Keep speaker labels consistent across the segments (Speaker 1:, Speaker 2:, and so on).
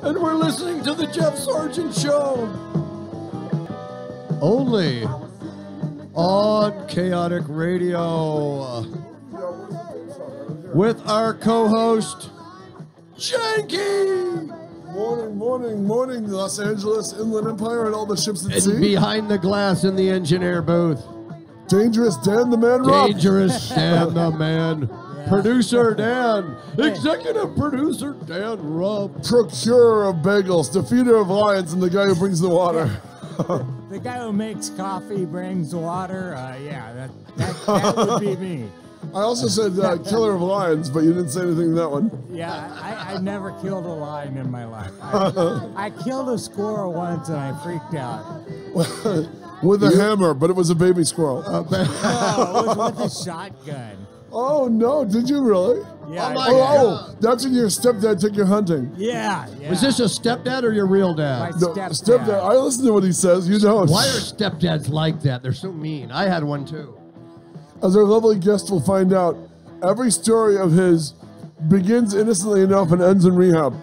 Speaker 1: and we're listening to the Jeff Sargent Show. Only on Chaotic Radio. With our co-host, Janky.
Speaker 2: Morning, Los Angeles, Inland Empire, and all the ships at sea.
Speaker 1: And behind the glass in the engineer booth.
Speaker 2: Dangerous Dan the Man Rob.
Speaker 1: Dangerous Dan the Man. Producer Dan. Executive producer Dan Rubb.
Speaker 2: Procurer of bagels, defeater of lions, and the guy who brings the water.
Speaker 3: The guy who makes coffee, brings water. Yeah, that would be me.
Speaker 2: I also said killer of lions, but you didn't say anything in that one.
Speaker 3: Yeah, I never killed a lion in my life. I killed a squirrel once and I freaked out.
Speaker 2: With a hammer, but it was a baby squirrel.
Speaker 3: No, it was with a shotgun.
Speaker 2: Oh, no, did you really?
Speaker 3: Yeah.
Speaker 2: Oh, that's when your stepdad took you hunting.
Speaker 3: Yeah.
Speaker 1: Was this a stepdad or your real dad?
Speaker 3: My
Speaker 2: No, stepdad. I listen to what he says, you don't.
Speaker 1: Why are stepdads like that? They're so mean. I had one too.
Speaker 2: As our lovely guest will find out, every story of his begins innocently enough and ends in rehab.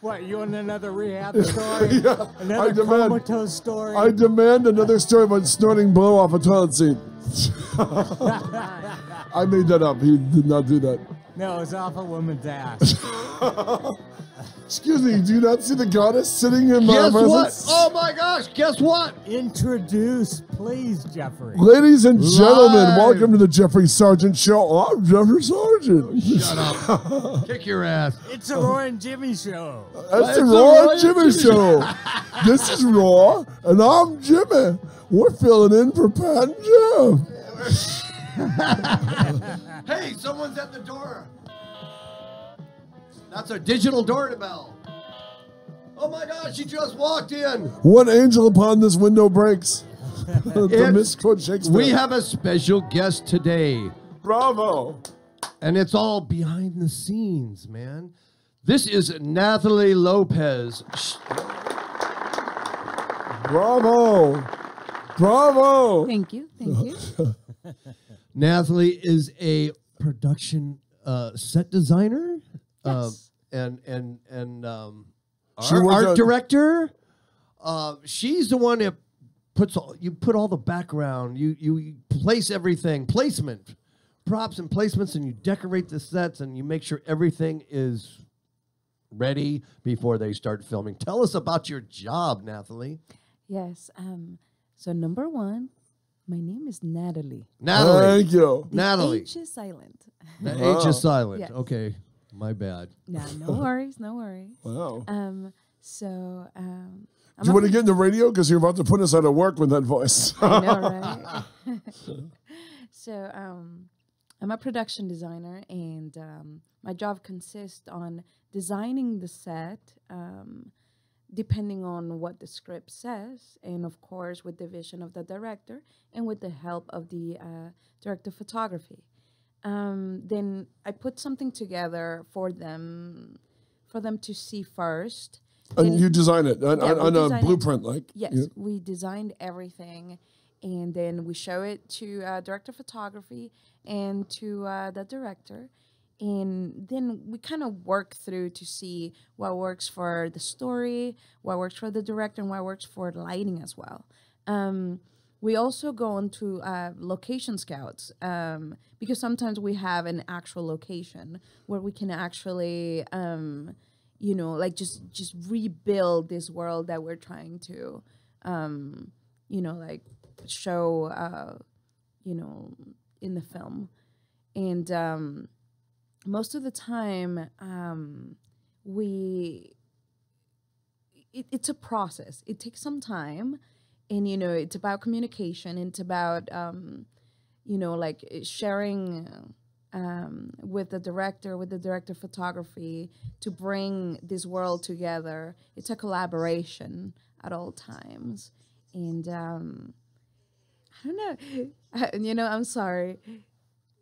Speaker 3: What, you want another rehab story?
Speaker 2: Yeah,
Speaker 3: Another comatose story?
Speaker 2: I demand another story about snorting blow off a toilet seat. I made that up. He did not do that.
Speaker 3: No, it's off a woman's ass.
Speaker 2: Excuse me, do you not see the goddess sitting in my
Speaker 1: Guess
Speaker 2: presence?
Speaker 1: what? Oh my gosh, guess what?
Speaker 3: Introduce, please, Jeffrey.
Speaker 2: Ladies and gentlemen,
Speaker 1: Live.
Speaker 2: welcome to the Jeffrey Sargent Show. I'm Jeffrey Sargent.
Speaker 1: Shut up. Kick your ass.
Speaker 3: It's a Roy and Jimmy show.
Speaker 2: That's the
Speaker 1: It's
Speaker 2: Raw
Speaker 1: Roy
Speaker 2: and Jimmy
Speaker 1: and Jimmy
Speaker 2: Show. This is Raw, and I'm Jimmy. We're filling in for Pat and Jeff.
Speaker 1: Hey, someone's at the door. That's a digital doorbell. Oh my gosh, she just walked in.
Speaker 2: One angel upon this window breaks. The misquote Shakespeare.
Speaker 1: We have a special guest today.
Speaker 2: Bravo.
Speaker 1: And it's all behind the scenes, man. This is Nathalie Lopez.
Speaker 2: Bravo. Bravo.
Speaker 4: Thank you.
Speaker 1: Nathalie is a production set designer.
Speaker 4: Yes.
Speaker 1: And
Speaker 2: She worked
Speaker 1: art
Speaker 2: on-
Speaker 1: director. She's the one that you put all the background. You place everything, placement, props and placements, and you decorate the sets and you make sure everything is ready before they start filming. Tell us about your job, Nathalie.
Speaker 4: Yes. So number one, my name is Nathalie.
Speaker 1: Nathalie.
Speaker 2: Thank you.
Speaker 4: The
Speaker 1: Nathalie.
Speaker 4: H is silent.
Speaker 1: The H is silent.
Speaker 4: Yes.
Speaker 1: Okay, my bad.
Speaker 4: No worries.
Speaker 2: Wow.
Speaker 4: So
Speaker 2: Do you want to get in the radio? Because you're about to put us out of work with that voice.
Speaker 4: I know, right? So I'm a production designer, and my job consists on designing the set, depending on what the script says, and of course with the vision of the director and with the help of the director of photography. Then I put something together for them to see first.
Speaker 2: And
Speaker 4: Then-
Speaker 2: you design it on a
Speaker 4: design it.
Speaker 2: blueprint, like?
Speaker 4: Yes,
Speaker 2: Yeah.
Speaker 4: we designed everything, and then we show it to director of photography and to the director, and then we kind of work through to see what works for the story, what works for the director, and what works for lighting as well. We also go on to location scouts because sometimes we have an actual location where we can actually like just rebuild this world that we're trying to, like show, in the film. And most of the time, it's a process. It takes some time, and it's about communication. It's about like sharing with the director of photography to bring this world together. It's a collaboration at all times. And I don't know, I'm sorry.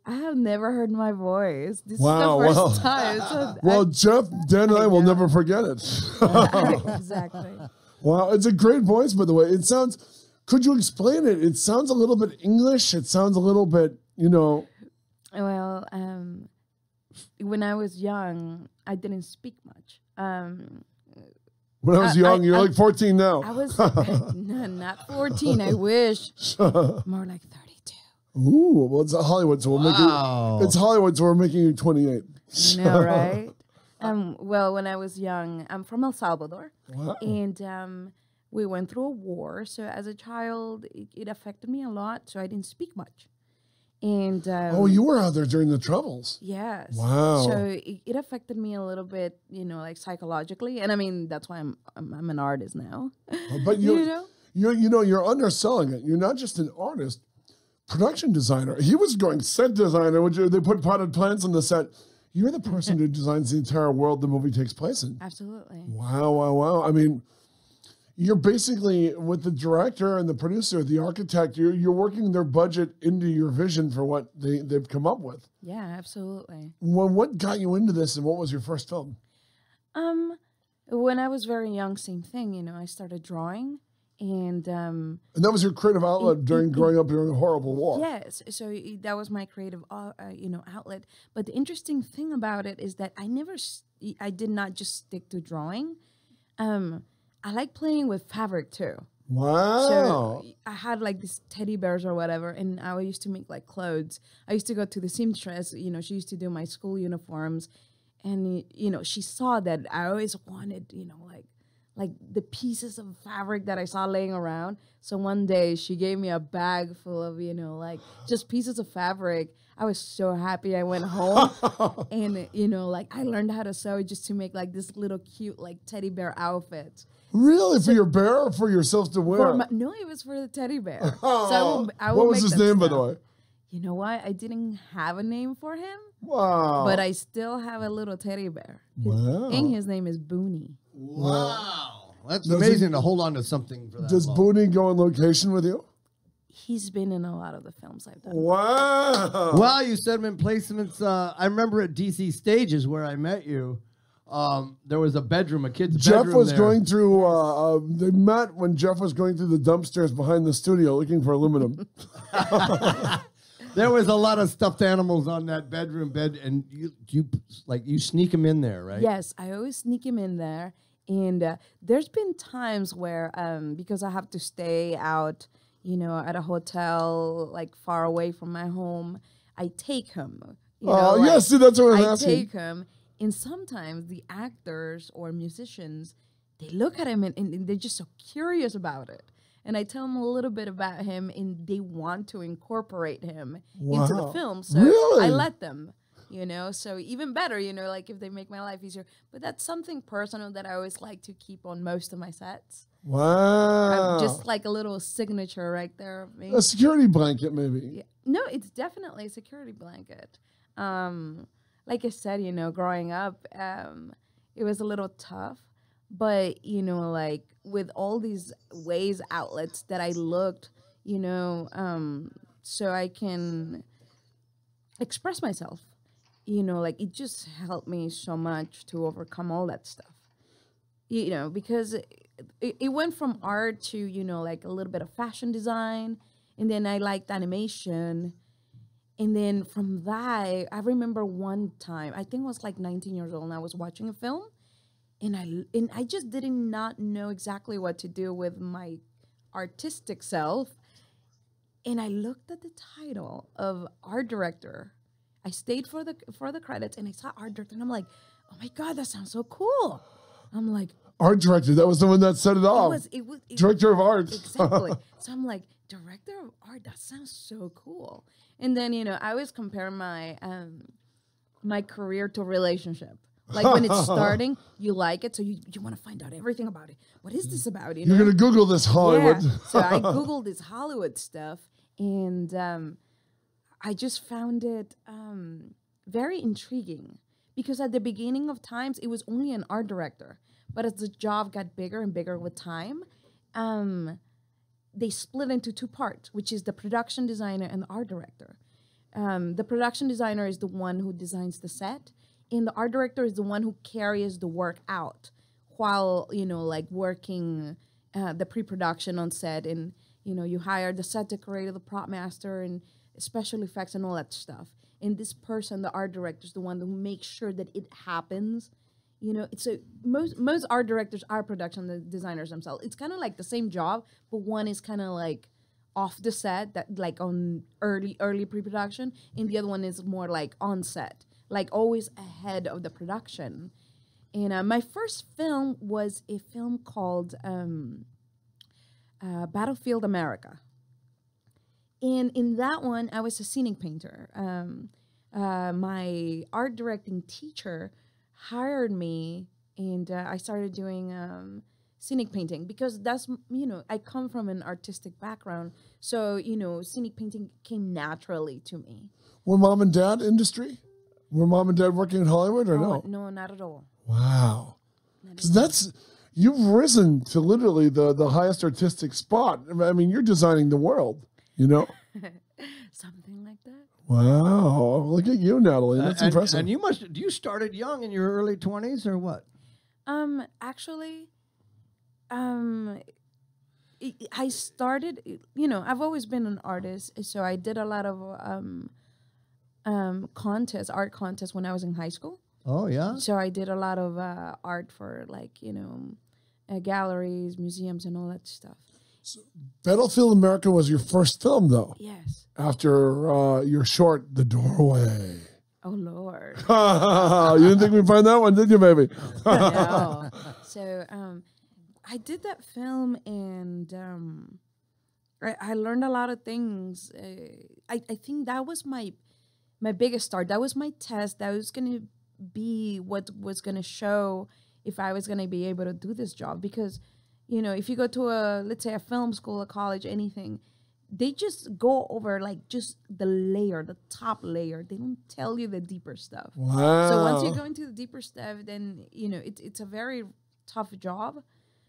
Speaker 4: I have never heard my voice. This is the first time. So
Speaker 2: Jeff, Dan, and I will never forget it.
Speaker 4: Exactly.
Speaker 2: Wow, it's a great voice, by the way. It sounds, could you explain it? It sounds a little bit English. It sounds a little bit,
Speaker 4: Well, when I was young, I didn't speak much.
Speaker 2: When I was young, you're like 14 now.
Speaker 4: I was no, not 14. I wish more like 32.
Speaker 2: Ooh, well, it's Hollywood, so we'll make you. It's Hollywood, so we're making you 28.
Speaker 4: You know, right? Well, when I was young, I'm from El Salvador, and we went through a war. So as a child, it affected me a lot. So I didn't speak much. And
Speaker 2: oh, you were out there during the troubles.
Speaker 4: Yes.
Speaker 2: Wow.
Speaker 4: So it affected me a little bit, you know, like psychologically, and I mean that's why I'm an artist now.
Speaker 2: But you're underselling it. You're not just an artist, production designer. He was going set designer. Which they put potted plants on the set. You're the person who designs the entire world the movie takes place in.
Speaker 4: Absolutely.
Speaker 2: Wow, wow, wow. I mean, you're basically, with the director and the producer, the architect, you're working their budget into your vision for what they've come up with.
Speaker 4: Yeah, absolutely.
Speaker 2: What got you into this, and what was your first film?
Speaker 4: When I was very young, same thing. You know, I started drawing, and
Speaker 2: that was your creative outlet during growing up during a horrible war.
Speaker 4: Yes, so that was my creative, outlet. But the interesting thing about it is that I did not just stick to drawing. I like playing with fabric too.
Speaker 2: Wow.
Speaker 4: So I had like these teddy bears or whatever, and I used to make like clothes. I used to go to the seamstress, you know, she used to do my school uniforms. And, you know, she saw that I always wanted, you know, like the pieces of fabric that I saw laying around. So one day she gave me a bag full of, you know, like just pieces of fabric. I was so happy. I went home and, you know, like I learned how to sew just to make like this little cute like teddy bear outfit.
Speaker 2: Really? For your bear or for yourself to wear?
Speaker 4: No, it was for the teddy bear. So I will
Speaker 2: what was his name, by the way?
Speaker 4: You know what? I didn't have a name for him.
Speaker 2: Wow.
Speaker 4: But I still have a little teddy bear.
Speaker 2: Wow.
Speaker 4: And his name is Booney.
Speaker 1: Wow. That's amazing to hold on to something for that
Speaker 2: Does
Speaker 1: long.
Speaker 2: Booney go on location with you?
Speaker 4: He's been in a lot of the films I've done.
Speaker 2: Wow.
Speaker 1: Well, you said them in placements. I remember at DC Stages where I met you. There was a bedroom, a kid's bedroom.
Speaker 2: Jeff was
Speaker 1: there.
Speaker 2: going through, they met when Jeff was going through the dumpsters behind the studio looking for aluminum.
Speaker 1: There was a lot of stuffed animals on that bedroom bed, and you sneak them in there, right?
Speaker 4: Yes, I always sneak him in there. And there's been times where, because I have to stay out, you know, at a hotel, like far away from my home, I take him.
Speaker 2: Oh, yes, see, that's what I was asking.
Speaker 4: I take him. And sometimes the actors or musicians, they look at him and they're just so curious about it. And I tell them a little bit about him, and they want to incorporate him into the film. So
Speaker 2: really?
Speaker 4: I let them, you know. So even better, you know, like if they make my life easier. But that's something personal that I always like to keep on most of my sets.
Speaker 2: Wow.
Speaker 4: Just like a little signature right there of me.
Speaker 2: A security blanket, maybe.
Speaker 4: Yeah. No, it's definitely a security blanket. Like I said, you know, growing up, it was a little tough. But, you know, like with all these ways, outlets that I looked, you know, so I can express myself, you know, like it just helped me so much to overcome all that stuff, you know, because it went from art to, you know, like a little bit of fashion design. And then I liked animation. And then from that, I remember one time, I think I was like 19 years old, and I was watching a film. And I just did not know exactly what to do with my artistic self. And I looked at the title of art director. I stayed for the credits, and I saw art director, and I'm like, oh my God, that sounds so cool. I'm like,
Speaker 2: art director, that was the one that set it off. Director of art.
Speaker 4: Exactly. So I'm like, director of art, that sounds so cool. And then, you know, I always compare my my career to a relationship. Like when it's starting, you like it, so you want to find out everything about it. What is this about? You know?
Speaker 2: You're going to Google this Hollywood.
Speaker 4: Yeah. So I Googled this Hollywood stuff, and I just found it very intriguing. Because at the beginning of times, it was only an art director. But as the job got bigger and bigger with time, they split into two parts, which is the production designer and the art director. The production designer is the one who designs the set, and the art director is the one who carries the work out while, you know, like working the pre-production on set. And, you know, you hire the set decorator, the prop master, and special effects and all that stuff. and this person, the art director, is the one who makes sure that it happens. You know, it's a most art directors are production designers themselves. It's kind of like the same job, but one is kind of like off the set, that like on early pre-production, and the other one is more like on set, like always ahead of the production. And my first film was a film called Battlefield America. And in that one, I was a scenic painter. My art directing teacher hired me, and I started doing scenic painting because that's, you know, I come from an artistic background. So, you know, scenic painting came naturally to me.
Speaker 2: Were mom and dad industry? Were mom and dad working in Hollywood or no?
Speaker 4: No, not at all.
Speaker 2: Wow. Because you've risen to literally the highest artistic spot. I mean, you're designing the world, you know?
Speaker 4: Something like that.
Speaker 2: Wow. Look at you, Natalie. That's impressive.
Speaker 1: And you started young in your early 20s or what?
Speaker 4: Actually, I started, you know, I've always been an artist, so I did a lot of art contests when I was in high school.
Speaker 1: Oh, yeah?
Speaker 4: So I did a lot of art for, like, you know, galleries, museums, and all that stuff.
Speaker 2: So Battlefield America was your first film, though.
Speaker 4: Yes.
Speaker 2: After your short, The Doorway.
Speaker 4: Oh, Lord.
Speaker 2: You didn't think we'd find that one, did you, baby?
Speaker 4: No. So I did that film, and I learned a lot of things. I think that was my biggest start. That was my test. That was going to be what was going to show if I was going to be able to do this job. Because, you know, if you go to let's say a film school, a college, anything, they just go over like just the top layer. They don't tell you the deeper stuff.
Speaker 2: Wow.
Speaker 4: So once you go into the deeper stuff, then, you know, it's a very tough job.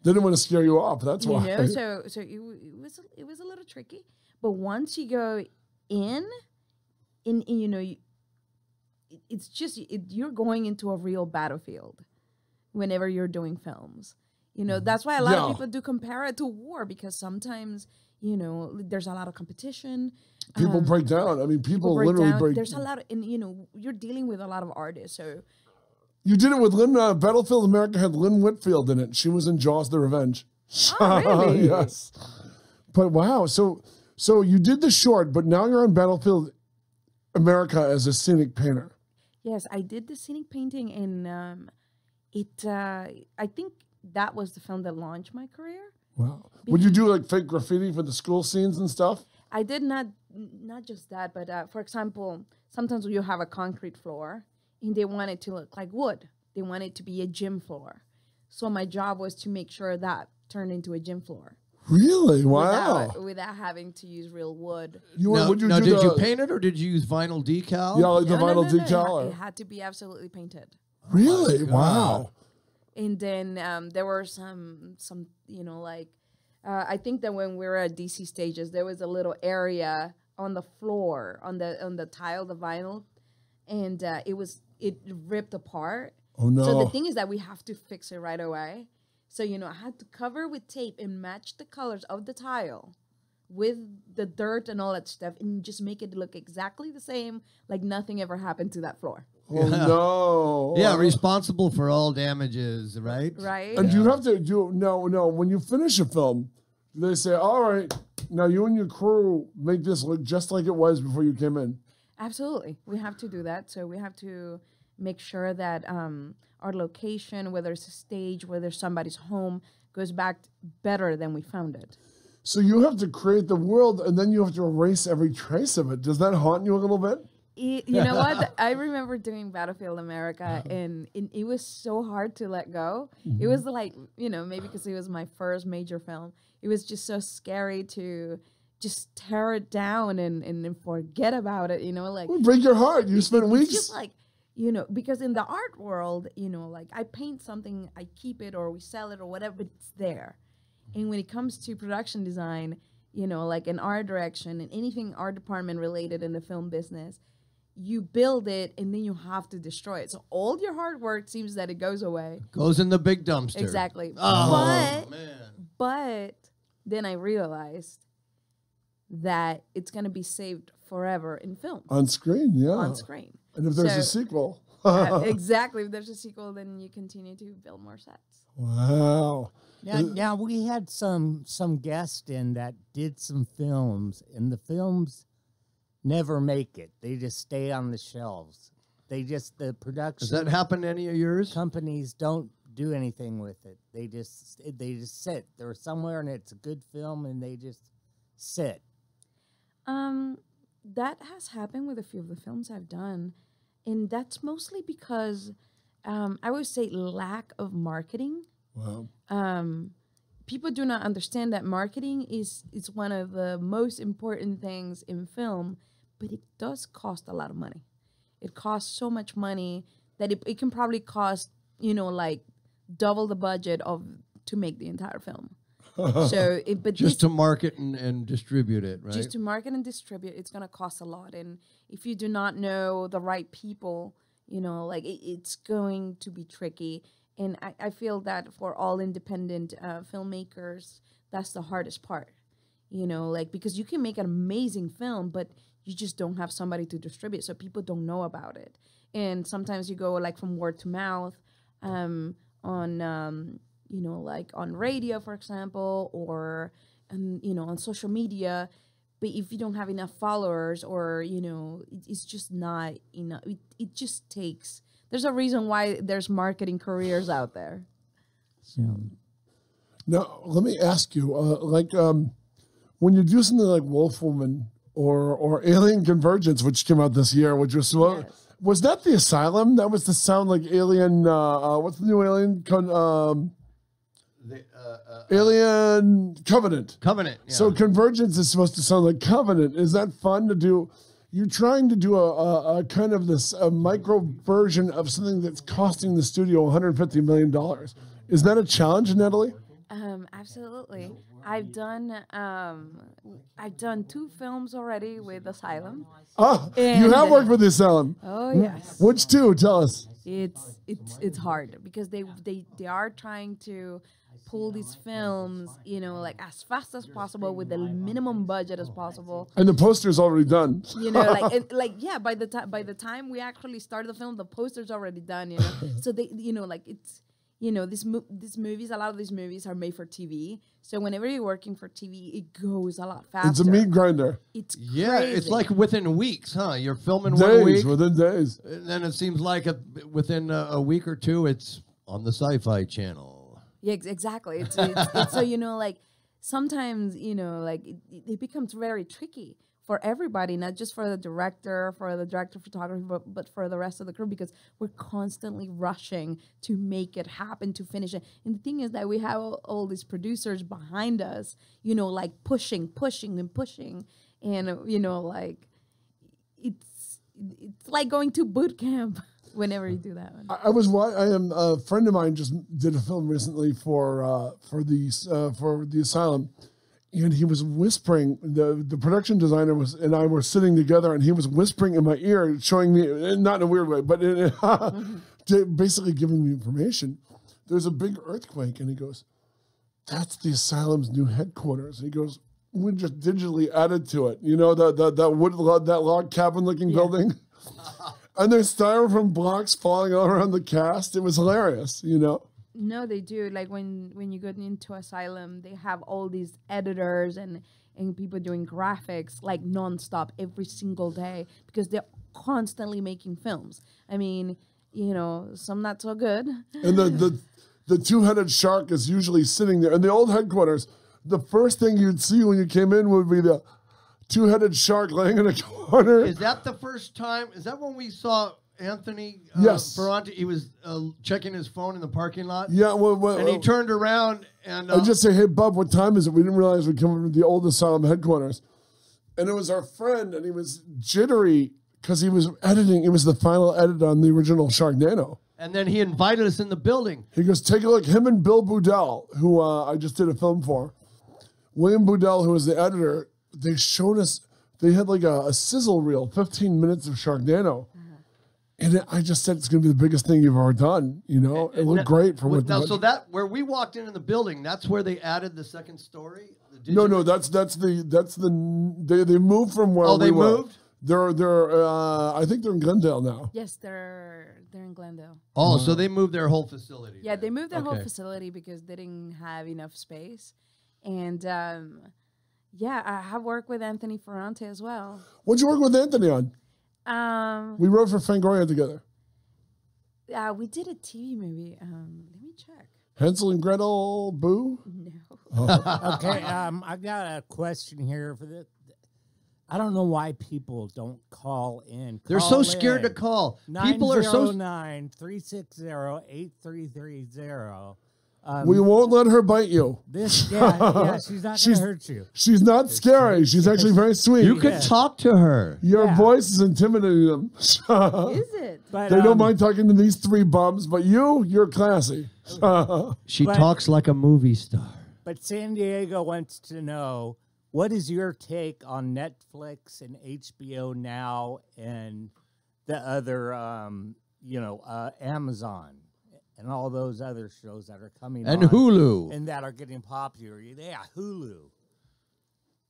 Speaker 2: They didn't want to scare you off. That's why.
Speaker 4: You know, so it was a little tricky. But once you go in you know, it's just you're going into a real battlefield whenever you're doing films. You know, that's why a lot of people do compare it to war, because sometimes, you know, there's a lot of competition.
Speaker 2: People break down. I mean, people literally break down.
Speaker 4: There's a lot of, and, you know, you're dealing with a lot of artists. So
Speaker 2: you did it with Lynn. Battlefield America had Lynn Whitfield in it. She was in Jaws: The Revenge.
Speaker 4: Oh, really?
Speaker 2: Yes. But wow, so you did the short, but now you're on Battlefield America as a scenic painter.
Speaker 4: Yes, I did the scenic painting, and I think that was the film that launched my career.
Speaker 2: Wow. Would you do like fake graffiti for the school scenes and stuff?
Speaker 4: I did not just that, but for example, sometimes you have a concrete floor and they want it to look like wood. They want it to be a gym floor. So my job was to make sure that turned into a gym floor.
Speaker 2: Really? Wow.
Speaker 4: Without having to use real wood.
Speaker 1: Did you paint it or did you use vinyl decal?
Speaker 2: Yeah, like the vinyl
Speaker 4: No.
Speaker 2: decal.
Speaker 4: It had to be absolutely painted.
Speaker 2: Really?
Speaker 1: Oh
Speaker 2: Wow.
Speaker 4: And then there were some you know, like I think that when we were at DC Stages, there was a little area on the floor, on the tile, the vinyl, and it ripped apart.
Speaker 2: Oh no!
Speaker 4: So the thing is that we have to fix it right away. So, you know, I had to cover with tape and match the colors of the tile with the dirt and all that stuff, and just make it look exactly the same, like nothing ever happened to that floor.
Speaker 2: Oh no!
Speaker 1: Yeah, responsible for all damages, right?
Speaker 4: Right.
Speaker 2: And you have to do no. When you finish a film, they say, "All right, now you and your crew make this look just like it was before you came in."
Speaker 4: Absolutely, we have to do that. So we have to make sure that our location, whether it's a stage, whether somebody's home, goes back better than we found it.
Speaker 2: So you have to create the world, and then you have to erase every trace of it. Does that haunt you a little bit?
Speaker 4: You know what? I remember doing Battlefield America, and it was so hard to let go. Mm-hmm. It was like, you know, maybe because it was my first major film, it was just so scary to just tear it down and forget about it, you know, like.
Speaker 2: It would break your heart. You spent weeks.
Speaker 4: Just like, you know, because in the art world, you know, like I paint something, I keep it or we sell it or whatever, but it's there. And when it comes to production design, you know, like in art direction and anything art department related in the film business, you build it and then you have to destroy it. So all your hard work seems that it goes away.
Speaker 1: Goes in the big dumpster.
Speaker 4: Exactly.
Speaker 1: Oh, man.
Speaker 4: But then I realized that it's going to be saved forever in film.
Speaker 2: On screen, yeah.
Speaker 4: On screen.
Speaker 2: And if there's a sequel.
Speaker 4: Exactly. If there's a sequel, then you continue to build more sets.
Speaker 2: Wow.
Speaker 3: Now we had some guests in that did some films, and the films never make it. They just stay on the shelves. The production.
Speaker 1: Does that happen to any of yours?
Speaker 3: Companies don't do anything with it. They just sit. They're somewhere, and it's a good film, and they just sit.
Speaker 4: That has happened with a few of the films I've done, and that's mostly because I would say lack of marketing.
Speaker 2: Wow.
Speaker 4: People do not understand that marketing is one of the most important things in film, but it does cost a lot of money. It costs so much money that it can probably cost, like double the budget to make the entire film. So, but
Speaker 1: to market and distribute it, right?
Speaker 4: Just to market and distribute, it's going to cost a lot. And if you do not know the right people, it's going to be tricky. And I feel that for all independent filmmakers, that's the hardest part, because you can make an amazing film, but you just don't have somebody to distribute, so people don't know about it. And sometimes you go from word to mouth on radio, for example, or on social media. But if you don't have enough followers, or it's just not enough. It just takes. There's a reason why there's marketing careers out there. So.
Speaker 2: Now, let me ask you, when you do something like Wolf Woman or Alien Convergence, which came out this year, which was was that the Asylum? That was to sound like Alien. What's the new Alien? Alien Covenant.
Speaker 1: Covenant. Yeah.
Speaker 2: So Convergence is supposed to sound like Covenant. Is that fun to do? You're trying to do a kind of this micro version of something that's costing the studio $150 million. Is that a challenge, Nathalie?
Speaker 4: Absolutely. I've done 2 films already with Asylum.
Speaker 2: Oh, you have worked with the Asylum.
Speaker 4: Oh yes.
Speaker 2: Which 2? Tell us.
Speaker 4: It's hard because they are trying to pull these films, as fast as possible with the minimum budget as possible.
Speaker 2: And the poster's already done.
Speaker 4: By the time we actually started the film, the poster's already done. So they, it's. These movies, a lot of these movies are made for TV. So whenever you're working for TV, it goes a lot faster.
Speaker 2: It's a meat grinder.
Speaker 4: It's crazy.
Speaker 1: Yeah, it's like within weeks, huh? You're filming
Speaker 2: days,
Speaker 1: 1 week.
Speaker 2: Within days.
Speaker 1: And then it seems like within a week or 2, it's on the Sci-Fi Channel.
Speaker 4: Yeah, exactly. It's so, sometimes, it becomes very tricky for everybody, not just for the director of photography, but for the rest of the crew, because we're constantly rushing to make it happen, to finish it. And the thing is that we have all these producers behind us, pushing. And, it's like going to boot camp whenever you do that one.
Speaker 2: A friend of mine just did a film recently for the Asylum. And he was whispering, the production designer and I were sitting together, and he was whispering in my ear, showing me, not in a weird way, but basically giving me information. There's a big earthquake, and he goes, that's the Asylum's new headquarters. And he goes, we just digitally added to it. That log cabin looking building. And there's styrofoam blocks falling all around the cast. It was hilarious,
Speaker 4: No, they do. Like when you go into Asylum, they have all these editors and people doing graphics nonstop every single day because they're constantly making films. I mean, some not so good.
Speaker 2: And the 2-headed shark is usually sitting there. In the old headquarters, the first thing you'd see when you came in would be the 2-headed shark laying in a corner.
Speaker 1: Is that the first time? Is that when we saw Anthony
Speaker 2: Ferranti?
Speaker 1: He was checking his phone in the parking lot.
Speaker 2: Yeah,
Speaker 1: and he turned around and
Speaker 2: I just say, "Hey, Bub, what time is it?" We didn't realize we'd come from the old Asylum headquarters, and it was our friend, and he was jittery because he was editing. It was the final edit on the original Sharknado.
Speaker 1: And then he invited us in the building.
Speaker 2: He goes, "Take a look." Him and Bill Boudel, who I just did a film for, William Boudel, who was the editor. They showed us. They had a sizzle reel, 15 minutes of Sharknado. And I just said it's going to be the biggest thing you've ever done. You know, it looked great for what.
Speaker 1: Now, so that where we walked in the building, that's where they added the second story.
Speaker 2: No, that's the they moved from where.
Speaker 1: Oh, they moved.
Speaker 2: They're I think they're in Glendale now.
Speaker 4: Yes, they're in Glendale.
Speaker 1: Oh, so they moved their whole facility.
Speaker 4: Yeah, they moved their whole facility because they didn't have enough space. And yeah, I have worked with Anthony Ferrante as well.
Speaker 2: What'd you work with Anthony on? We wrote for Fangoria together.
Speaker 4: We did a TV movie. Let me check.
Speaker 2: Hansel and Gretel, Boo?
Speaker 4: No.
Speaker 3: Okay, I got a question here for the. I don't know why people don't call in.
Speaker 1: They're so scared to call. People are so
Speaker 3: 909-360-8330.
Speaker 2: We won't let her bite you.
Speaker 3: She's not going to hurt you.
Speaker 2: She's not scary. She's actually very sweet.
Speaker 1: You could talk to her.
Speaker 2: Your voice is intimidating them.
Speaker 4: Is it?
Speaker 3: But,
Speaker 2: they don't mind talking to these three bums, but you're classy.
Speaker 1: She talks like a movie star.
Speaker 3: But San Diego wants to know, what is your take on Netflix and HBO Now and the other, Amazon and all those other shows that are coming
Speaker 1: and
Speaker 3: on
Speaker 1: Hulu
Speaker 3: and that are getting popular? Yeah, Hulu.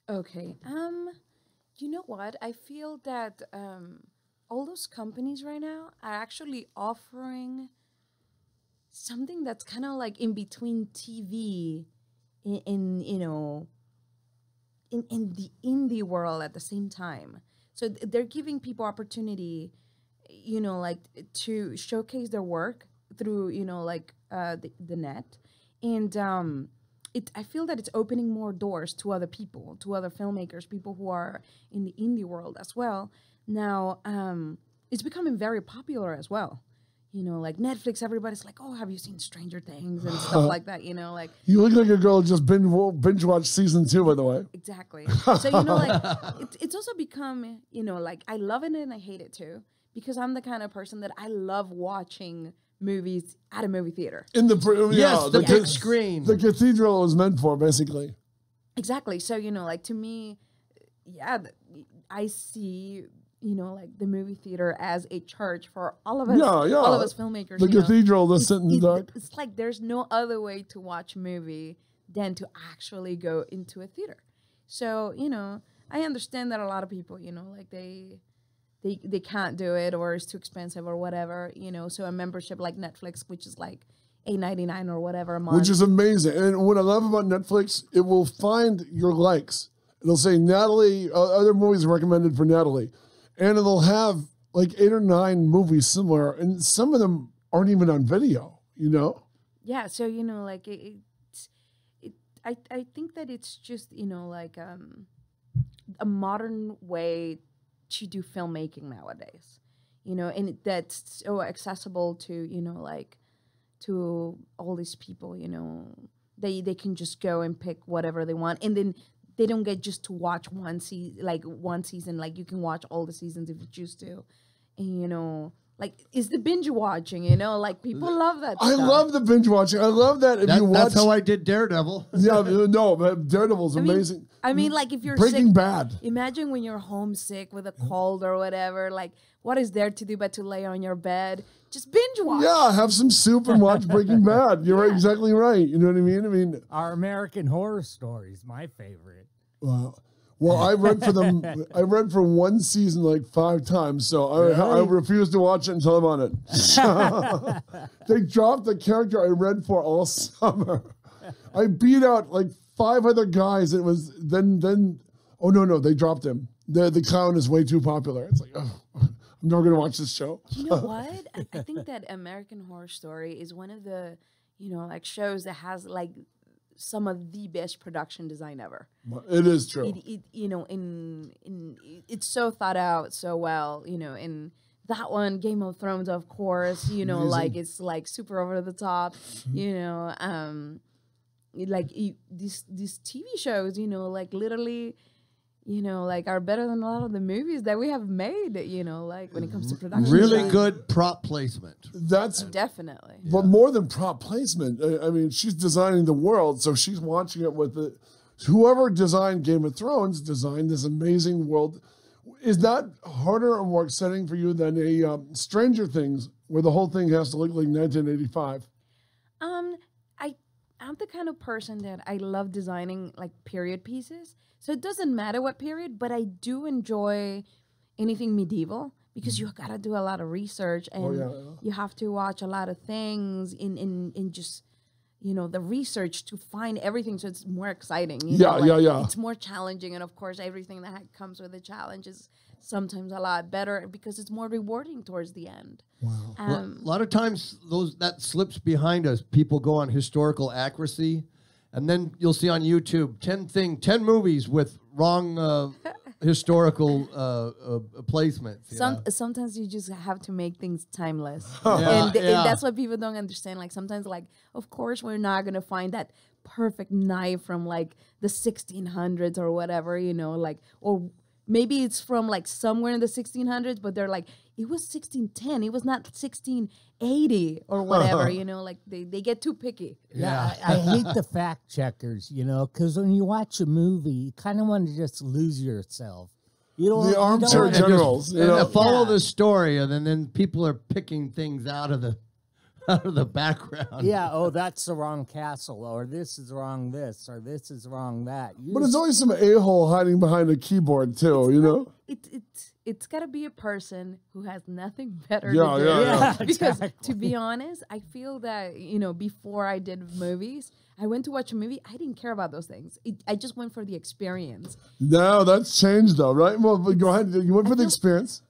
Speaker 4: Okay. You know what? I feel that all those companies right now are actually offering something that's kind of like in between TV in the indie world at the same time. So they're giving people opportunity, like to showcase their work through, the net. And I feel that it's opening more doors to other people, to other filmmakers, people who are in the indie world as well. Now, it's becoming very popular as well. Like Netflix, everybody's like, oh, have you seen Stranger Things and stuff like that, like.
Speaker 2: You look like a girl who just binge watched season 2, by the way.
Speaker 4: Exactly. So, like, it's also become, like, I love it and I hate it too, because I'm the kind of person that I love watching movies at a movie theater.
Speaker 2: In the
Speaker 1: the big screen.
Speaker 2: The cathedral was meant for, basically.
Speaker 4: Exactly. So, like, to me, I see, like the movie theater as a church for all of us, all of us filmmakers.
Speaker 2: The cathedral, the sit in the dark.
Speaker 4: It's like there's no other way to watch a movie than to actually go into a theater. So, I understand that a lot of people, like they can't do it or it's too expensive or whatever, so a membership like Netflix, which is like $8.99 or whatever a month.
Speaker 2: Which is amazing. And what I love about Netflix, it will find your likes. It'll say Nathalie, other movies recommended for Nathalie. And it'll have like 8 or 9 movies similar, and some of them aren't even on video,
Speaker 4: Yeah, so, like, I think that it's just, like a modern way to do filmmaking nowadays, and that's so accessible to, like, to all these people, they can just go and pick whatever they want, and then they don't get just to watch one season. Like, you can watch all the seasons if you choose to. And, like, it's the binge watching, like, people love that
Speaker 2: I
Speaker 4: stuff.
Speaker 2: love the binge watching. I love that if you watch.
Speaker 1: That's how I did Daredevil.
Speaker 2: Yeah, no, but Daredevil's amazing.
Speaker 4: I mean, like, if you're
Speaker 2: Breaking
Speaker 4: sick,
Speaker 2: Bad.
Speaker 4: Imagine when you're homesick with a cold or whatever. Like, what is there to do but to lay on your bed? Just binge watch.
Speaker 2: Yeah, have some soup and watch Breaking Bad. You're exactly right. You know what I mean? I mean,
Speaker 3: Our American Horror Stories, my favorite.
Speaker 2: Well, I read for them. I read for one season like 5 times, so I refuse to watch it until I'm on it. They dropped the character I read for all summer. I beat out like 5 other guys. It was then. Oh no, they dropped him. The clown is way too popular. It's like, oh, I'm never gonna watch this show.
Speaker 4: You know what? I think that American Horror Story is one of the, like, shows that has like some of the best production design ever.
Speaker 2: It is true.
Speaker 4: It's so thought out so well, in that one, Game of Thrones, of course, like, it's like super over the top, like these TV shows, like, literally, like, are better than a lot of the movies that we have made, like, when it comes to production.
Speaker 1: Really
Speaker 4: design.
Speaker 1: good prop placement.
Speaker 2: That's
Speaker 4: Definitely.
Speaker 2: But more than prop placement, I mean, she's designing the world, so she's watching it with whoever designed Game of Thrones designed this amazing world Is that harder or more exciting for you than a Stranger Things, where the whole thing has to look like 1985?
Speaker 4: I'm the kind of person that I love designing like period pieces. So it doesn't matter what period, but I do enjoy anything medieval because you gotta do a lot of research and you have to watch a lot of things in just the research to find everything, so it's more exciting. It's more challenging, and of course, everything that comes with the challenge is sometimes a lot better because it's more rewarding towards the end.
Speaker 2: Wow.
Speaker 1: A lot of times that slips behind us. People go on historical accuracy, and then you'll see on YouTube 10 movies with wrong historical placements.
Speaker 4: Sometimes you just have to make things timeless, and that's what people don't understand. Like sometimes, like of course, we're not gonna find that perfect knife from like the 1600s or whatever, or maybe it's from like somewhere in the 1600s, but they're like, it was 1610. It was not 1680 or whatever, like they get too picky.
Speaker 3: Yeah, I hate the fact checkers, because when you watch a movie, you kind of want to just lose yourself.
Speaker 2: The armchair generals.
Speaker 1: Follow the story, and then people are picking things out of the background.
Speaker 3: Yeah, that's the wrong castle, or this is wrong this, or this is wrong that.
Speaker 2: But there's always some a-hole hiding behind a keyboard, too,
Speaker 4: It's got to be a person who has nothing better to do. Because to be honest, I feel that, before I did movies, I went to watch a movie. I didn't care about those things. I just went for the experience.
Speaker 2: No, that's changed, though, right? Well, go ahead. You went for the experience.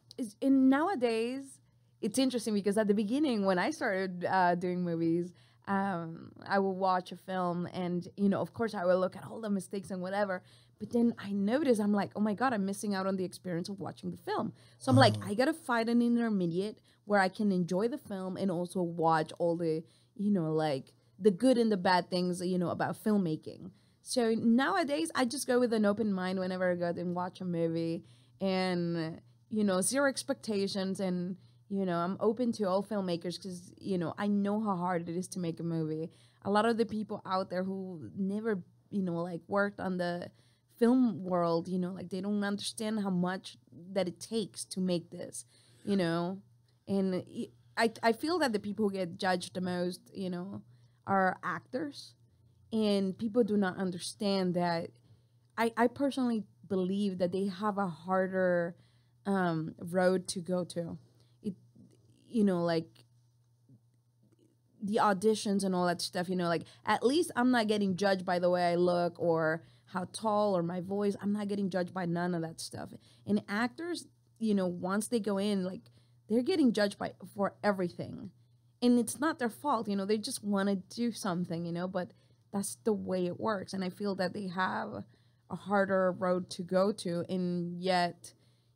Speaker 4: And nowadays, it's interesting because at the beginning, when I started doing movies, I would watch a film and, of course, I would look at all the mistakes and whatever. But then I noticed, I'm like, oh my God, I'm missing out on the experience of watching the film. So I'm like, I got to find an intermediate where I can enjoy the film and also watch all the, like the good and the bad things, about filmmaking. So nowadays, I just go with an open mind whenever I go and watch a movie and, zero expectations. And, I'm open to all filmmakers because, I know how hard it is to make a movie. A lot of the people out there who never, like worked on the film world, like they don't understand how much that it takes to make this, and I feel that the people who get judged the most, are actors, and people do not understand that. I personally believe that they have a harder road to go to. Like the auditions and all that stuff, like at least I'm not getting judged by the way I look or how tall or my voice. I'm not getting judged by none of that stuff. And actors, once they go in, like they're getting judged for everything. And it's not their fault, they just want to do something, but that's the way it works. And I feel that they have a harder road to go to. And yet,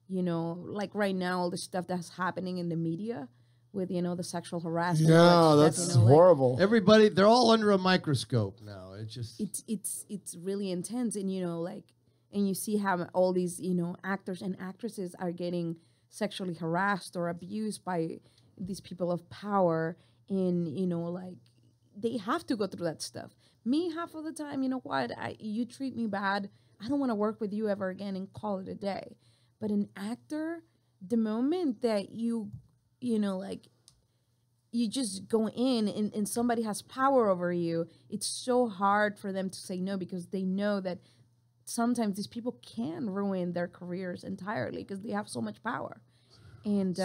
Speaker 4: like right now, all the stuff that's happening in the media with, the sexual harassment.
Speaker 2: Yeah, that's horrible.
Speaker 1: Everybody, they're all under a microscope now.
Speaker 4: It's really intense. And, and you see how all these, actors and actresses are getting sexually harassed or abused by these people of power. And, like they have to go through that stuff. Me, half of the time, what? You treat me bad, I don't want to work with you ever again and call it a day. But an actor, the moment that you just go in and somebody has power over you, it's so hard for them to say no because they know that sometimes these people can ruin their careers entirely because they have so much power. And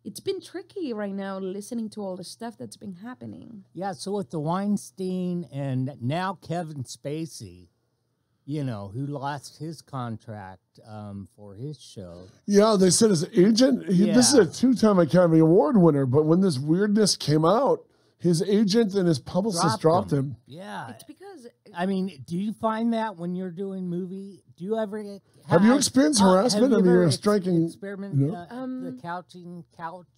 Speaker 4: it's been tricky right now listening to all the stuff that's been happening.
Speaker 3: Yeah, so with the Weinstein and now Kevin Spacey, who lost his contract for his show.
Speaker 2: Yeah, they said his agent, this is a 2-time Academy Award winner, but when this weirdness came out, his agent and his publicist dropped him.
Speaker 3: Yeah.
Speaker 4: It's because...
Speaker 3: I mean, do you find that when you're doing movie? Do you ever...
Speaker 2: Have you experienced harassment? I mean, you're striking...
Speaker 3: Experiment the couch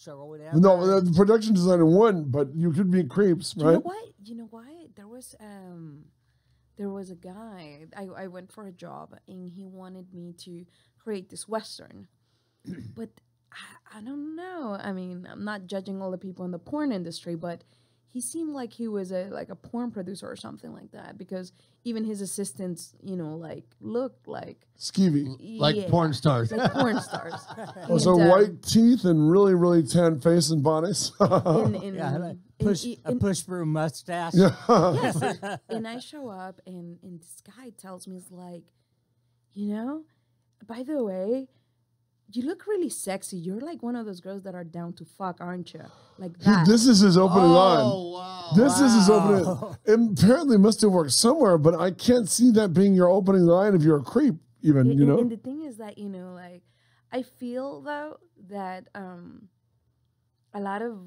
Speaker 3: or whatever?
Speaker 2: No, the production designer wouldn't, but you could be creeps, right?
Speaker 4: You know what? There was a guy, I went for a job, and he wanted me to create this Western. But I don't know. I mean, I'm not judging all the people in the porn industry, but he seemed like he was a porn producer or something like that, because even his assistants, you know, like looked like
Speaker 2: skeevy,
Speaker 1: like porn stars.
Speaker 4: like porn stars.
Speaker 2: So white teeth and really, really tan face and bodies.
Speaker 3: A push through mustache.
Speaker 4: Yes, and I show up, and this guy tells me, it's like, you know, by the way, you look really sexy. You're like one of those girls that are down to fuck, aren't you? Like that.
Speaker 2: This is his opening line.
Speaker 1: Oh, wow.
Speaker 2: This is his opening. It apparently must have worked somewhere, but I can't see that being your opening line if you're a creep, even, you know?
Speaker 4: And the thing is that, you know, like, I feel, though, that a lot of,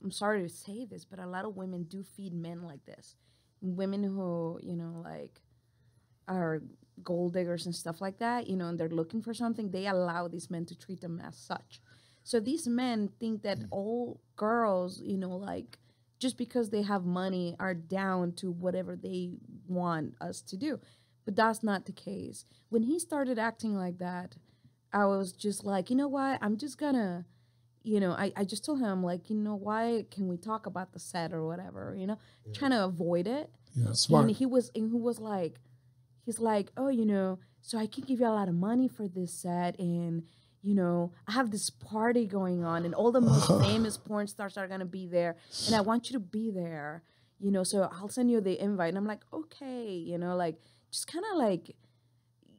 Speaker 4: I'm sorry to say this, but a lot of women do feed men like this. Women who, you know, like, are gold diggers and stuff like that, you know, and they're looking for something, they allow these men to treat them as such. So these men think that all girls, you know, like, just because they have money are down to whatever they want us to do. But that's not the case. When he started acting like that, I was just like, you know what, I'm just gonna, you know, I just told him, like, you know, why can we talk about the set or whatever, you know, trying to avoid it.
Speaker 2: Yeah, smart.
Speaker 4: And he was like, he's like, oh, you know, so I can give you a lot of money for this set, and, you know, I have this party going on, and all the most famous porn stars are going to be there, and I want you to be there, you know, so I'll send you the invite. And I'm like, okay, you know, like, just kind of like,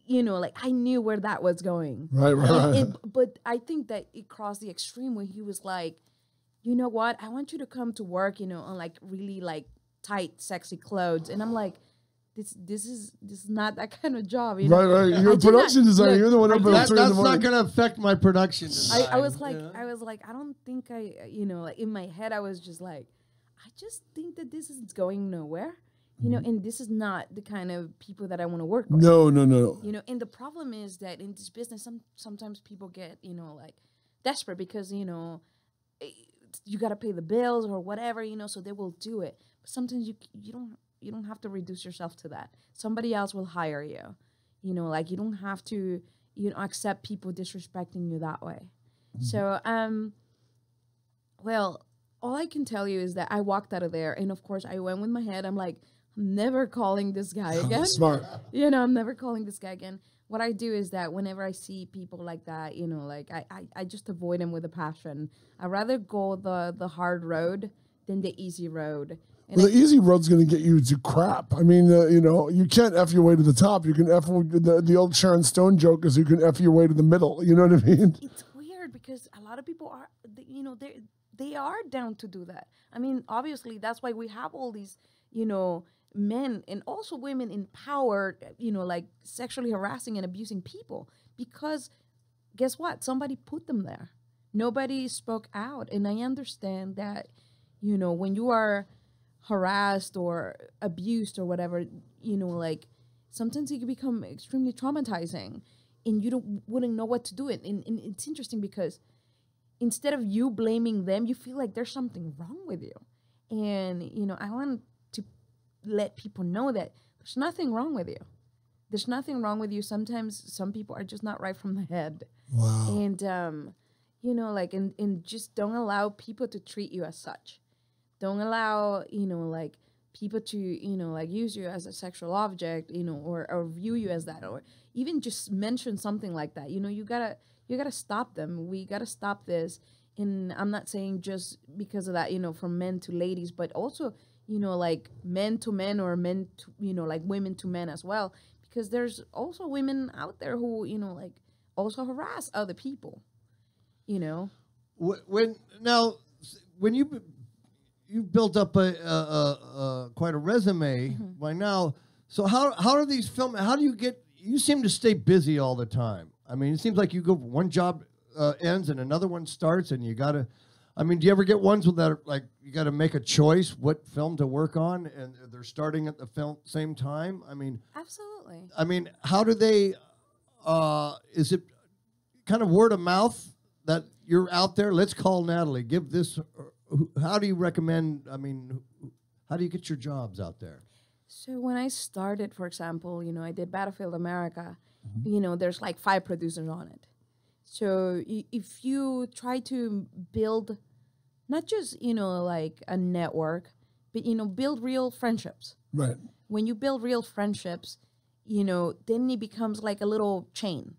Speaker 4: you know, like, I knew where that was going.
Speaker 2: Right.
Speaker 4: But I think that it crossed the extreme where he was like, you know what, I want you to come to work, you know, on, like, really, like, tight, sexy clothes. And I'm like, This is not that kind of job, you know.
Speaker 2: Right. You're a production designer. You're the one up at 3 in the
Speaker 1: That's
Speaker 2: morning.
Speaker 1: not going to affect my production design.
Speaker 4: I was like, I don't think you know, like, in my head, I was just like, I just think that this is going nowhere, you know, and this is not the kind of people that I want to work with.
Speaker 2: No.
Speaker 4: You know, and the problem is that in this business, sometimes people get, you know, like, desperate because, you know, you got to pay the bills or whatever, you know, so they will do it. But sometimes you don't have to reduce yourself to that. Somebody else will hire you. You know, like, you don't have to, you know, accept people disrespecting you that way. So, well, all I can tell you is that I walked out of there, and of course I went with my head. I'm like, I'm never calling this guy again.
Speaker 2: Smart.
Speaker 4: You know, I'm never calling this guy again. What I do is that whenever I see people like that, you know, like, I just avoid them with a passion. I'd rather go the hard road than the easy road. And
Speaker 2: Well, the easy road's going to get you to crap. I mean, you know, you can't F your way to the top. You can F the old Sharon Stone joke is you can F your way to the middle. You know what I mean?
Speaker 4: It's weird because a lot of people are, you know, they are down to do that. I mean, obviously, that's why we have all these, you know, men and also women in power, you know, like, sexually harassing and abusing people. Because guess what? Somebody put them there. Nobody spoke out. And I understand that, you know, when you are harassed or abused or whatever, you know, like, sometimes it can become extremely traumatizing and you wouldn't know what to do. And it's interesting because instead of you blaming them, you feel like there's something wrong with you. And, you know, I want to let people know that there's nothing wrong with you. There's nothing wrong with you. Sometimes some people are just not right from the head.
Speaker 2: Wow.
Speaker 4: And, you know, like, and just don't allow people to treat you as such. Don't allow, you know, like, people to, you know, like, use you as a sexual object, you know, or view you as that, or even just mention something like that. You know, you gotta stop them. We gotta stop this. And I'm not saying just because of that, you know, from men to ladies, but also, you know, like, men to men or men to, you know, like, women to men as well. Because there's also women out there who, you know, like, also harass other people, you know.
Speaker 1: When you've built up quite a resume by now. So how are these how do you seem to stay busy all the time? I mean, it seems like you go, one job ends and another one starts, and you gotta, I mean, do you ever get ones that are like, you gotta make a choice what film to work on, and they're starting at the same time? I mean,
Speaker 4: Absolutely.
Speaker 1: I mean, how do they, is it kind of word of mouth that you're out there? Let's call Nathalie, give this, how do you recommend, I mean, how do you get your jobs out there?
Speaker 4: So when I started, for example, you know, I did Battlefield America, you know, there's like 5 producers on it. So if you try to build not just, like a network, but, build real friendships.
Speaker 2: Right.
Speaker 4: When you build real friendships, then it becomes like a little chain,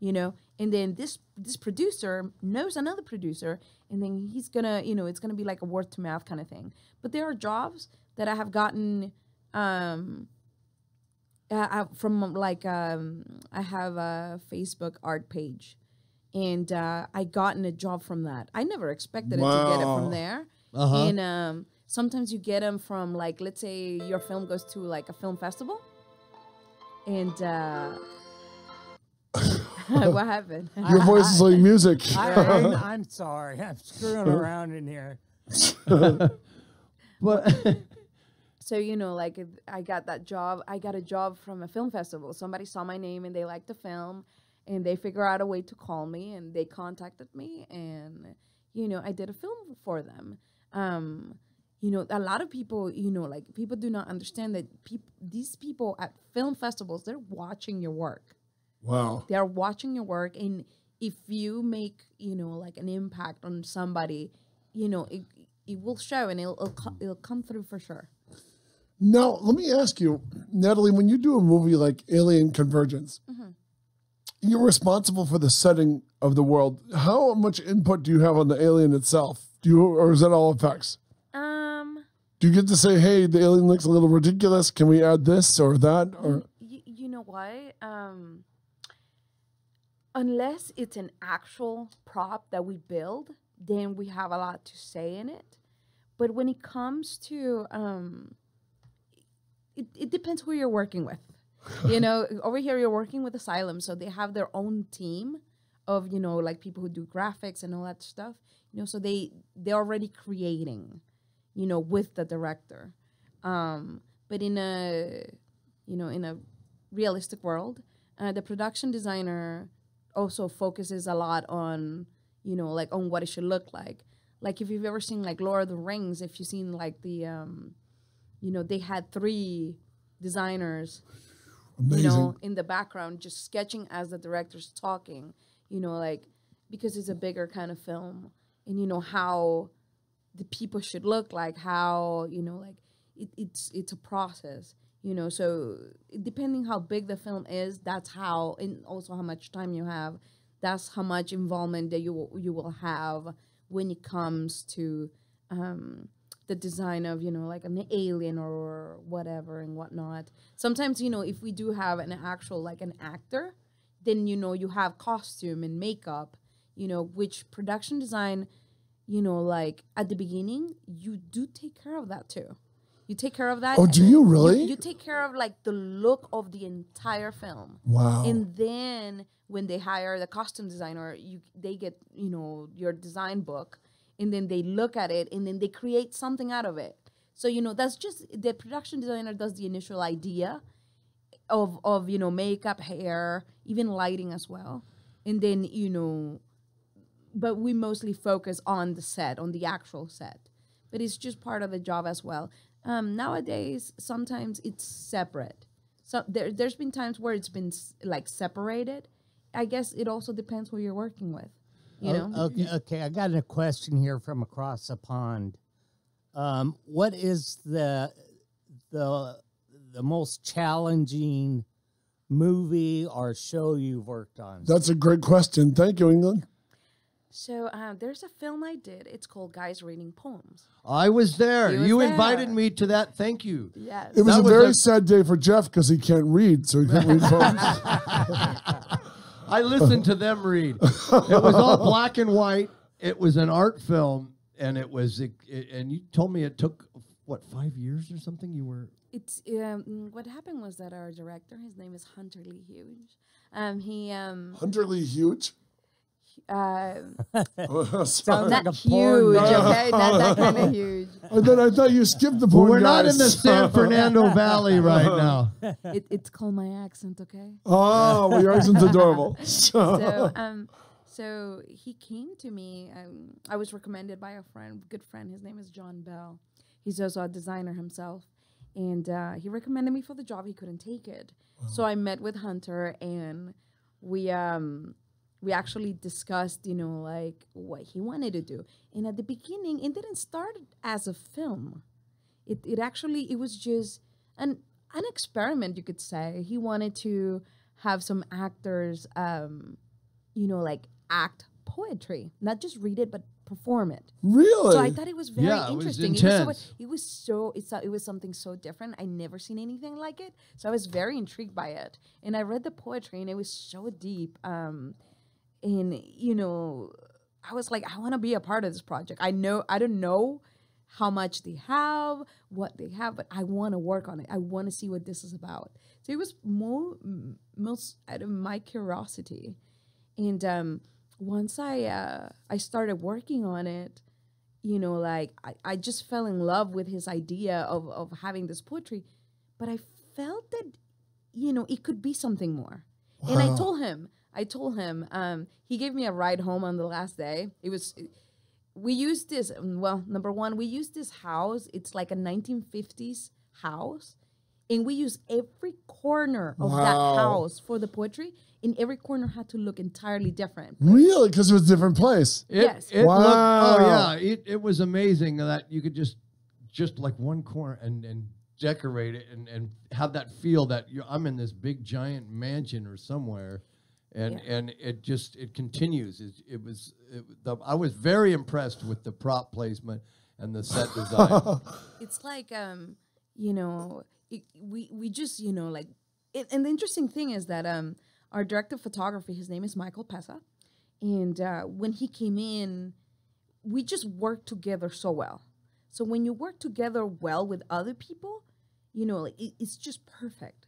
Speaker 4: and then this producer knows another producer, and then he's gonna, it's gonna be like a word to mouth kind of thing. But there are jobs that I have gotten from like I have a Facebook art page, and I gotten a job from that. I never expected it to get it from there. And sometimes you get them from, like, let's say your film goes to like a film festival, and what happened?
Speaker 2: Your voice is like music.
Speaker 3: I'm sorry. I'm screwing around in here.
Speaker 1: But
Speaker 4: So, like I got that job. I got a job from a film festival. Somebody saw my name and they liked the film, and they figure out a way to call me, and they contacted me, and, I did a film for them. A lot of people, like, people do not understand that these people at film festivals, they're watching your work.
Speaker 2: Wow.
Speaker 4: They're watching your work, and if you make, like an impact on somebody, it will show, and it'll come through for sure.
Speaker 2: Now, let me ask you, Natalie, when you do a movie like Alien Convergence, you're responsible for the setting of the world. How much input do you have on the alien itself? Or is that all effects? Do you get to say, hey, the alien looks a little ridiculous. Can we add this or that? Or
Speaker 4: you know what? Unless it's an actual prop that we build, then we have a lot to say in it. But when it comes to, it depends who you're working with. Over here you're working with Asylum, so they have their own team of, like people who do graphics and all that stuff. So they're already creating, with the director. But in a realistic world, the production designer also focuses a lot on, like on what it should look like. Like if you've ever seen like Lord of the Rings, if you've seen like the, they had 3 designers,
Speaker 2: amazing.
Speaker 4: In the background, just sketching as the director's talking, like, because it's a bigger kind of film, and how the people should look like, how, like it's a process, so depending how big the film is, that's how, and also how much time you have, that's how much involvement that you will have when it comes to the design of, like an alien or whatever and whatnot. Sometimes, if we do have an actual, like an actor, then, you have costume and makeup, which production design, like at the beginning, you do take care of that too. You take care of that.
Speaker 2: Oh, do you really?
Speaker 4: You take care of like the look of the entire film.
Speaker 2: Wow.
Speaker 4: And then when they hire the costume designer, they get, your design book, and then they look at it, and then they create something out of it. So, that's just, the production designer does the initial idea of makeup, hair, even lighting as well. And then, but we mostly focus on the set, on the actual set. But it's just part of the job as well. Nowadays, sometimes it's separate. So there's been times where it's been like separated. I guess it also depends who you're working with.
Speaker 3: Okay. I got a question here from across the pond. What is the most challenging movie or show you've worked on?
Speaker 2: That's a great question. Thank you, England.
Speaker 4: So there's a film I did. It's called Guys Reading Poems.
Speaker 1: I was there.
Speaker 4: He was
Speaker 1: You
Speaker 4: there.
Speaker 1: invited me to that. Thank you.
Speaker 4: Yes.
Speaker 2: It was
Speaker 1: That
Speaker 2: a
Speaker 1: was
Speaker 2: very
Speaker 1: a-
Speaker 2: sad day for Jeff because he can't read, so he couldn't read poems.
Speaker 1: I listened to them read. It was all black and white. It was an art film, and and you told me it took, what, 5 years or something? You were...
Speaker 4: It's what happened was that our director, his name is Hunter Lee Hughes. He
Speaker 2: Hunter Lee Hughes?
Speaker 3: Sounds like a
Speaker 4: not
Speaker 3: porn.
Speaker 4: huge, okay, not that kind of huge.
Speaker 2: And then I thought you skipped the
Speaker 1: Well,
Speaker 2: porn
Speaker 1: we're not
Speaker 2: guys.
Speaker 1: in the San Fernando Valley right now.
Speaker 4: It's called my accent, okay.
Speaker 2: Oh, well, your accent's adorable.
Speaker 4: So he came to me. I was recommended by a good friend. His name is John Bell. He's also a designer himself, and he recommended me for the job. He couldn't take it, so I met with Hunter, and we we actually discussed, like what he wanted to do. And at the beginning, it didn't start as a film. It was just an experiment, you could say. He wanted to have some actors, like act poetry, not just read it, but perform it.
Speaker 2: Really?
Speaker 4: So I thought it was very interesting.
Speaker 1: It was intense.
Speaker 4: It was something so different. I never seen anything like it. So I was very intrigued by it. And I read the poetry and it was so deep. And I was like, I want to be a part of this project. I don't know how much they have, what they have, but I want to work on it. I want to see what this is about. So it was most out of my curiosity. And once I started working on it, I just fell in love with his idea of having this poetry. But I felt that, it could be something more. Wow. And I told him, he gave me a ride home on the last day. We used this, number one, we used this house. It's like a 1950s house. And we used every corner of that house for the poetry. And every corner had to look entirely different.
Speaker 2: Really? Because it was a different place?
Speaker 4: Yes.
Speaker 1: Wow. It was amazing that you could just like one corner and decorate it and have that feel that I'm in this big giant mansion or somewhere. And it continues. I was very impressed with the prop placement and the set design.
Speaker 4: It's like, we just, like, and the interesting thing is that our director of photography, his name is Michael Pesa. And when he came in, we just worked together so well. So when you work together well with other people, it's just perfect.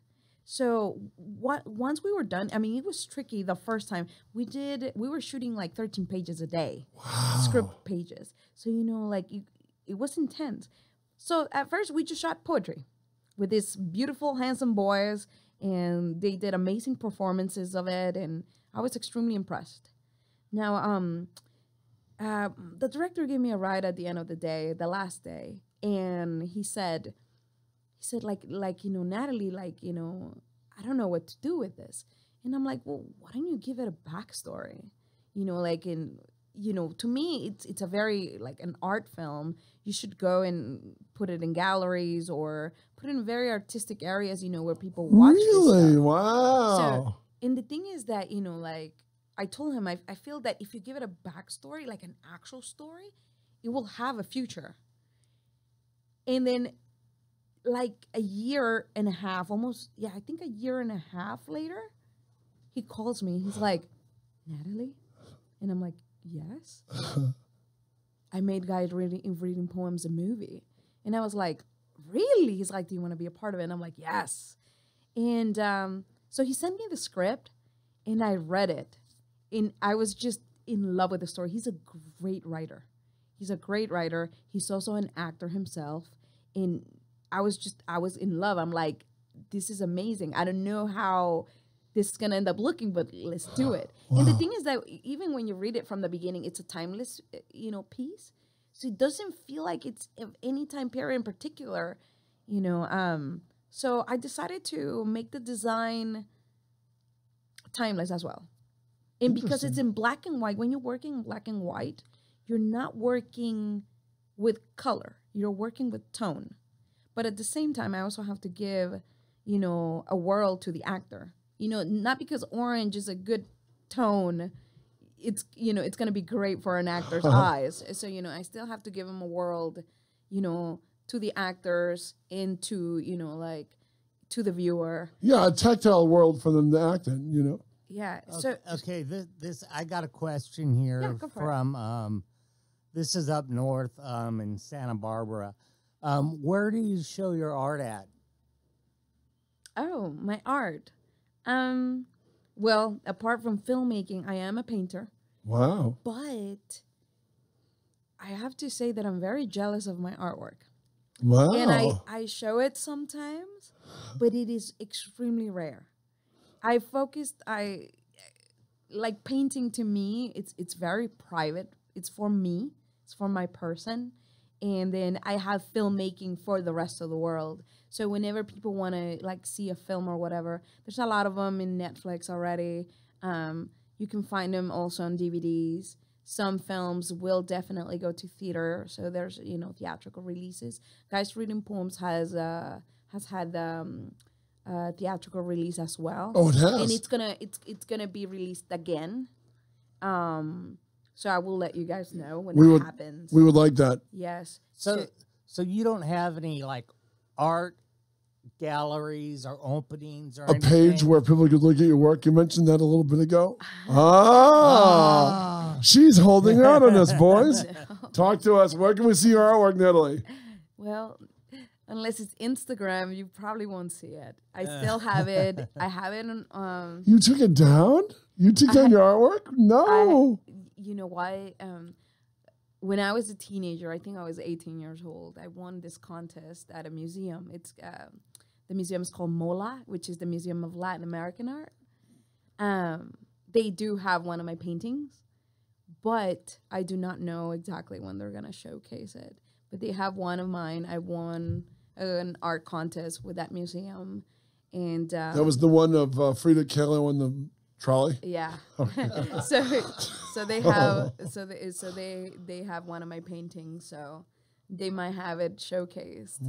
Speaker 4: So once we were done, I mean, it was tricky the first time. We were shooting like 13 pages a day, script pages. So, it was intense. So at first we just shot poetry with these beautiful, handsome boys, and they did amazing performances of it, and I was extremely impressed. Now, the director gave me a ride at the end of the day, the last day, and he said, Nathalie, I don't know what to do with this. And I'm like, well, why don't you give it a backstory? To me, it's a very, like, an art film. You should go and put it in galleries or put it in very artistic areas, where people watch this stuff.
Speaker 2: Wow.
Speaker 4: So, and the thing is that, I told him, I feel that if you give it a backstory, like an actual story, it will have a future. And then, like a year and a half, I think a year and a half later, he calls me. He's like, Nathalie? And I'm like, yes. I made guys reading poems a movie. And I was like, really? He's like, do you want to be a part of it? And I'm like, yes. And so he sent me the script, and I read it. And I was just in love with the story. He's a great writer. He's also an actor himself. And I was in love. I'm like, this is amazing. I don't know how this is going to end up looking, but let's do it. Wow. And the thing is that even when you read it from the beginning, it's a timeless, piece. So it doesn't feel like it's of any time period in particular, So I decided to make the design timeless as well. And because it's in black and white, when you're working in black and white, you're not working with color. You're working with tone. But at the same time, I also have to give, a world to the actor. Not because orange is a good tone, it's going to be great for an actor's eyes. So, I still have to give him a world, to the actors and to, to the viewer.
Speaker 2: Yeah, a tactile world for them to act in,
Speaker 4: Yeah.
Speaker 3: Okay, this I got a question here from this is up north in Santa Barbara. Where do you show your art at?
Speaker 4: Oh, my art. Well, apart from filmmaking, I am a painter.
Speaker 2: Wow.
Speaker 4: But I have to say that I'm very jealous of my artwork.
Speaker 2: Wow.
Speaker 4: And I show it sometimes, but it is extremely rare. Like painting to me, it's very private. It's for me. It's for my person. And then I have filmmaking for the rest of the world. So whenever people want to like see a film or whatever, there's a lot of them in Netflix already. You can find them also on DVDs. Some films will definitely go to theater, so there's theatrical releases. Guys Reading Poems has had theatrical release as well.
Speaker 2: Oh, it has,
Speaker 4: and it's gonna be released again. So I will let you guys know when that happens.
Speaker 2: We would like that.
Speaker 4: Yes.
Speaker 3: So you don't have any like art galleries or openings or
Speaker 2: A page
Speaker 3: anything?
Speaker 2: where people could look at your work. You mentioned that a little bit ago. She's holding out on us, boys. Talk to us. Where can we see your artwork, Nathalie?
Speaker 4: Well, unless it's Instagram, you probably won't see it. I still have it. I have it on.
Speaker 2: You took it down? You took down your artwork? No.
Speaker 4: You know why? When I was a teenager, I think I was 18 years old, I won this contest at a museum. It's the museum is called MOLA, which is the Museum of Latin American Art. They do have one of my paintings, but I do not know exactly when they're going to showcase it. But they have one of mine. I won an art contest with that museum. And
Speaker 2: that was the one of Frida Kahlo and the trolley?
Speaker 4: Yeah. so they have they have one of my paintings, so they might have it showcased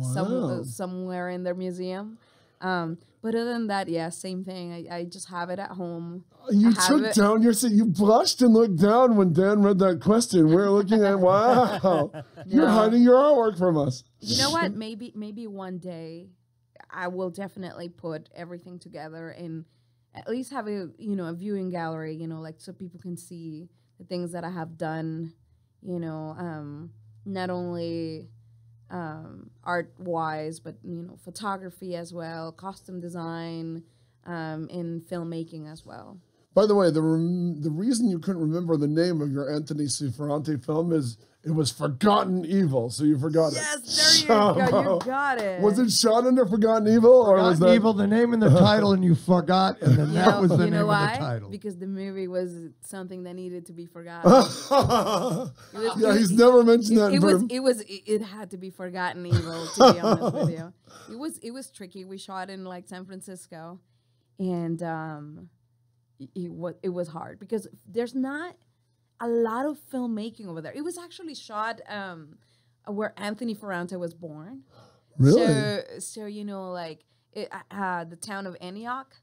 Speaker 4: somewhere in their museum. But other than that, yeah, same thing. I just have it at home.
Speaker 2: You took down your seat. You blushed and looked down when Dan read that question. We're looking at, wow, you're hiding your artwork from us.
Speaker 4: You know what? Maybe one day I will definitely put everything together and at least have a viewing gallery, like so people can see the things that I have done, not only art-wise, but, photography as well, costume design, and filmmaking as well.
Speaker 2: By the way, the reason you couldn't remember the name of your Anthony Ciferante film is it was Forgotten Evil, so you forgot it.
Speaker 4: Yes, there you go. You got it.
Speaker 2: Was it shot under Forgotten Evil? Or was that
Speaker 1: Evil, the name and the title, and you forgot, and then that was the name of the title.
Speaker 4: Because the movie was something that needed to be forgotten.
Speaker 2: He's never mentioned that.
Speaker 4: It had to be Forgotten Evil, to be honest with you. It was tricky. We shot in like San Francisco, and it was hard because there's not a lot of filmmaking over there. It was actually shot where Anthony Ferrante was born.
Speaker 2: Really?
Speaker 4: So the town of Antioch,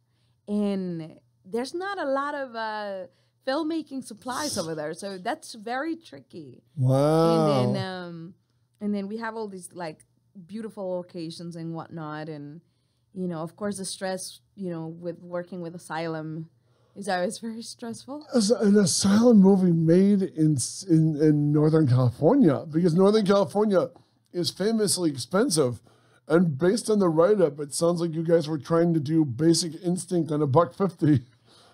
Speaker 4: and there's not a lot of filmmaking supplies over there. So that's very tricky.
Speaker 2: Wow.
Speaker 4: And then we have all these like beautiful locations and whatnot, and of course the stress with working with Asylum is always very stressful.
Speaker 2: An asylum movie made in Northern California, because Northern California is famously expensive. And based on the write-up, it sounds like you guys were trying to do Basic Instinct on $1.50.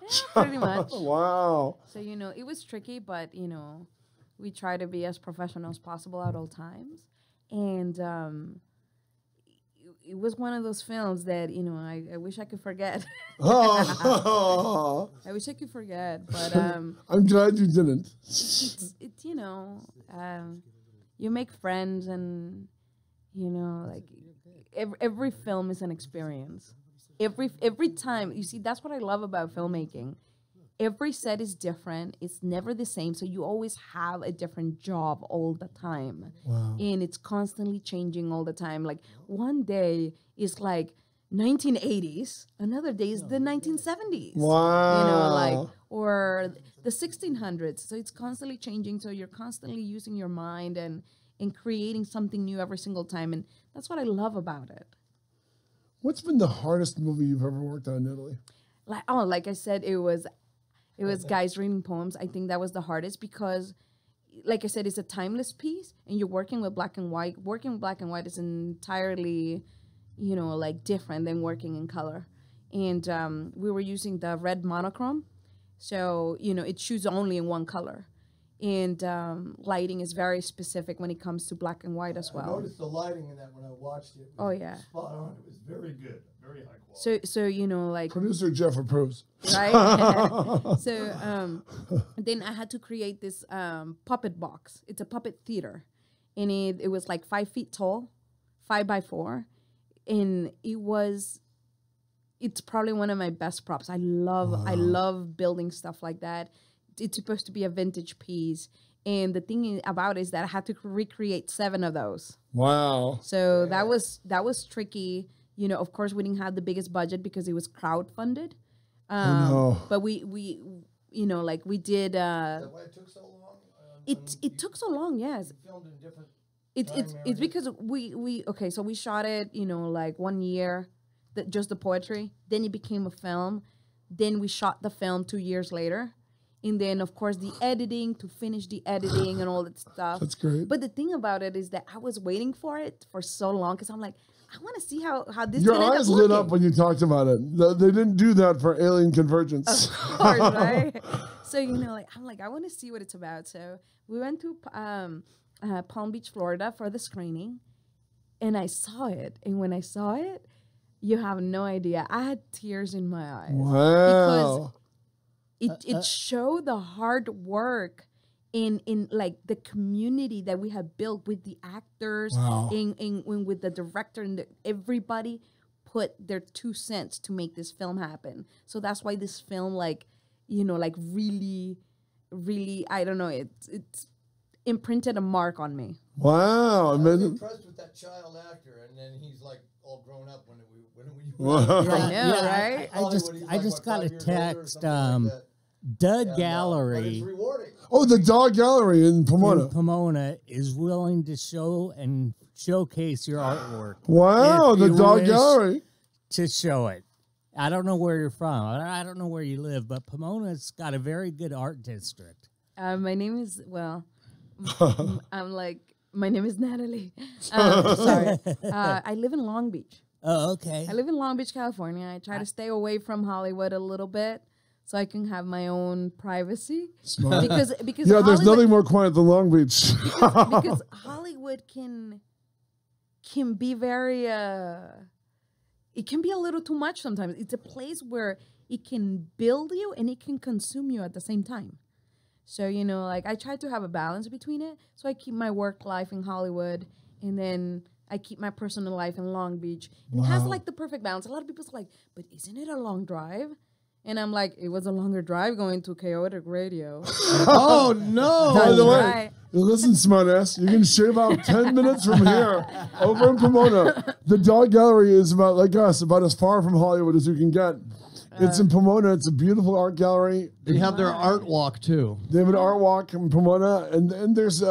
Speaker 4: Yeah, pretty much.
Speaker 2: Wow.
Speaker 4: So, it was tricky, but, we try to be as professional as possible at all times. And it was one of those films that, I wish I could forget.
Speaker 2: Oh.
Speaker 4: I wish I could forget, but
Speaker 2: I'm glad you didn't.
Speaker 4: It's you make friends, and like every film is an experience. Every time, you see, that's what I love about filmmaking. Every set is different. It's never the same. So you always have a different job all the time.
Speaker 2: Wow.
Speaker 4: And it's constantly changing all the time. Like one day is like 1980s. Another day is the 1970s.
Speaker 2: Wow.
Speaker 4: Or the 1600s. So it's constantly changing. So you're constantly using your mind and creating something new every single time. And that's what I love about it.
Speaker 2: What's been the hardest movie you've ever worked on, Nathalie?
Speaker 4: Like I said, it was Guys Reading Poems. I think that was the hardest because, like I said, it's a timeless piece, and you're working with black and white. Working with black and white is entirely, different than working in color. And we were using the red monochrome, so it shoots only in one color. And lighting is very specific when it comes to black and white as well.
Speaker 1: I noticed the lighting in that when I watched it.
Speaker 4: Oh yeah,
Speaker 1: spot on. It was very good, very high quality.
Speaker 4: So
Speaker 2: Producer Jeff approves.
Speaker 4: Right. So then I had to create this puppet box. It's a puppet theater, and it was like 5 feet tall, 5 by 4, and it was it's probably one of my best props. I love building stuff like that. It's supposed to be a vintage piece. And the thing about it is that I had to recreate 7 of those.
Speaker 2: Wow.
Speaker 4: So that was tricky. You know, of course, we didn't have the biggest budget because it was crowdfunded. But we you know, like we did.
Speaker 1: Is that why it took so long?
Speaker 4: It took so long. Yes.
Speaker 1: You filmed in different.
Speaker 4: It's because we okay. So we shot it, you know, like 1 year, just the poetry. Then it became a film. Then we shot the film 2 years later. And then, of course, the editing, to finish the editing and all that stuff.
Speaker 2: That's great.
Speaker 4: But the thing about it is that I was waiting for it for so long because I'm like, I want to see how this
Speaker 2: Your
Speaker 4: can end
Speaker 2: eyes
Speaker 4: up
Speaker 2: lit
Speaker 4: looking.
Speaker 2: up when you talked about it. They didn't do that for Alien Convergence.
Speaker 4: Of course, right? So, you know, like I'm like, I want to see what it's about. So we went to Palm Beach, Florida for the screening. And I saw it. And when I saw it, you have no idea. I had tears in my eyes.
Speaker 2: Wow.
Speaker 4: Because it showed the hard work in like the community that we have built with the actors, in with the director, and everybody put their 2 cents to make this film happen. So that's why this film, like, you know, like really, I don't know, it's imprinted a mark on me.
Speaker 2: Wow.
Speaker 1: I was impressed with that child actor, and then he's like all grown up when we
Speaker 4: I know, right?
Speaker 3: I just got a text. Doug Gallery.
Speaker 1: But it's rewarding.
Speaker 2: Oh, the Dog Gallery in Pomona.
Speaker 3: Is willing to show and showcase your artwork.
Speaker 2: Wow,
Speaker 3: if
Speaker 2: the
Speaker 3: you
Speaker 2: Dog
Speaker 3: wish
Speaker 2: Gallery.
Speaker 3: to show it. I don't know where you're from. I don't know where you live, but Pomona's got a very good art district.
Speaker 4: My name is, well, my name is Nathalie. Sorry. I live in Long Beach.
Speaker 3: Oh, okay.
Speaker 4: I live in Long Beach, California. I try to stay away from Hollywood a little bit so I can have my own privacy.
Speaker 2: Smart.
Speaker 4: Because
Speaker 2: Yeah, there's nothing more quiet than Long Beach.
Speaker 4: because Hollywood can be very it can be a little too much sometimes. It's a place where it can build you and it can consume you at the same time. So, you know, like I try to have a balance between it. So I keep my work life in Hollywood and then I keep my personal life in Long Beach. And it has like the perfect balance. A lot of people's like, but isn't it a long drive? And I'm like, it was a longer drive going to chaotic radio.
Speaker 1: Oh, no.
Speaker 2: By the way,
Speaker 4: Right.
Speaker 2: listen, smartass, you can shave out 10 minutes from here over in Pomona. The Dog Gallery is about, like us, about as far from Hollywood as you can get. It's in Pomona. It's a beautiful art gallery.
Speaker 1: They have their art walk, too.
Speaker 2: They have an art walk in Pomona, and there's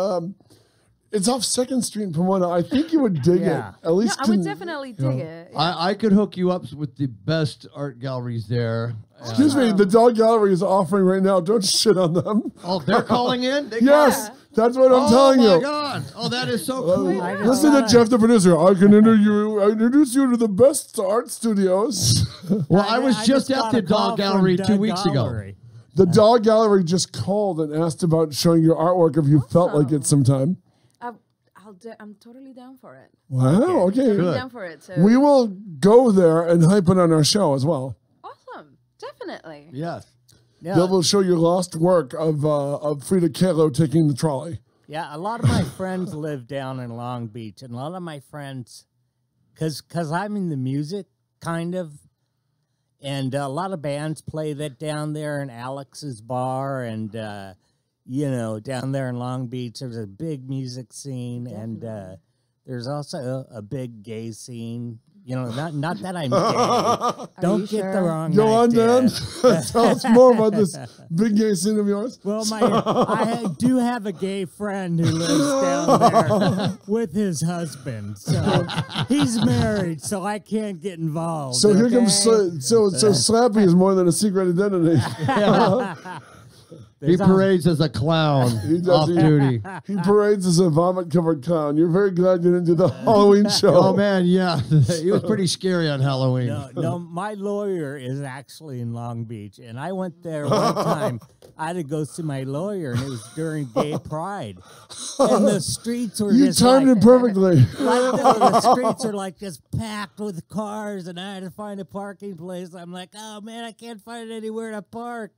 Speaker 2: it's off 2nd Street in Pomona. I think you would dig it. At least
Speaker 4: I would definitely dig it. Yeah.
Speaker 1: I could hook you up with the best art galleries there.
Speaker 2: Excuse me, the Dog Gallery is offering right now. Don't shit on them.
Speaker 1: Oh, they're calling in?
Speaker 2: Yes, that's what I'm telling you.
Speaker 1: Oh, my God. Oh, that is so cool.
Speaker 2: Listen to Jeff, the producer. I can introduce you to the best art studios.
Speaker 1: Well, I was just
Speaker 3: got
Speaker 1: at the
Speaker 3: a call
Speaker 1: Dog Gallery
Speaker 3: from
Speaker 1: 2
Speaker 3: Doug
Speaker 1: weeks
Speaker 3: Gallery.
Speaker 1: ago.
Speaker 2: The Dog Gallery just called and asked about showing your artwork if you felt like it sometime.
Speaker 4: I'm totally down for it.
Speaker 2: Wow, okay.
Speaker 4: Totally down for it. So
Speaker 2: We will go there and hype it on our show as well.
Speaker 4: awesome. Definitely.
Speaker 1: Yes.
Speaker 3: Yeah,
Speaker 2: They will show you lost work of Frida Kahlo taking the trolley.
Speaker 3: yeah, a lot of my friends live down in Long Beach, and a lot of my friends, because I'm in the music, kind of, and a lot of bands play that down there in Alex's Bar, and you know, down there in Long Beach, there's a big music scene, and there's also a big gay scene. You know, not that I'm gay. Don't get the wrong
Speaker 2: Go on,
Speaker 3: idea.
Speaker 2: Dan. Tell us more about this big gay scene of yours.
Speaker 3: Well, I do have a gay friend who lives down there with his husband. So he's married, so I can't get involved.
Speaker 2: So here comes so Slappy is more than a secret identity.
Speaker 1: He parades as a clown off duty.
Speaker 2: He parades as a vomit-covered clown. You're very glad you didn't do the Halloween show.
Speaker 1: Oh, man, yeah. He was pretty scary on Halloween.
Speaker 3: No, my lawyer is actually in Long Beach, and I went there one time. I had to go see my lawyer, and it was during Gay Pride, and the streets were
Speaker 2: You
Speaker 3: just
Speaker 2: timed
Speaker 3: like,
Speaker 2: it perfectly.
Speaker 3: the streets are like just packed with cars, and I had to find a parking place. I'm like, oh man, I can't find anywhere to park.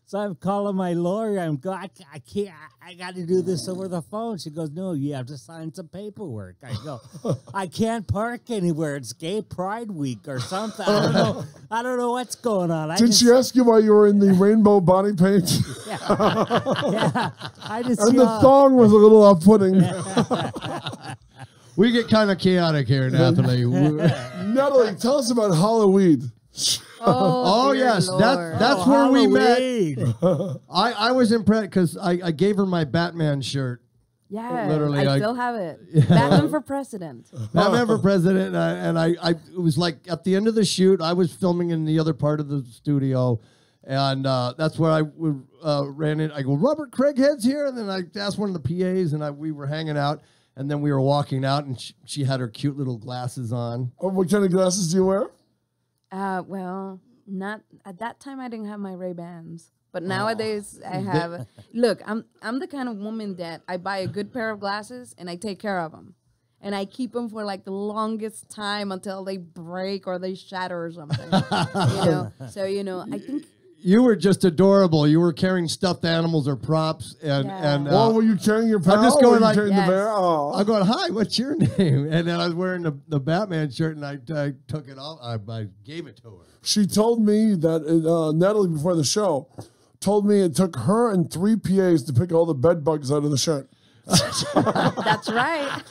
Speaker 3: So I'm calling my lawyer. I can't. I got to do this over the phone. She goes, no, you have to sign some paperwork. I go, I can't park anywhere. It's Gay Pride Week or something. I don't know. I don't know what's going on.
Speaker 2: Did she ask you why you were in the rainbow body paint?
Speaker 3: Yeah. I just
Speaker 2: And the thong was a little off-putting.
Speaker 1: We get kind of chaotic here, Nathalie.
Speaker 2: Natalie, tell us about Halloween.
Speaker 1: Oh
Speaker 4: dear
Speaker 1: yes,
Speaker 4: Lord.
Speaker 1: that's where we met.
Speaker 3: met.
Speaker 1: I was impressed because I gave her my Batman shirt.
Speaker 4: Yeah,
Speaker 1: Literally,
Speaker 4: I still have it. Batman for president.
Speaker 1: Batman for president, and I it was like at the end of the shoot, I was filming in the other part of the studio, and that's where I ran in. I go, Robert Craighead's here, and then I asked one of the PAs, and we were hanging out, and then we were walking out, and she had her cute little glasses on.
Speaker 2: Oh, what kind of glasses do you wear?
Speaker 4: Well, not at that time. I didn't have my Ray-Bans, but nowadays I have. Look, I'm the kind of woman that I buy a good pair of glasses and I take care of them, and I keep them for like the longest time until they break or they shatter or something. So I think.
Speaker 1: You were just adorable. You were carrying stuffed animals or props, and
Speaker 2: Oh, were you carrying your pal?
Speaker 1: I'm just going like,
Speaker 2: carrying
Speaker 4: yes.
Speaker 2: the bear? Oh.
Speaker 1: I'm going, hi, what's your name? And then I was wearing the Batman shirt, and I took it off. I gave it to her.
Speaker 2: She told me that Natalie before the show told me it took her and 3 PAs to pick all the bed bugs out of the shirt.
Speaker 4: That's right.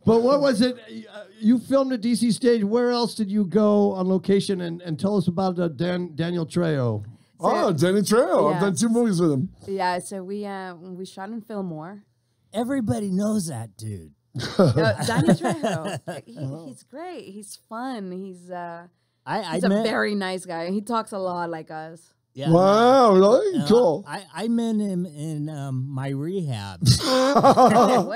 Speaker 1: But what was it? You filmed at DC Stage. Where else did you go on location? And tell us about Daniel Trejo.
Speaker 2: Danny Trejo.
Speaker 4: Yeah.
Speaker 2: I've done 2 movies with him.
Speaker 4: Yeah, so we shot in Fillmore.
Speaker 3: Everybody knows that dude.
Speaker 4: Danny Trejo, he's great. He's fun. He's a very nice guy. He talks a lot like us.
Speaker 3: Yeah,
Speaker 2: Wow, really? Cool.
Speaker 3: I met him in my rehab.
Speaker 4: Well,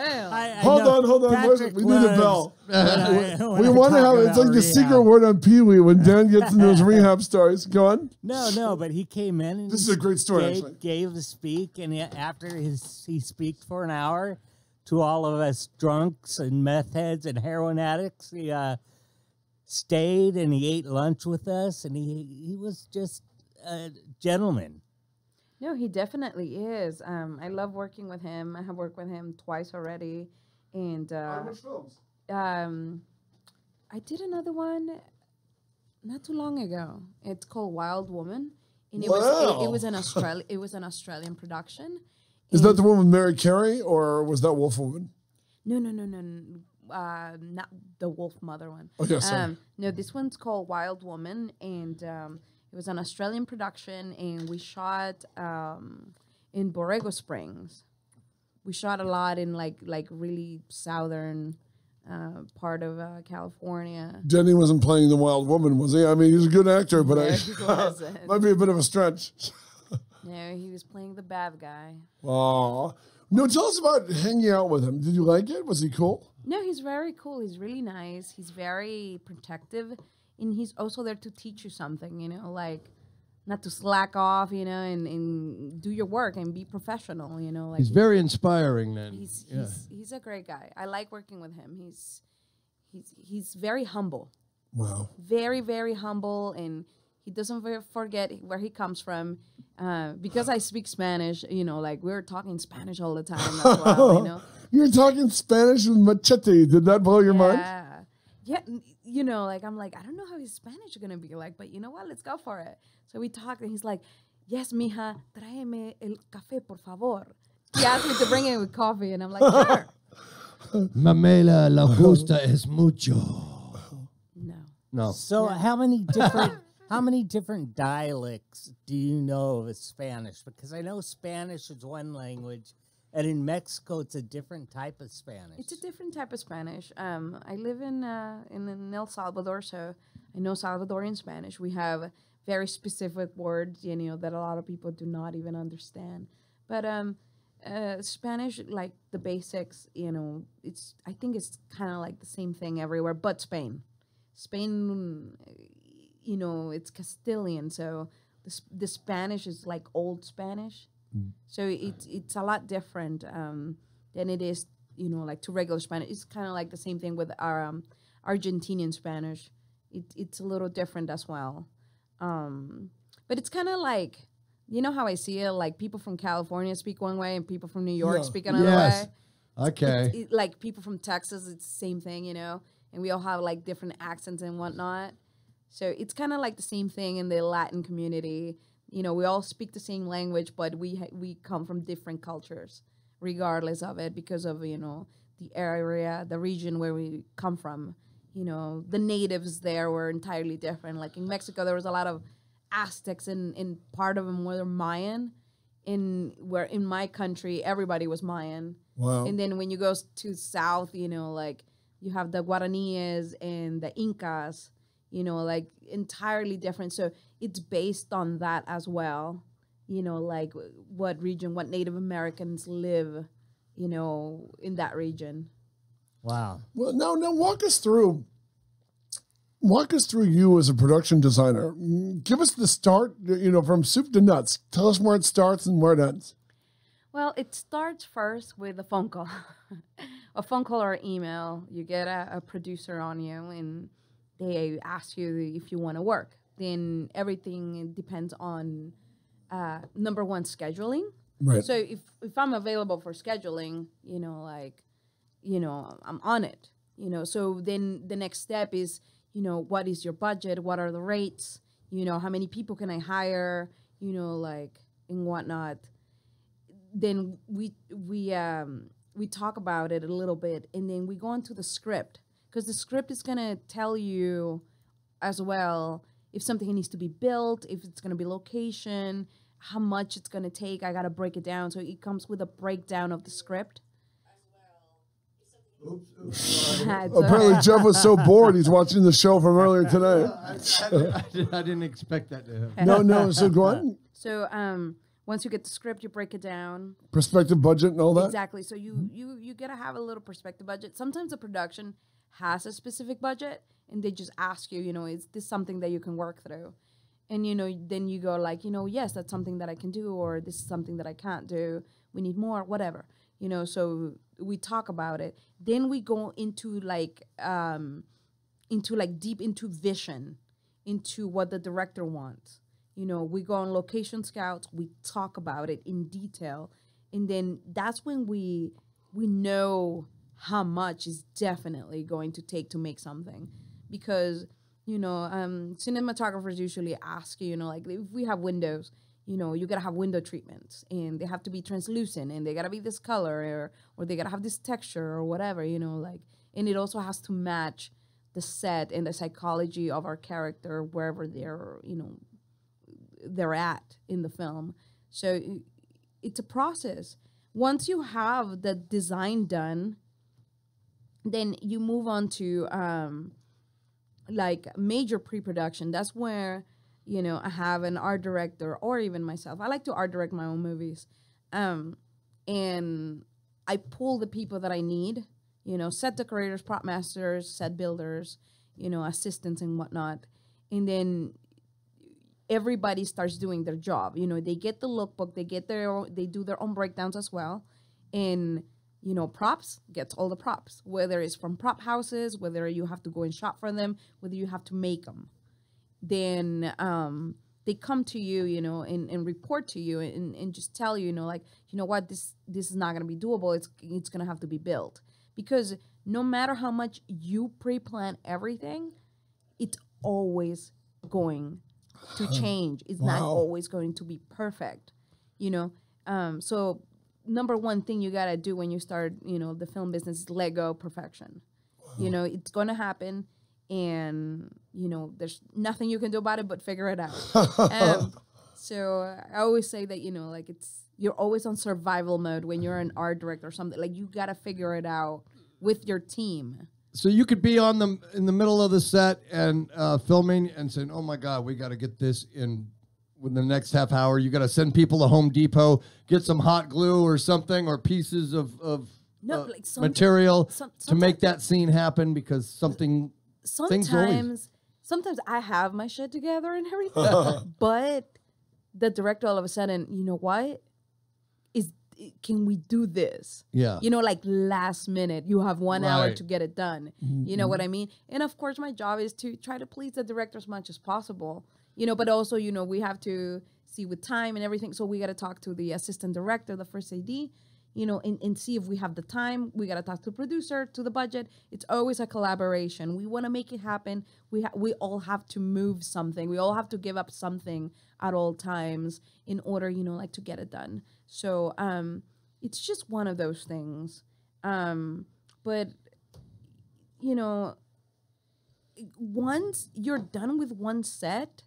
Speaker 2: Hold on.
Speaker 3: Patrick
Speaker 2: We need a bell.
Speaker 3: When
Speaker 2: We
Speaker 3: I
Speaker 2: want to
Speaker 3: talk
Speaker 2: have, it's
Speaker 3: about
Speaker 2: like the
Speaker 3: rehab.
Speaker 2: secret word on Pee-wee when Dan gets into his rehab stories. Go on.
Speaker 3: No, but he came in and
Speaker 2: This is a great story, actually.
Speaker 3: gave a speak, and after he speaked for an hour to all of us drunks and meth heads and heroin addicts, he stayed and he ate lunch with us, and he was just a gentleman.
Speaker 4: no, he definitely is. I love working with him. I have worked with him twice already, and
Speaker 2: Which films?
Speaker 4: I did another one not too long ago. It's called Wild Woman, and it was an Australian production.
Speaker 2: Is that the one with Mary Carey, or was that Wolf Woman?
Speaker 4: No. Not the Wolf Mother one.
Speaker 2: Okay, sorry.
Speaker 4: No, this one's called Wild Woman, and it was an Australian production, and we shot in Borrego Springs. We shot a lot in like really southern part of California.
Speaker 2: Denny wasn't playing the Wild Woman, was he? I mean, he's a good actor, but
Speaker 4: He wasn't.
Speaker 2: might be a bit of a stretch.
Speaker 4: No, he was playing the bad guy.
Speaker 2: Oh. No, tell us about hanging out with him. Did you like it? Was he cool?
Speaker 4: No, he's very cool. He's really nice. He's very protective, and he's also there to teach you something, like not to slack off, and do your work and be professional, like
Speaker 1: He's very inspiring. Then
Speaker 4: he's a great guy. I like working with him. He's very humble.
Speaker 2: Wow.
Speaker 4: Very, very humble, and he doesn't forget where he comes from. Because I speak Spanish, like we're talking Spanish all the time as well,
Speaker 2: You're talking Spanish with Machete. Did that blow your mind?
Speaker 4: Yeah, like I'm like, I don't know how his Spanish is gonna be like, but you know what? Let's go for it. So we talked, and he's like, yes, mija, tráeme el café, por favor. He asked me to bring him with coffee, and I'm like, sure.
Speaker 1: Mamela la gusta es mucho. No.
Speaker 3: So how many different dialects do you know of Spanish? Because I know Spanish is one language, and in Mexico it's a different type of Spanish.
Speaker 4: It's a different type of Spanish. I live in El Salvador, so I know Salvadorian Spanish. We have very specific words, that a lot of people do not even understand. But Spanish, like the basics, I think it's kind of like the same thing everywhere, but Spain, it's Castilian, so the Spanish is like old Spanish, so it's a lot different than it is, like to regular Spanish. It's kind of like the same thing with our Argentinian Spanish. It's a little different as well. But it's kind of like, you know how I see it? Like people from California speak one way and people from New York speak another way.
Speaker 1: Okay.
Speaker 4: Like people from Texas, it's the same thing, you know? And we all have like different accents and whatnot. So it's kind of like the same thing in the Latin community. You know, we all speak the same language, but we come from different cultures, regardless of it, because of, you know, the area, the region where we come from. You know, the natives there were entirely different. Like in Mexico, there was a lot of Aztecs, and part of them were Mayan. In my country, everybody was Mayan.
Speaker 2: Wow.
Speaker 4: And then when you go to south, you know, like you have the Guaraníes and the Incas, you know, like entirely different. So it's based on that as well. You know, like what region, what Native Americans live, you know, in that region.
Speaker 3: Wow.
Speaker 2: Well, now walk us through you as a production designer. Give us the start, you know, from soup to nuts. Tell us where it starts and where it ends.
Speaker 4: Well, it starts first with a phone call. A phone call or email. You get a producer on you, and they ask you if you want to work. Then everything depends on, number one, scheduling.
Speaker 2: Right.
Speaker 4: So if I'm available for scheduling, you know, like, you know, I'm on it. You know, so then the next step is, you know, what is your budget? What are the rates? You know, how many people can I hire? You know, like, and whatnot. Then we talk about it a little bit, and then we go into the script, because the script is gonna tell you as well if something needs to be built, if it's gonna be location, how much it's gonna take. I gotta break it down, so it comes with a breakdown of the script.
Speaker 2: Apparently, Jeff was so bored he's watching the show from earlier today.
Speaker 1: I didn't expect that to happen.
Speaker 2: No. So go on.
Speaker 4: So once you get the script, you break it down.
Speaker 2: Perspective budget and all that.
Speaker 4: Exactly. So you gotta have a little perspective budget. Sometimes the production has a specific budget, and they just ask you, you know, is this something that you can work through? And, you know, then you go like, you know, yes, that's something that I can do, or this is something that I can't do. We need more, whatever. You know, so we talk about it. Then we go into like deep into vision, into what the director wants. You know, we go on location scouts, we talk about it in detail. And then that's when we know how much is definitely going to take to make something. Because, you know, cinematographers usually ask you, you know, like if we have windows, you know, you gotta have window treatments, and they have to be translucent, and they gotta be this color, or they gotta have this texture or whatever, you know, like, and it also has to match the set and the psychology of our character wherever they're, you know, they're at in the film. So it's a process. Once you have the design done, then you move on to like major pre-production. That's where, you know, I have an art director, or even myself. I like to art direct my own movies. And I pull the people that I need, you know, set decorators, prop masters, set builders, you know, assistants and whatnot. And then everybody starts doing their job. You know, they get the lookbook, they do their own breakdowns as well. And, you know, props gets all the props, whether it's from prop houses, whether you have to go and shop for them, whether you have to make them. Then they come to you, you know, and report to you and just tell you, you know, like, you know what, this is not going to be doable. It's going to have to be built. Because no matter how much you pre-plan everything, it's always going to change. It's not always going to be perfect, you know. So number one thing you got to do when you start, you know, the film business is let go perfection. You know, it's going to happen. And, you know, there's nothing you can do about it but figure it out. So I always say that, you know, like you're always on survival mode when you're an art director or something. Like, you got to figure it out with your team.
Speaker 1: So you could be in the middle of the set and filming and saying, oh, my God, we got to get this in within the next half hour. You got to send people to Home Depot, get some hot glue or something, or pieces of material to make that scene happen, because
Speaker 4: Sometimes I have my shit together and everything, but the director all of a sudden, you know what? Can we do this?
Speaker 1: Yeah.
Speaker 4: You know, like last minute, you have 1 hour
Speaker 1: Right.
Speaker 4: to get it done. You know what I mean? And of course, my job is to try to please the director as much as possible. you know, but also, you know, we have to see with time and everything. So we got to talk to the assistant director, the first AD, you know, and see if we have the time. We got to talk to the producer, to the budget. It's always a collaboration. We want to make it happen. We all have to move something. We all have to give up something at all times in order, you know, like to get it done. So it's just one of those things. But, you know, once you're done with one set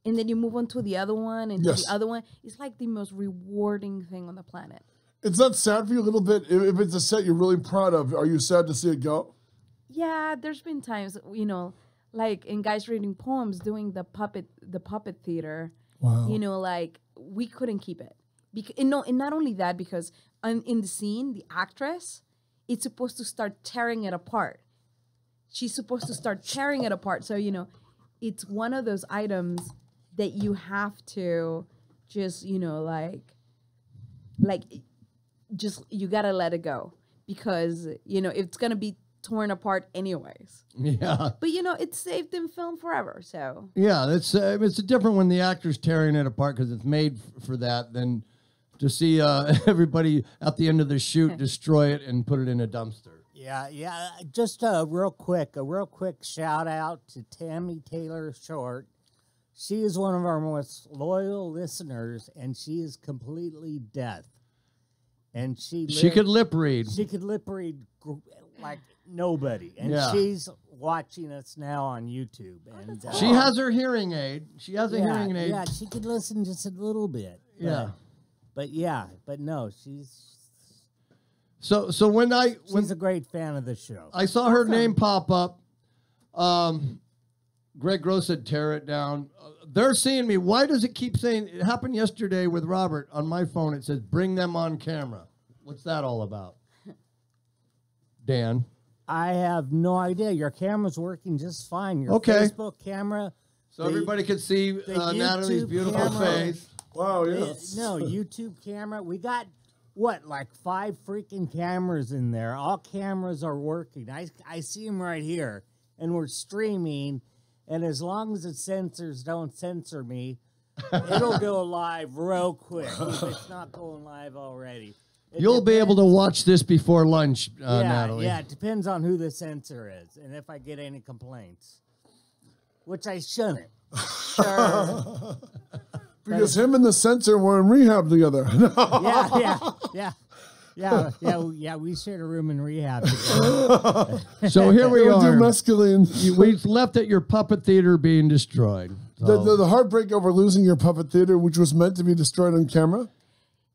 Speaker 4: and then you move on to the other one and to the other one, it's like the most rewarding thing on the planet.
Speaker 2: It's not sad for you a little bit? If it's a set you're really proud of, are you sad to see it go?
Speaker 4: Yeah, there's been times, you know, like in Guys Reading Poems, doing the puppet theater.
Speaker 2: Wow.
Speaker 4: You know, like we couldn't keep it. And not only that, because in the scene, the actress, it's supposed to start tearing it apart. She's supposed to start tearing it apart. So, you know, it's one of those items that you have to just, you know, just you gotta let it go, because you know it's gonna be torn apart anyways.
Speaker 1: Yeah.
Speaker 4: But you know it's saved in film forever. So
Speaker 1: yeah, it's different when the actor's tearing it apart because it's made for that than to see everybody at the end of the shoot destroy it and put it in a dumpster.
Speaker 3: Yeah. Just a real quick shout out to Tammy Taylor Short. She is one of our most loyal listeners, and she is completely deaf. And she
Speaker 1: could lip read.
Speaker 3: She could lip read like nobody. And she's watching us now on YouTube. And
Speaker 1: she has her hearing aid. She has a hearing aid.
Speaker 3: Yeah, she could listen just a little bit. But no, she's...
Speaker 1: So when
Speaker 3: she's a great fan of the show.
Speaker 1: I saw her name pop up. Greg Gross said, tear it down. They're seeing me. Why does it keep saying, it happened yesterday with Robert on my phone. It says, bring them on camera. What's that all about? Dan?
Speaker 3: I have no idea. Your camera's working just fine. Your Facebook camera.
Speaker 1: So everybody can see Nathalie's beautiful face.
Speaker 2: Wow, yes.
Speaker 3: No, YouTube camera. We got, like 5 freaking cameras in there. All cameras are working. I see them right here. And we're streaming. And as long as the censors don't censor me, it'll go live real quick if it's not going live already.
Speaker 1: You'll be able to watch this before lunch, Nathalie.
Speaker 3: Yeah, it depends on who the censor is and if I get any complaints, which I shouldn't.
Speaker 4: Sure.
Speaker 2: Because him and the censor were in rehab together.
Speaker 3: Yeah, we shared a room in rehab together.
Speaker 1: So here we are.
Speaker 2: Mescaline.
Speaker 1: We left at your puppet theater being destroyed. So.
Speaker 2: The heartbreak over losing your puppet theater, which was meant to be destroyed on camera?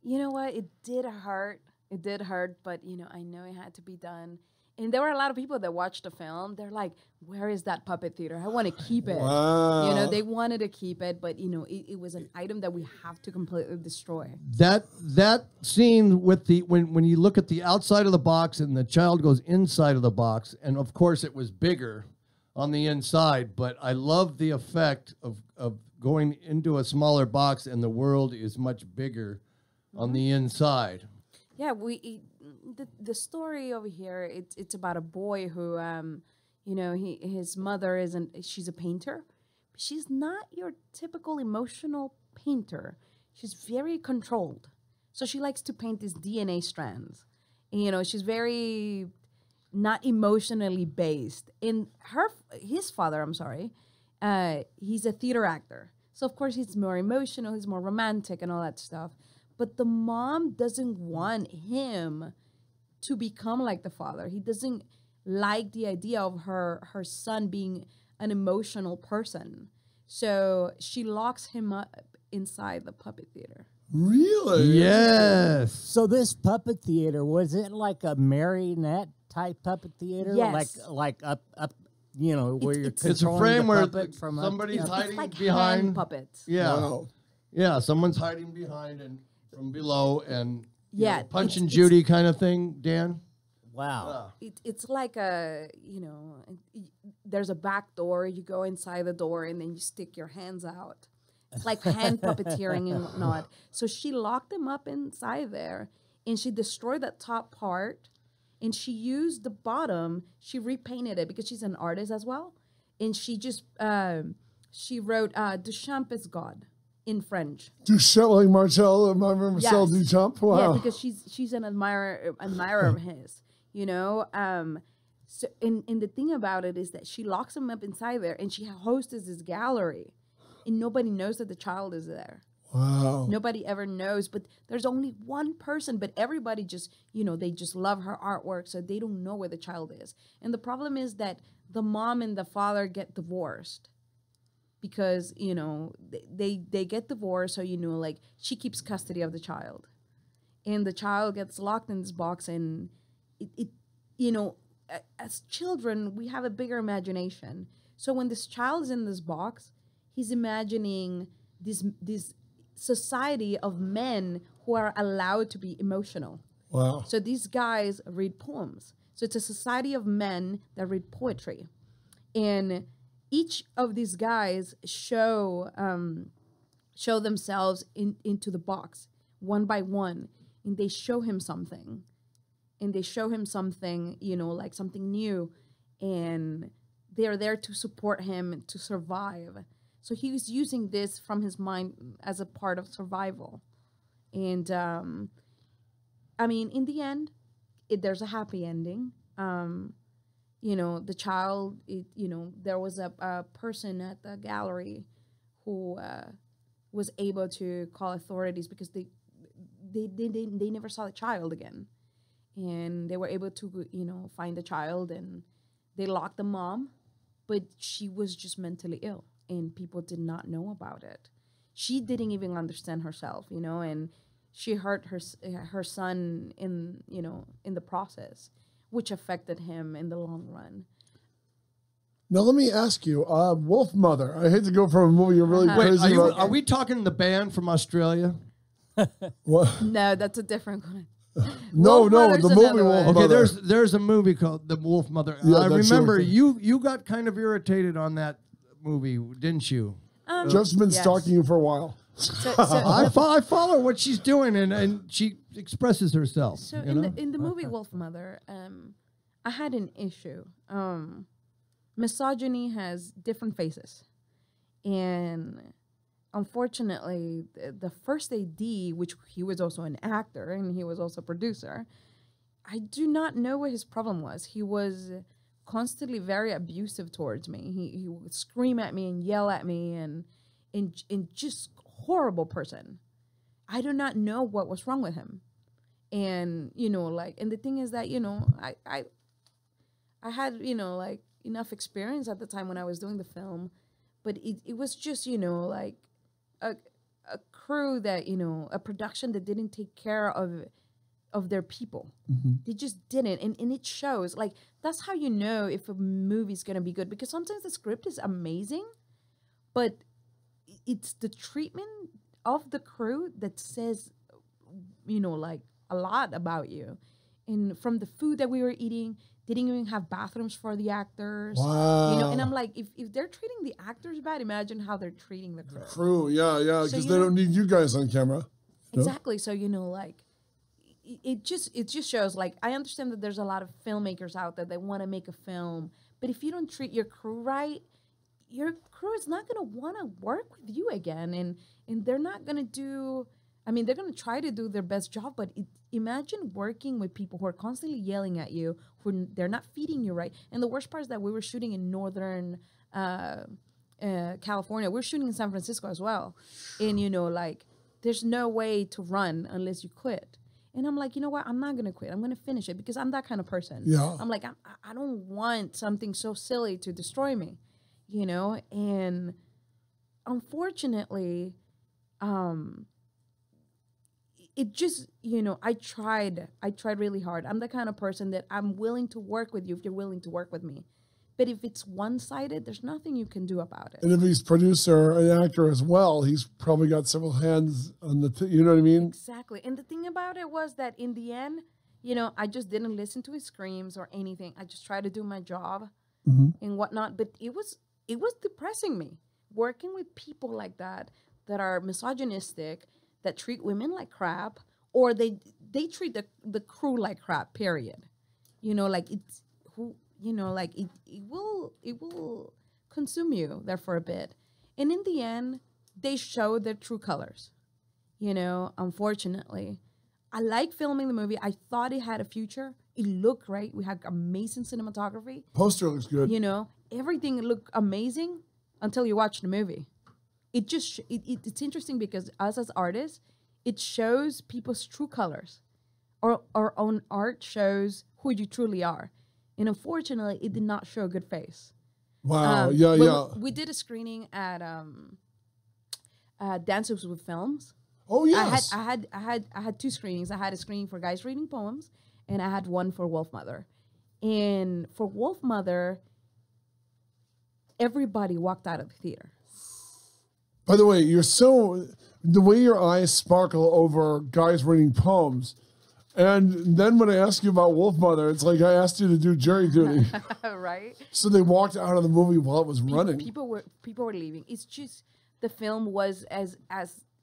Speaker 4: You know what? It did hurt. It did hurt, but, you know, I know it had to be done. And there were a lot of people that watched the film. They're like, where is that puppet theater? I want to keep it.
Speaker 2: Wow.
Speaker 4: You know, they wanted to keep it, but, you know, it was an item that we have to completely destroy.
Speaker 1: That scene with when you look at the outside of the box and the child goes inside of the box, and of course it was bigger on the inside, but I love the effect of going into a smaller box and the world is much bigger on the inside.
Speaker 4: Yeah, the story over here, it's about a boy who, you know, his mother she's a painter. But she's not your typical emotional painter. She's very controlled. So she likes to paint these DNA strands. And, you know, she's very not emotionally based. And his father, he's a theater actor. So, of course, he's more emotional, he's more romantic and all that stuff. But the mom doesn't want him to become like the father. He doesn't like the idea of her son being an emotional person. So she locks him up inside the puppet theater.
Speaker 2: Really?
Speaker 1: Yes.
Speaker 3: So this puppet theater, was it like a marionette type puppet theater?
Speaker 4: Yes.
Speaker 3: Like up you know, where you're
Speaker 1: It's a frame where somebody's
Speaker 4: It's
Speaker 1: hiding
Speaker 4: like
Speaker 1: behind.
Speaker 4: hand puppets.
Speaker 1: Yeah.
Speaker 2: Wow.
Speaker 1: Yeah, someone's hiding behind and from below and
Speaker 4: Yeah,
Speaker 1: Punch and Judy kind of thing, Dan.
Speaker 3: Wow.
Speaker 4: It's like you know, there's a back door. You go inside the door and then you stick your hands out. It's like hand puppeteering and whatnot. So she locked them up inside there, and she destroyed that top part, and she used the bottom. She repainted it because she's an artist as well, and she just she wrote Duchamp is God in French.
Speaker 2: Duchamp, like Marcel Duchamp? Wow.
Speaker 4: Yeah, because she's an admirer of his, you know. So and the thing about it is that she locks him up inside there, and she hosts this gallery, and nobody knows that the child is there.
Speaker 2: Wow.
Speaker 4: Nobody ever knows, but there's only one person, but everybody just, you know, they just love her artwork, so they don't know where the child is. And the problem is that the mom and the father get divorced because, you know, they get divorced, so, you know, like, she keeps custody of the child. And the child gets locked in this box, and it you know, as children, we have a bigger imagination. So when this child is in this box, he's imagining this society of men who are allowed to be emotional.
Speaker 2: Wow.
Speaker 4: So these guys read poems. So it's a society of men that read poetry. And each of these guys show themselves into the box one by one. And they show him something. And they show him something, you know, like something new. And they're there to support him to survive. So he was using this from his mind as a part of survival. And, I mean, in the end, there's a happy ending. You know, the child, you know, there was a person at the gallery who was able to call authorities because they never saw the child again. And they were able to, you know, find the child, and they locked the mom, but she was just mentally ill. And people did not know about it. She didn't even understand herself, you know, and she hurt her son in the process, which affected him in the long run.
Speaker 2: Now let me ask you, Wolf Mother. I hate to go from a movie you're really crazy about.
Speaker 1: Are we talking the band from Australia?
Speaker 2: What?
Speaker 4: No, that's a different one.
Speaker 2: No, the movie
Speaker 4: another
Speaker 2: Wolf
Speaker 4: one.
Speaker 2: Mother.
Speaker 1: Okay, there's a movie called The Wolf Mother.
Speaker 2: Yeah,
Speaker 1: I
Speaker 2: that's
Speaker 1: remember
Speaker 2: it.
Speaker 1: you got kind of irritated on that movie, didn't you?
Speaker 2: Just been
Speaker 4: Yes.
Speaker 2: stalking you for a while.
Speaker 1: I follow what she's doing, and she expresses herself.
Speaker 4: So
Speaker 1: you know?
Speaker 4: in the movie Wolf Mother, I had an issue. Misogyny has different faces, and unfortunately, the first AD, which he was also an actor and he was also a producer, I do not know what his problem was. He was constantly very abusive towards me. He would scream at me and yell at me, and just horrible person. I do not know what was wrong with him. And, you know, like, and the thing is that, you know, I had, you know, like, enough experience at the time when I was doing the film, but it was just, you know, like a crew that, you know, a production that didn't take care of their people.
Speaker 2: Mm-hmm.
Speaker 4: They just didn't. And it shows. Like, that's how you know if a movie's going to be good, because sometimes the script is amazing, but it's the treatment of the crew that says, you know, like, a lot about you. And from the food that we were eating, they didn't even have bathrooms for the actors.
Speaker 2: Wow.
Speaker 4: You know, and I'm like, if they're treating the actors bad, imagine how they're treating the crew.
Speaker 2: True, yeah, because
Speaker 4: So, you
Speaker 2: they
Speaker 4: know-
Speaker 2: don't need you guys on camera. No?
Speaker 4: Exactly. So, you know, like, it just shows, like, I understand that there's a lot of filmmakers out there that want to make a film, but if you don't treat your crew right, your crew is not going to want to work with you again, and they're not going to do, I mean, they're going to try to do their best job, but imagine working with people who are constantly yelling at you, they're not feeding you right. And the worst part is that we were shooting in northern California. We're shooting in San Francisco as well. And, you know, like, there's no way to run unless you quit. And I'm like, you know what? I'm not going to quit. I'm going to finish it because I'm that kind of person.
Speaker 2: Yeah.
Speaker 4: I'm like, I don't want something so silly to destroy me, you know? And unfortunately, it just, you know, I tried really hard. I'm the kind of person that I'm willing to work with you if you're willing to work with me. But if it's one-sided, there's nothing you can do about it.
Speaker 2: And if he's producer and actor as well, he's probably got several hands on the, you know what I mean?
Speaker 4: Exactly. And the thing about it was that in the end, you know, I just didn't listen to his screams or anything. I just tried to do my job and whatnot. But it was depressing me, working with people like that are misogynistic, that treat women like crap, or they treat the crew like crap, period. You know, like, it's who, you know, like, it will consume you there for a bit. And in the end, they show their true colors. Unfortunately. I like filming the movie. I thought it had a future. It looked great. We had amazing cinematography.
Speaker 2: Poster looks good.
Speaker 4: Everything looked amazing until you watch the movie. It just it's interesting because us as artists, it shows people's true colors. Our own art shows who you truly are. And unfortunately, it did not show a good face.
Speaker 2: Wow.
Speaker 4: We did a screening at Dancers with Films.
Speaker 2: Oh yes.
Speaker 4: I had 2 screenings. I had a screening for Guys Reading Poems, and I had one for Wolf Mother. And for Wolf Mother, everybody walked out of the theater.
Speaker 2: By the way, the way your eyes sparkle over Guys Reading Poems, and then when I ask you about Wolf Mother, it's like I asked you to do jury duty.
Speaker 4: Right?
Speaker 2: So they walked out of the movie while it was running.
Speaker 4: People were leaving. It's just the film was as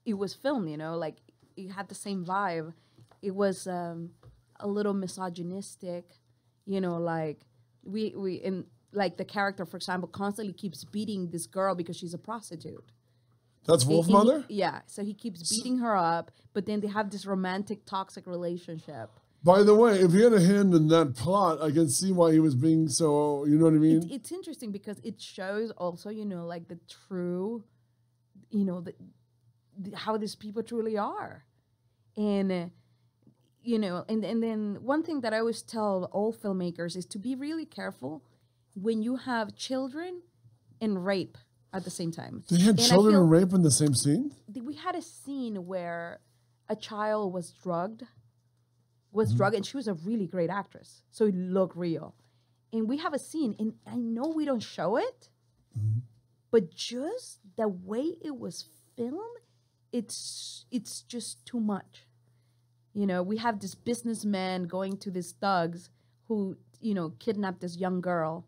Speaker 4: it was filmed, like it had the same vibe. It was a little misogynistic, like like the character, for example, constantly keeps beating this girl because she's a prostitute.
Speaker 2: That's Wolf Mother?
Speaker 4: Yeah, so he keeps beating her up, but then they have this romantic, toxic relationship.
Speaker 2: By the way, if he had a hand in that plot, I can see why he was being so, you know what I mean?
Speaker 4: It's interesting because it shows also, like the true, how these people truly are. And, and then one thing that I always tell all filmmakers is to be really careful when you have children and rape at the same time.
Speaker 2: They had children and rape in the same scene?
Speaker 4: We had a scene where a child was drugged, and she was a really great actress. So it looked real. And we have a scene, and I know we don't show it, but just the way it was filmed, it's just too much. We have this businessman going to these thugs who, kidnapped this young girl.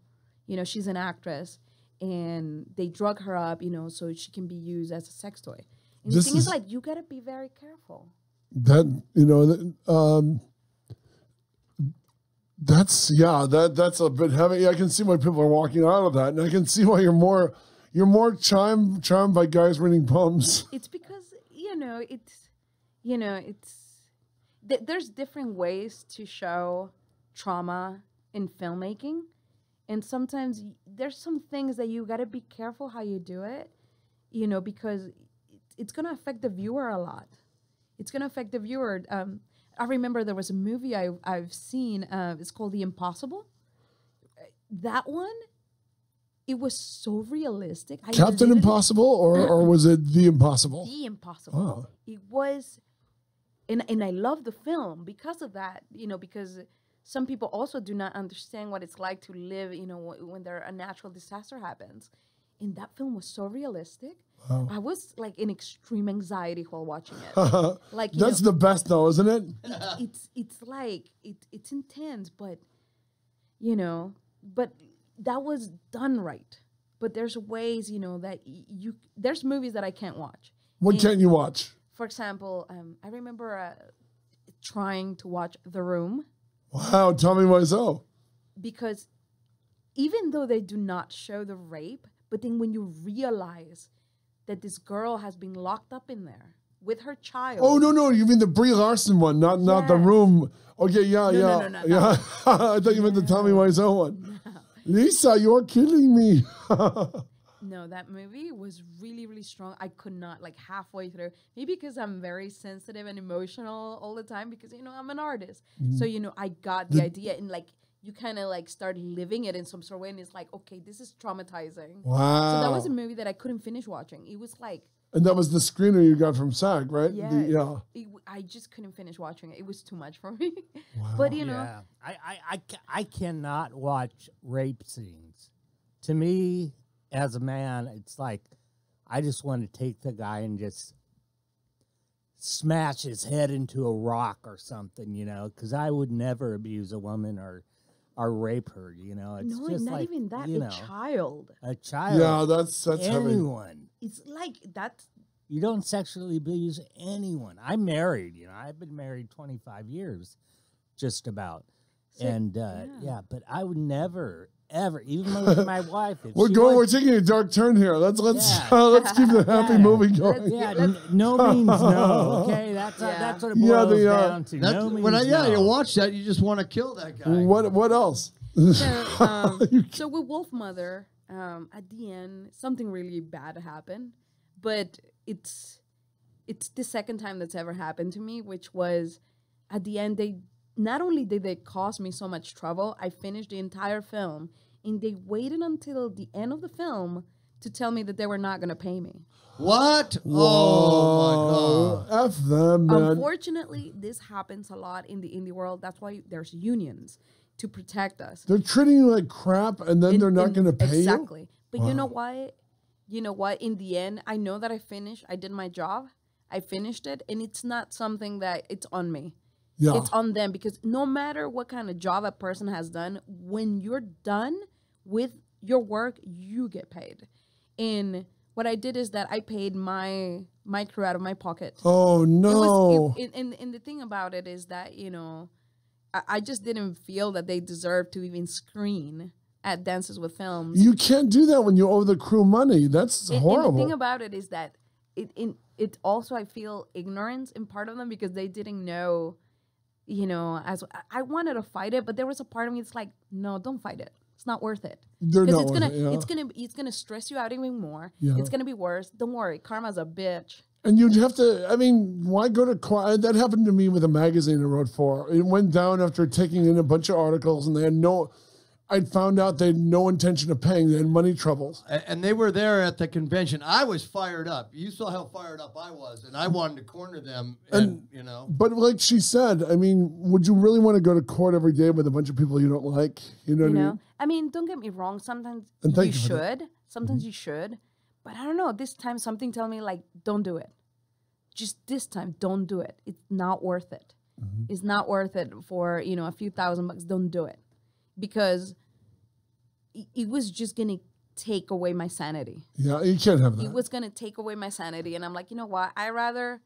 Speaker 4: She's an actress. And they drug her up, so she can be used as a sex toy. And the thing is, like, you got to be very careful.
Speaker 2: That's a bit heavy. I can see why people are walking out of that. And I can see why you're more charmed by Guys Reading Poems.
Speaker 4: It's because, there's different ways to show trauma in filmmaking. And sometimes there's some things that you got to be careful how you do it, because it's going to affect the viewer a lot. It's going to affect the viewer. I remember there was a movie I've seen. It's called The Impossible. That one, it was so realistic.
Speaker 2: Captain Impossible, or was it The Impossible?
Speaker 4: The Impossible. Oh. It was, and I love the film because of that, because some people also do not understand what it's like to live, when a natural disaster happens. And that film was so realistic. Wow. I was like in extreme anxiety while watching it. Like
Speaker 2: that's the best, though, isn't it?
Speaker 4: It's like it's intense, but but that was done right. But there's ways, that there's movies that I can't watch.
Speaker 2: What can't you watch?
Speaker 4: For example, I remember trying to watch The Room.
Speaker 2: Wow, tell me why so.
Speaker 4: Because even though they do not show the rape, but then when you realize that this girl has been locked up in there with her child.
Speaker 2: Oh, no, you mean the Brie Larson one, not The Room. Okay, yeah. I thought you meant the Tommy Wiseau one. No. Lisa, you're killing me.
Speaker 4: No, that movie was really, really strong. I could not, halfway through. Maybe because I'm very sensitive and emotional all the time because, I'm an artist. Mm. So, I got the idea and, you kind of, start living it in some sort of way. And it's like, okay, this is traumatizing.
Speaker 2: Wow.
Speaker 4: So that was a movie that I couldn't finish watching. It was like...
Speaker 2: And that was the screener you got from SAG, right?
Speaker 4: Yeah. I just couldn't finish watching it. It was too much for me. Wow. But,
Speaker 3: Yeah. I cannot watch rape scenes. To me... As a man, it's like I just want to take the guy and just smash his head into a rock or something, because I would never abuse a woman or rape her, It's
Speaker 4: no,
Speaker 3: just
Speaker 4: not even that. A child.
Speaker 3: A child.
Speaker 2: Yeah, that's
Speaker 3: anyone.
Speaker 2: Heavy.
Speaker 4: It's like that's.
Speaker 3: You don't sexually abuse anyone. I'm married. I've been married 25 years, just about. So, and but I would never ever, even with my wife. If
Speaker 2: We're
Speaker 3: she
Speaker 2: going. We're
Speaker 3: wants-
Speaker 2: taking a dark turn here. Let's
Speaker 3: Yeah.
Speaker 2: let's keep the happy
Speaker 3: Yeah.
Speaker 2: movie going.
Speaker 3: Yeah, no means no. Okay, that's what it
Speaker 2: Yeah,
Speaker 3: boils
Speaker 2: they,
Speaker 3: down to.
Speaker 1: That's,
Speaker 3: No means
Speaker 1: when
Speaker 3: no.
Speaker 1: you watch that, you just want to kill that guy.
Speaker 2: What else?
Speaker 4: So with Wolf Mother, at the end, something really bad happened, but it's the second time that's ever happened to me, which was at the end. They not only did they cause me so much trouble, I finished the entire film, and they waited until the end of the film to tell me that they were not going to pay me.
Speaker 1: What? Oh my God!
Speaker 2: F them, man.
Speaker 4: Unfortunately, this happens a lot in the indie world. That's why there's unions to protect us.
Speaker 2: They're treating you like crap, and then they're not going to pay you.
Speaker 4: Exactly. But you know what? You know what? In the end, I know that I finished. I did my job. I finished it, and it's not something that it's on me.
Speaker 2: Yeah.
Speaker 4: It's on them, because no matter what kind of job a person has done, when you're done with your work, you get paid. And what I did is that I paid my crew out of my pocket.
Speaker 2: Oh no!
Speaker 4: And the thing about it is that, you know, I just didn't feel that they deserved to even screen at Dances with Films.
Speaker 2: You can't do that when you owe the crew money. That's horrible.
Speaker 4: And the thing about it is that it also, I feel ignorance in part of them, because they didn't know, you know, as I wanted to fight it, but there was a part of me that's like, no, don't fight it. It's not worth it.
Speaker 2: They're not
Speaker 4: Because
Speaker 2: worth
Speaker 4: it's gonna stress you out even more.
Speaker 2: Yeah.
Speaker 4: It's gonna be worse. Don't worry, karma's a bitch.
Speaker 2: And you'd have to, I mean, why go to court? That happened to me with a magazine I wrote for. It went down after taking in a bunch of articles, and they had I'd found out they had no intention of paying. They had money troubles.
Speaker 1: And they were there at the convention. I was fired up. You saw how fired up I was, and I wanted to corner them. And you know,
Speaker 2: But like she said, I mean, would you really want to go to court every day with a bunch of people you don't like? You know what I mean?
Speaker 4: I mean, don't get me wrong. Sometimes
Speaker 2: And thank
Speaker 4: you
Speaker 2: you for that.
Speaker 4: should. Sometimes you should. But I don't know. This time, something tell me like, don't do it. Just this time, don't do it. It's not worth it. It's not worth it for, you know, a few $1,000. Don't do it, because it was just gonna take away my sanity.
Speaker 2: Yeah, you can't have that.
Speaker 4: It was gonna take away my sanity, and I'm like, you know what? I rather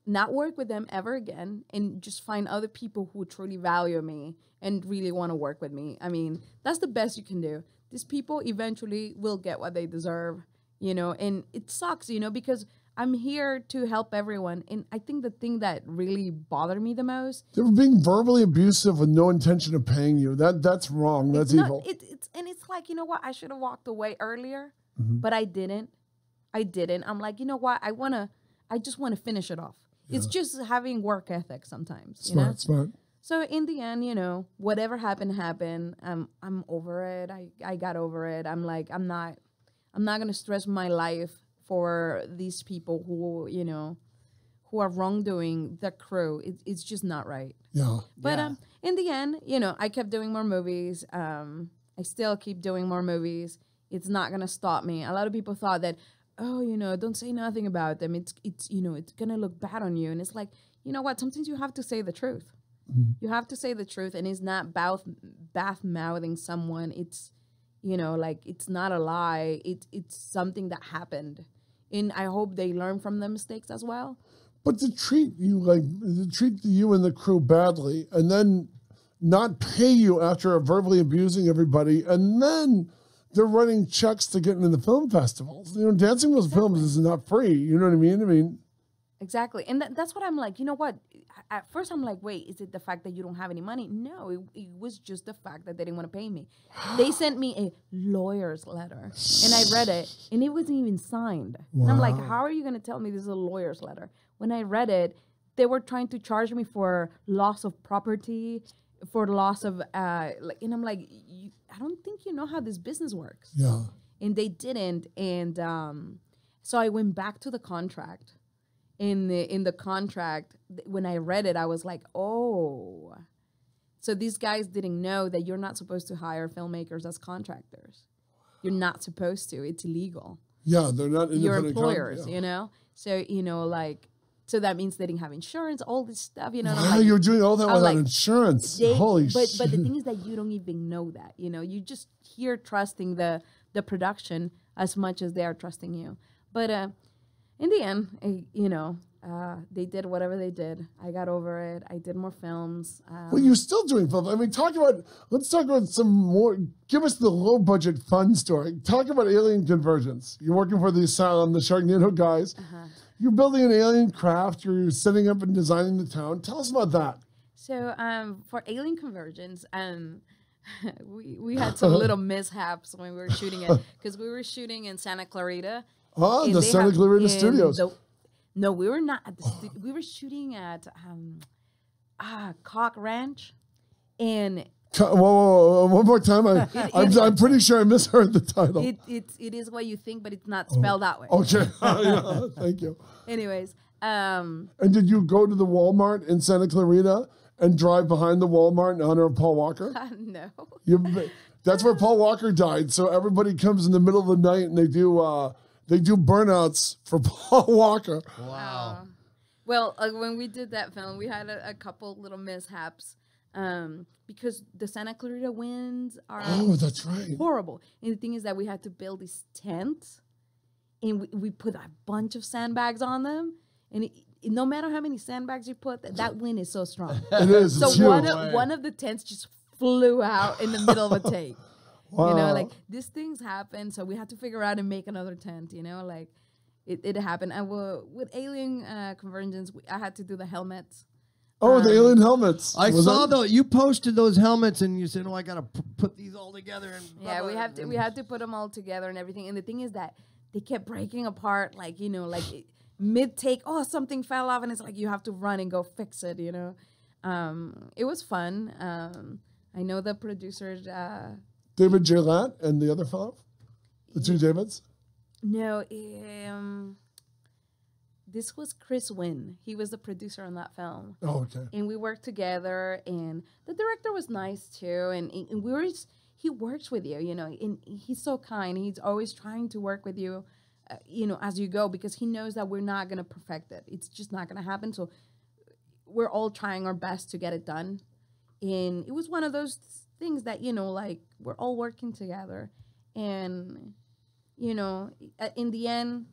Speaker 4: not work with them ever again, and just find other people who truly value me and really want to work with me. I mean, that's the best you can do. These people eventually will get what they deserve, you know, and it sucks, you know, because I'm here to help everyone. And I think the thing that really bothered me the most,
Speaker 2: They were being verbally abusive with no intention of paying you. That's wrong. That's evil.
Speaker 4: It's like, you know what? I should have walked away earlier, but I didn't. I'm like, you know what? I just want to finish it off. It's just having work ethic sometimes.
Speaker 2: Smart.
Speaker 4: So in the end, you know, whatever happened. I'm over it. I got over it. I'm like, I'm not gonna stress my life for these people who, you know, who are wrongdoing the crew. It's just not right.
Speaker 2: Yeah.
Speaker 4: But in the end, you know, I kept doing more movies. I still keep doing more movies. It's not gonna stop me. A lot of people thought that, oh, you know, don't say nothing about them. It's you know, it's gonna look bad on you. And it's like, you know what? Sometimes you have to say the truth. You have to say the truth, and it's not bath mouthing someone. It's, you know, like, it's not a lie. It's something that happened, and I hope they learn from the mistakes as well.
Speaker 2: But to treat you and the crew badly, and then not pay you after verbally abusing everybody, and then they're writing checks to get into the film festivals. You know, Dancing with Films is not free. You know what I mean?
Speaker 4: Exactly. And that's what I'm like, you know what? At first I'm like, wait, is it the fact that you don't have any money? No, it was just the fact that they didn't want to pay me. They sent me a lawyer's letter, and I read it, and it wasn't even signed.
Speaker 2: Wow.
Speaker 4: And I'm like, how are you going to tell me this is a lawyer's letter? When I read it, they were trying to charge me for loss of property, for loss of, and I'm like, I don't think you know how this business works.
Speaker 2: Yeah.
Speaker 4: And they didn't. And so I went back to the contract. In the contract, when I read it, I was like, oh, so these guys didn't know that you're not supposed to hire filmmakers as contractors. You're not supposed to. It's illegal.
Speaker 2: Yeah, they're not independent.
Speaker 4: Your employers, you know? So, you know, like, so that means they didn't have insurance, all this stuff, you know?
Speaker 2: Wow,
Speaker 4: like,
Speaker 2: you're doing all that
Speaker 4: I'm
Speaker 2: without
Speaker 4: like,
Speaker 2: insurance. Holy shit.
Speaker 4: But the thing is that you don't even know that, you know? You just here trusting the production as much as they are trusting you. But in the end, you know, they did whatever they did. I got over it. I did more films.
Speaker 2: Well, you're still doing films. I mean, let's talk about some more. Give us the low budget fun story. Talk about alien convergence. You're working for the Asylum, the Sharknado guys. You're building an alien craft. You're setting up and designing the town. Tell us about that.
Speaker 4: So for Alien Convergence, we had some little mishaps when we were shooting it, because we were shooting in Santa Clarita.
Speaker 2: Oh, the Santa Clarita Studios.
Speaker 4: No, we were not at the we were shooting at Cock Ranch, and
Speaker 2: whoa, one more time. I'm pretty sure I misheard the title.
Speaker 4: It is what you think, but it's not spelled that way.
Speaker 2: Okay, yeah, thank you.
Speaker 4: Anyways,
Speaker 2: and did you go to the Walmart in Santa Clarita and drive behind the Walmart in honor of Paul Walker?
Speaker 4: No.
Speaker 2: That's where Paul Walker died. So everybody comes in the middle of the night and they do burnouts for Paul Walker.
Speaker 1: Wow.
Speaker 4: Well, when we did that film, we had a couple little mishaps because the Santa Clarita winds are
Speaker 2: that's right,
Speaker 4: horrible. And the thing is that we had to build these tents, and we put a bunch of sandbags on them, and no matter how many sandbags you put, that wind is so strong.
Speaker 2: It is.
Speaker 4: So one of the tents just flew out in the middle of a take.
Speaker 2: Wow.
Speaker 4: You know, like these things happen, so we had to figure out and make another tent. You know, like it happened. And with Alien Convergence, I had to do the helmets.
Speaker 2: Oh, the alien helmets!
Speaker 1: I saw those. You posted those helmets, and you said, "Oh, I gotta put these all together." And
Speaker 4: yeah, we had to put them all together and everything. And the thing is that they kept breaking apart, like mid take. Oh, something fell off, and it's like you have to run and go fix it. You know, it was fun. I know the producers.
Speaker 2: David Gillette and the other fellow? The two Davids?
Speaker 4: No, this was Chris Wynn. He was the producer on that film.
Speaker 2: Oh, okay.
Speaker 4: And we worked together, and the director was nice too. And he works with you, you know, and he's so kind. He's always trying to work with you, you know, as you go, because he knows that we're not going to perfect it. It's just not going to happen. So we're all trying our best to get it done. And it was one of those things that, you know, like we're all working together, and, you know, in the end,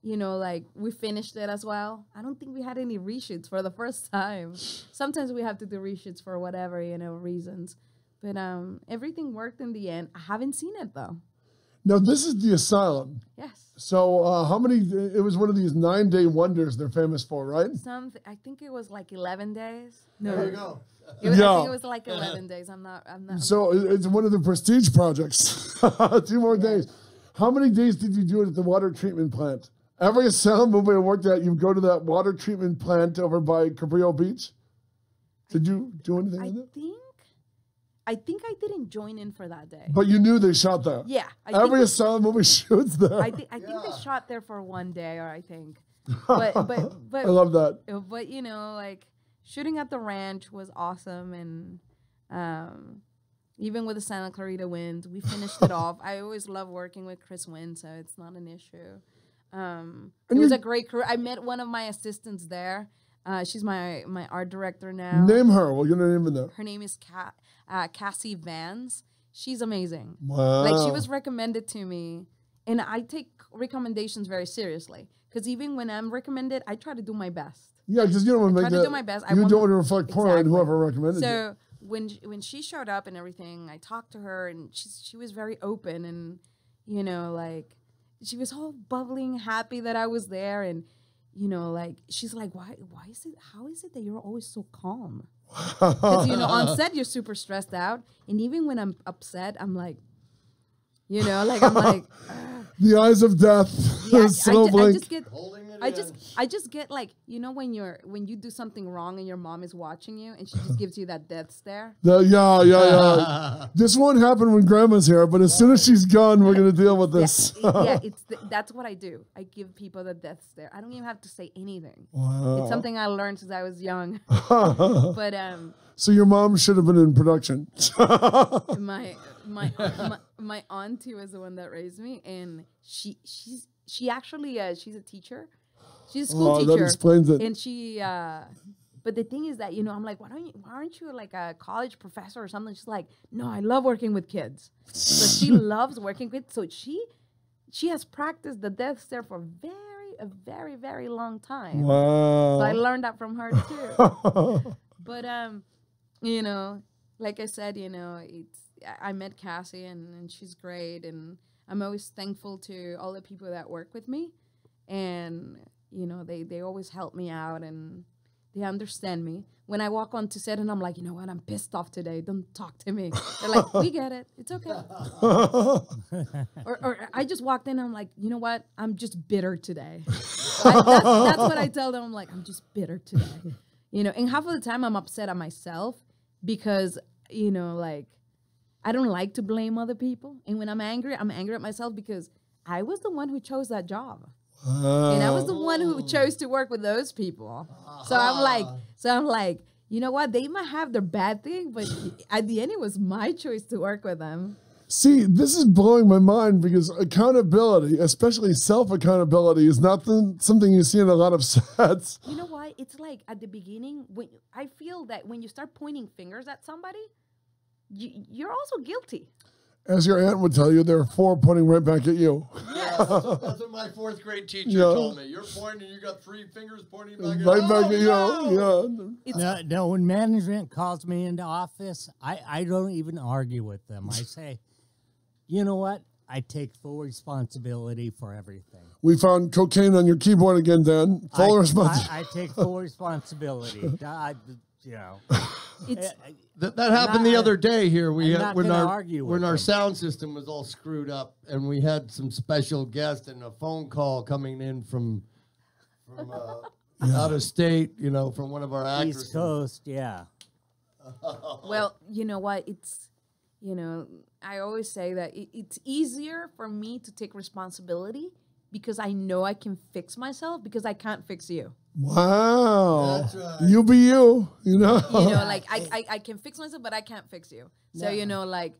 Speaker 4: you know, like we finished it as well. I don't think we had any reshoots for the first time. Sometimes we have to do reshoots for whatever, you know, reasons, but everything worked in the end. I haven't seen it though.
Speaker 2: Now this is the Asylum.
Speaker 4: Yes.
Speaker 2: So how many? It was one of these 9-day wonders they're famous for, right?
Speaker 4: I think it was like 11 days. No.
Speaker 1: There you go.
Speaker 4: I think it was like 11 days. I'm not.
Speaker 2: So it's one of the prestige projects. 2 more days. How many days did you do it at the water treatment plant? Every Asylum movie I worked at, you go to that water treatment plant over by Cabrillo Beach. Did you do anything in there?
Speaker 4: I think I didn't join in for that day.
Speaker 2: But you knew they shot there.
Speaker 4: Yeah.
Speaker 2: Every Asylum movie shoots there.
Speaker 4: I think they shot there for one day, or I think. But
Speaker 2: I love that.
Speaker 4: But you know, like shooting at the ranch was awesome, and even with the Santa Clarita winds, we finished it off. I always love working with Chris Wynn, so it's not an issue. It was a great crew. I met one of my assistants there. She's my art director now.
Speaker 2: Name her. We're gonna name her there.
Speaker 4: Her name is Cassie Vance. She's amazing.
Speaker 2: Wow.
Speaker 4: Like, she was recommended to me, and I take recommendations very seriously, because even when I'm recommended, I try to do my best.
Speaker 2: Yeah, because you don't want to make that.
Speaker 4: To do my best.
Speaker 2: You don't want to reflect poorly on whoever recommended you.
Speaker 4: So when she showed up and everything, I talked to her, and she was very open, and, you know, like, she was all bubbling, happy that I was there, and, you know, like, she's like, how is it that you're always so calm? Because, you know, on set, you're super stressed out. And even when I'm upset, I'm like, you know, like, I'm like.
Speaker 2: The eyes of death.
Speaker 4: Yeah,
Speaker 2: slow blink.
Speaker 4: I just get like, you know, when you do something wrong and your mom is watching you and she just gives you that death stare.
Speaker 2: Yeah. This won't happen when Grandma's here, but as soon as she's gone, we're gonna deal with this.
Speaker 4: That's what I do. I give people the death stare. I don't even have to say anything.
Speaker 2: Wow.
Speaker 4: It's something I learned since I was young. But
Speaker 2: so your mom should have been in production.
Speaker 4: my auntie was the one that raised me, and she actually she's a teacher. She's a school teacher.
Speaker 2: That explains it.
Speaker 4: And she but the thing is that, you know, I'm like, why aren't you like a college professor or something? She's like, no, I love working with kids. So she loves working with, so she has practiced the death stare for a very, very long time.
Speaker 2: Wow.
Speaker 4: So I learned that from her too. But you know, like I said, you know, I met Cassie and she's great, and I'm always thankful to all the people that work with me, and you know, they always help me out and they understand me. When I walk onto set and I'm like, you know what, I'm pissed off today, don't talk to me. They're like, we get it, it's okay. or I just walked in and I'm like, you know what, I'm just bitter today. That's what I tell them. I'm like, I'm just bitter today. You know, and half of the time I'm upset at myself because, you know, like, I don't like to blame other people. And when I'm angry at myself because I was the one who chose that job. And I was the one who chose to work with those people. So I'm like, you know what? They might have their bad thing, but at the end, it was my choice to work with them.
Speaker 2: See, this is blowing my mind because accountability, especially self-accountability, is not something you see in a lot of sets.
Speaker 4: You know what? It's like at the beginning, I feel that when you start pointing fingers at somebody, you're also guilty.
Speaker 2: As your aunt would tell you, there are 4 pointing right back at you.
Speaker 1: Yes. That's what my 4th grade teacher told me. You're pointing, you got 3 fingers pointing back at
Speaker 2: right back at you.
Speaker 3: Yeah. No, when management calls me into office, I don't even argue with them. I say, you know what? I take full responsibility for everything.
Speaker 2: We found cocaine on your keyboard again, Dan. Full responsibility.
Speaker 3: I take full responsibility. You know.
Speaker 1: That happened the other day here. We had, when our
Speaker 3: them.
Speaker 1: sound system was all screwed up, and we had some special guest and a phone call coming in from out of state, you know, from one of our actors.
Speaker 3: East Coast, yeah.
Speaker 4: Well, you know what? It's, you know, I always say that it's easier for me to take responsibility because I know I can fix myself because I can't fix you.
Speaker 2: Wow.
Speaker 1: That's right.
Speaker 2: You be you, you know.
Speaker 4: You know, like I can fix myself, but I can't fix you. So, you know, like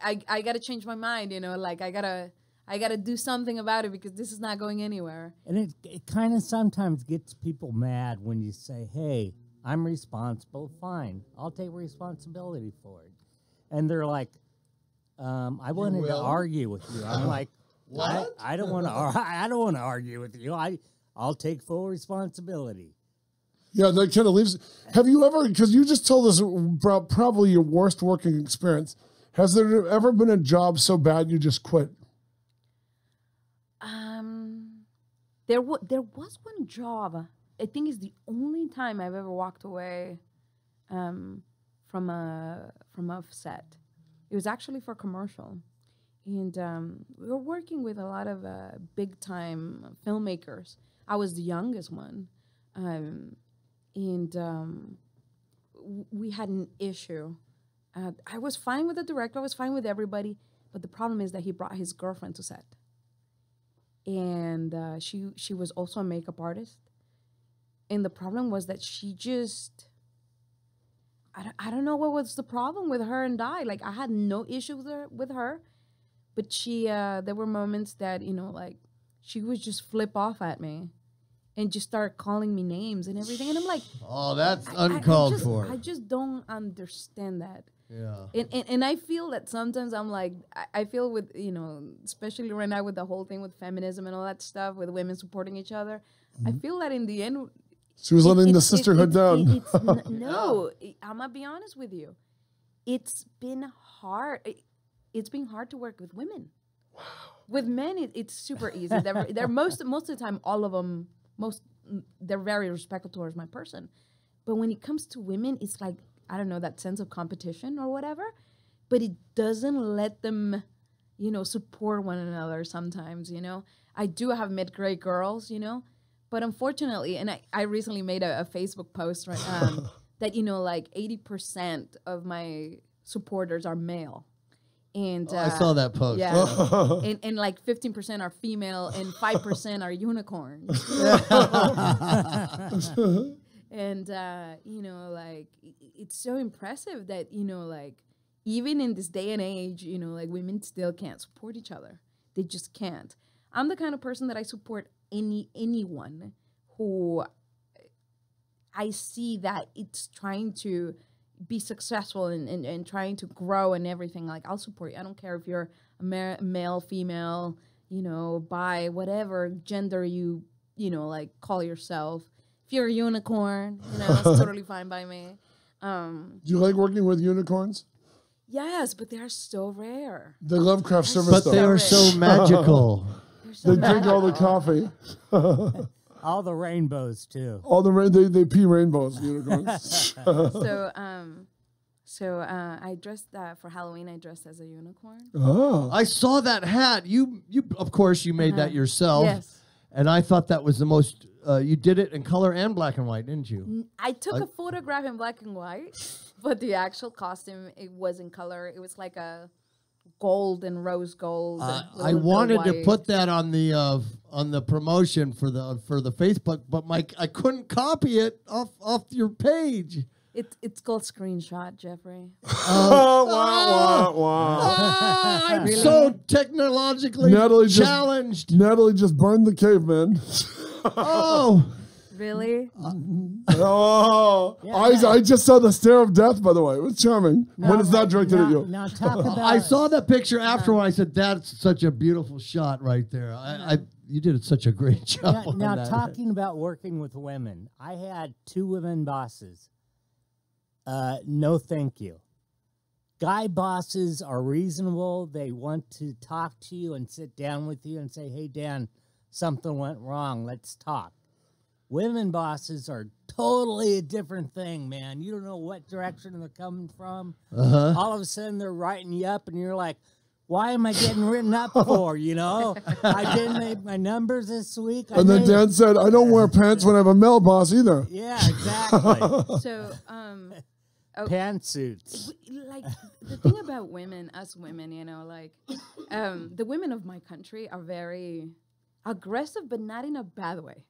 Speaker 4: I got to change my mind, you know, like I got to do something about it because this is not going anywhere.
Speaker 3: And it kind of sometimes gets people mad when you say, hey, I'm responsible. Fine. I'll take responsibility for it. And they're like, I wanted to argue with you. I'm like, what? I don't want to argue with you. I'll take full responsibility.
Speaker 2: Yeah, that kind of leaves. Have you ever, because you just told us about probably your worst working experience. Has there ever been a job so bad you just quit?
Speaker 4: There was one job. I think it's the only time I've ever walked away from a set. It was actually for a commercial. And we were working with a lot of big-time filmmakers. I was the youngest one. We had an issue. I was fine with the director. I was fine with everybody. But the problem is that he brought his girlfriend to set. And she was also a makeup artist. And the problem was that she just... I don't know what was the problem with her and I. Like, I had no issue with her. But she, there were moments that, you know, like, she would just flip off at me and just start calling me names and everything. And I'm like...
Speaker 1: Oh, that's uncalled for.
Speaker 4: I just don't understand that.
Speaker 1: Yeah.
Speaker 4: And I feel that sometimes I'm like... I feel with, you know, especially right now with the whole thing with feminism and all that stuff, with women supporting each other, I feel that in the end...
Speaker 2: She was letting the sisterhood down.
Speaker 4: No, I'm going to be honest with you. It's been hard... It's been hard to work with women. Wow. With men, it's super easy. They're most of the time, all of them, they're very respectful towards my person. But when it comes to women, it's like, I don't know, that sense of competition or whatever. But it doesn't let them, you know, support one another sometimes, you know. I do have met great girls, you know. But unfortunately, and I recently made a Facebook post, right, that, you know, like 80% of my supporters are male. And
Speaker 1: I saw that post.
Speaker 4: Yeah, and like 15% are female and 5% are unicorns. And you know, like it's so impressive that, you know, like even in this day and age, you know, like women still can't support each other. They just can't. I'm the kind of person that I support anyone who I see that it's trying to be successful and trying to grow and everything. Like, I'll support you. I don't care if you're a male, female, you know, bi, whatever gender you know, like call yourself. If you're a unicorn, you know, that's totally fine by me.
Speaker 2: Do you like working with unicorns?
Speaker 4: Yes, but they're so rare.
Speaker 2: They love craft service
Speaker 1: But
Speaker 2: stuff.
Speaker 1: they are so magical.
Speaker 4: They're so
Speaker 2: They drink all the
Speaker 4: magical.
Speaker 2: coffee.
Speaker 3: All the rainbows too.
Speaker 2: All the they pee rainbows, unicorns.
Speaker 4: So I dressed for Halloween. I dressed as a unicorn.
Speaker 2: Oh.
Speaker 1: I saw that hat. You of course you made that yourself.
Speaker 4: Yes.
Speaker 1: And I thought that was the most. You did it in color and black and white, didn't you?
Speaker 4: I took a photograph in black and white, but the actual costume, it was in color. It was like a gold and rose gold. with a
Speaker 1: I
Speaker 4: little bit of
Speaker 1: wanted to
Speaker 4: white.
Speaker 1: put that on the promotion for the Facebook, but I couldn't copy it off your page.
Speaker 4: It's called screenshot, Jeffrey.
Speaker 2: Oh, wow, wow, wow.
Speaker 1: I'm so technologically
Speaker 2: Natalie
Speaker 1: challenged.
Speaker 2: Natalie just burned the caveman.
Speaker 1: Oh,
Speaker 4: Really?
Speaker 2: Oh, I just saw the stare of death, by the way. It was charming. When it's not directed at you.
Speaker 3: Now talk about.
Speaker 1: I saw that picture after when I said that's such a beautiful shot right there. You did such a great job. on
Speaker 3: Now
Speaker 1: that.
Speaker 3: talking about working with women, I had 2 women bosses. No, thank you. Guy bosses are reasonable. They want to talk to you and sit down with you and say, "Hey, Dan, something went wrong. Let's talk." Women bosses are totally a different thing, man. You don't know what direction they're coming from. All of a sudden, they're writing you up, and you're like, why am I getting written up for, you know? I didn't make my numbers this week.
Speaker 2: And then Dan said, I don't wear pants when I have a male boss either.
Speaker 3: Yeah, exactly.
Speaker 4: So,
Speaker 3: Pantsuits.
Speaker 4: like, the thing about women, us women, you know, like, the women of my country are very aggressive, but not in a bad way.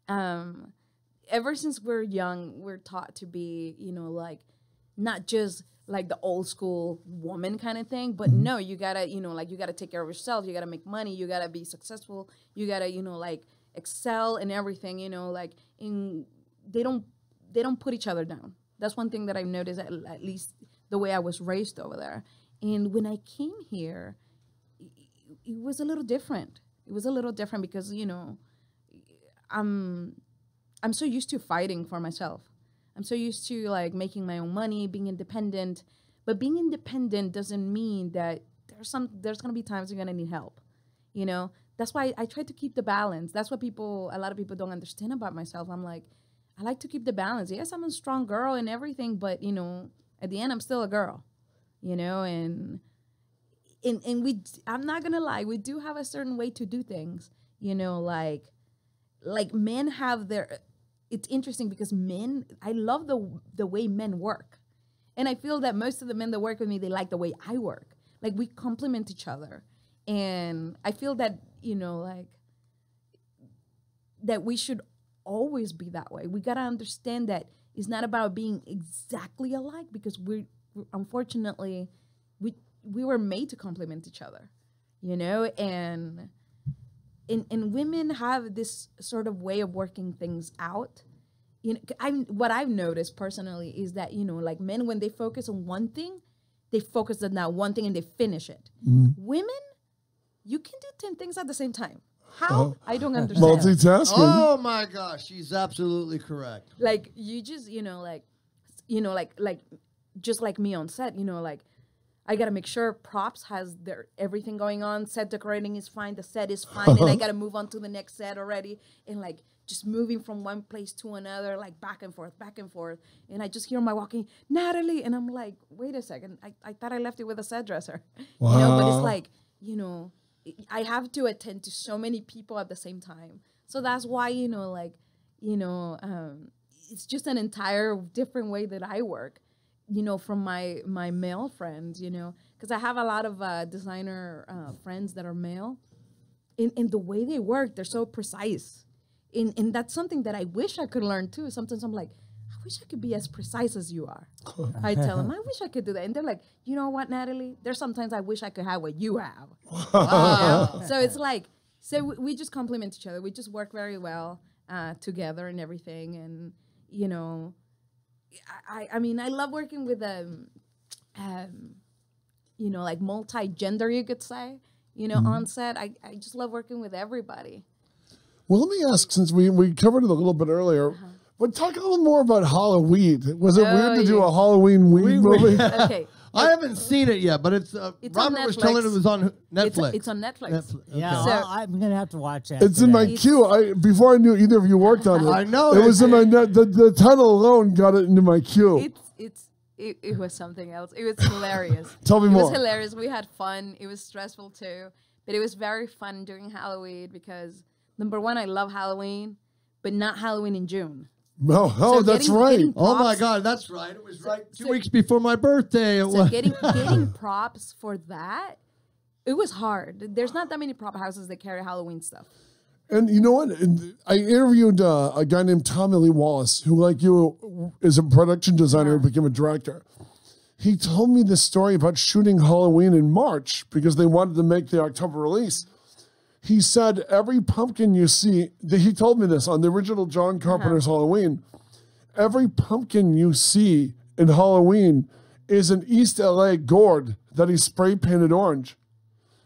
Speaker 4: Ever since we're young, we're taught to be, you know, like, not just like the old school woman kind of thing, but no, you gotta, you know, like, you gotta take care of yourself, you gotta make money, you gotta be successful, you gotta, you know, like, excel in everything, you know, like, they don't put each other down. That's one thing that I've noticed, at least the way I was raised over there. And when I came here, it was a little different. It was a little different because, you know, I'm so used to fighting for myself. I'm so used to like making my own money, being independent. But being independent doesn't mean that there's gonna be times you're gonna need help. You know, that's why I try to keep the balance. That's what a lot of people don't understand about myself. I'm like, I like to keep the balance. Yes, I'm a strong girl and everything, but you know, at the end, I'm still a girl. You know, and I'm not gonna lie, we do have a certain way to do things. You know, like men have their. It's interesting because men, I love the way men work. And I feel that most of the men that work with me, they like the way I work. Like, we complement each other. And I feel that, you know, like, that we should always be that way. We got to understand that it's not about being exactly alike because we're unfortunately, we were made to complement each other, you know? And women have this sort of way of working things out. You know, what I've noticed personally is that, you know, like men, when they focus on one thing, they focus on that one thing and they finish it. Women, you can do 10 things at the same time. How? I don't understand.
Speaker 2: Multitasking.
Speaker 1: Oh my gosh, she's absolutely correct.
Speaker 4: Like, you just, like just like me on set, you know, like, I got to make sure props has their everything going on. Set decorating is fine. The set is fine. And I got to move on to the next set already. And like just moving from one place to another, like back and forth. And I just hear my walking, Natalie. And I'm like, wait a second. I thought I left it with a set dresser.
Speaker 2: Wow.
Speaker 4: You know, but it's like, you know, I have to attend to so many people at the same time. So that's why, you know, like, you know, it's just an entire different way that I work. You know, from my male friends, you know, because I have a lot of designer friends that are male. In the way they work, they're so precise. And that's something that I wish I could learn too. Sometimes I'm like, I wish I could be as precise as you are. I tell them, I wish I could do that. And they're like, you know what, Natalie? There's sometimes I wish I could have what you have. Wow. So it's like, we just complement each other. We just work very well together and everything. And, you know, I mean, I love working with you know, like multi-gender, you could say. you know, on set. I just love working with everybody.
Speaker 2: Well, let me ask, since we covered it a little bit earlier, but talk a little more about Halloween. Was it weird to do a Halloween weed movie?
Speaker 4: Okay.
Speaker 1: I haven't seen it yet, but it's
Speaker 4: It's on
Speaker 1: Robert was telling it was on Netflix.
Speaker 4: It's on Netflix.
Speaker 3: Yeah,
Speaker 4: So-
Speaker 3: I'm gonna have to watch that.
Speaker 2: It's in my
Speaker 3: today.
Speaker 2: queue. Before I knew either of you worked on it.
Speaker 1: I know
Speaker 2: It was
Speaker 1: it.
Speaker 2: in my the title alone got it into my queue.
Speaker 4: It was something else. It was hilarious.
Speaker 2: Tell me
Speaker 4: It
Speaker 2: more.
Speaker 4: was hilarious. We had fun. It was stressful too, but it was very fun during Halloween because number one, I love Halloween, but not Halloween in June.
Speaker 2: Oh,
Speaker 4: So
Speaker 2: that's
Speaker 4: getting-
Speaker 2: right.
Speaker 4: getting
Speaker 1: Oh my
Speaker 4: props-
Speaker 1: God, that's right. It was right 2 weeks before my birthday. It
Speaker 4: So
Speaker 1: was.
Speaker 4: getting props for that, it was hard. There's not that many prop houses that carry Halloween stuff.
Speaker 2: And you know what? I interviewed a guy named Tommy Lee Wallace, who, like you, is a production designer and became a director. He told me this story about shooting Halloween in March because they wanted to make the October release. He said every pumpkin you see, he told me this on the original John Carpenter's Halloween, every pumpkin you see in Halloween is an East LA gourd that he spray painted orange.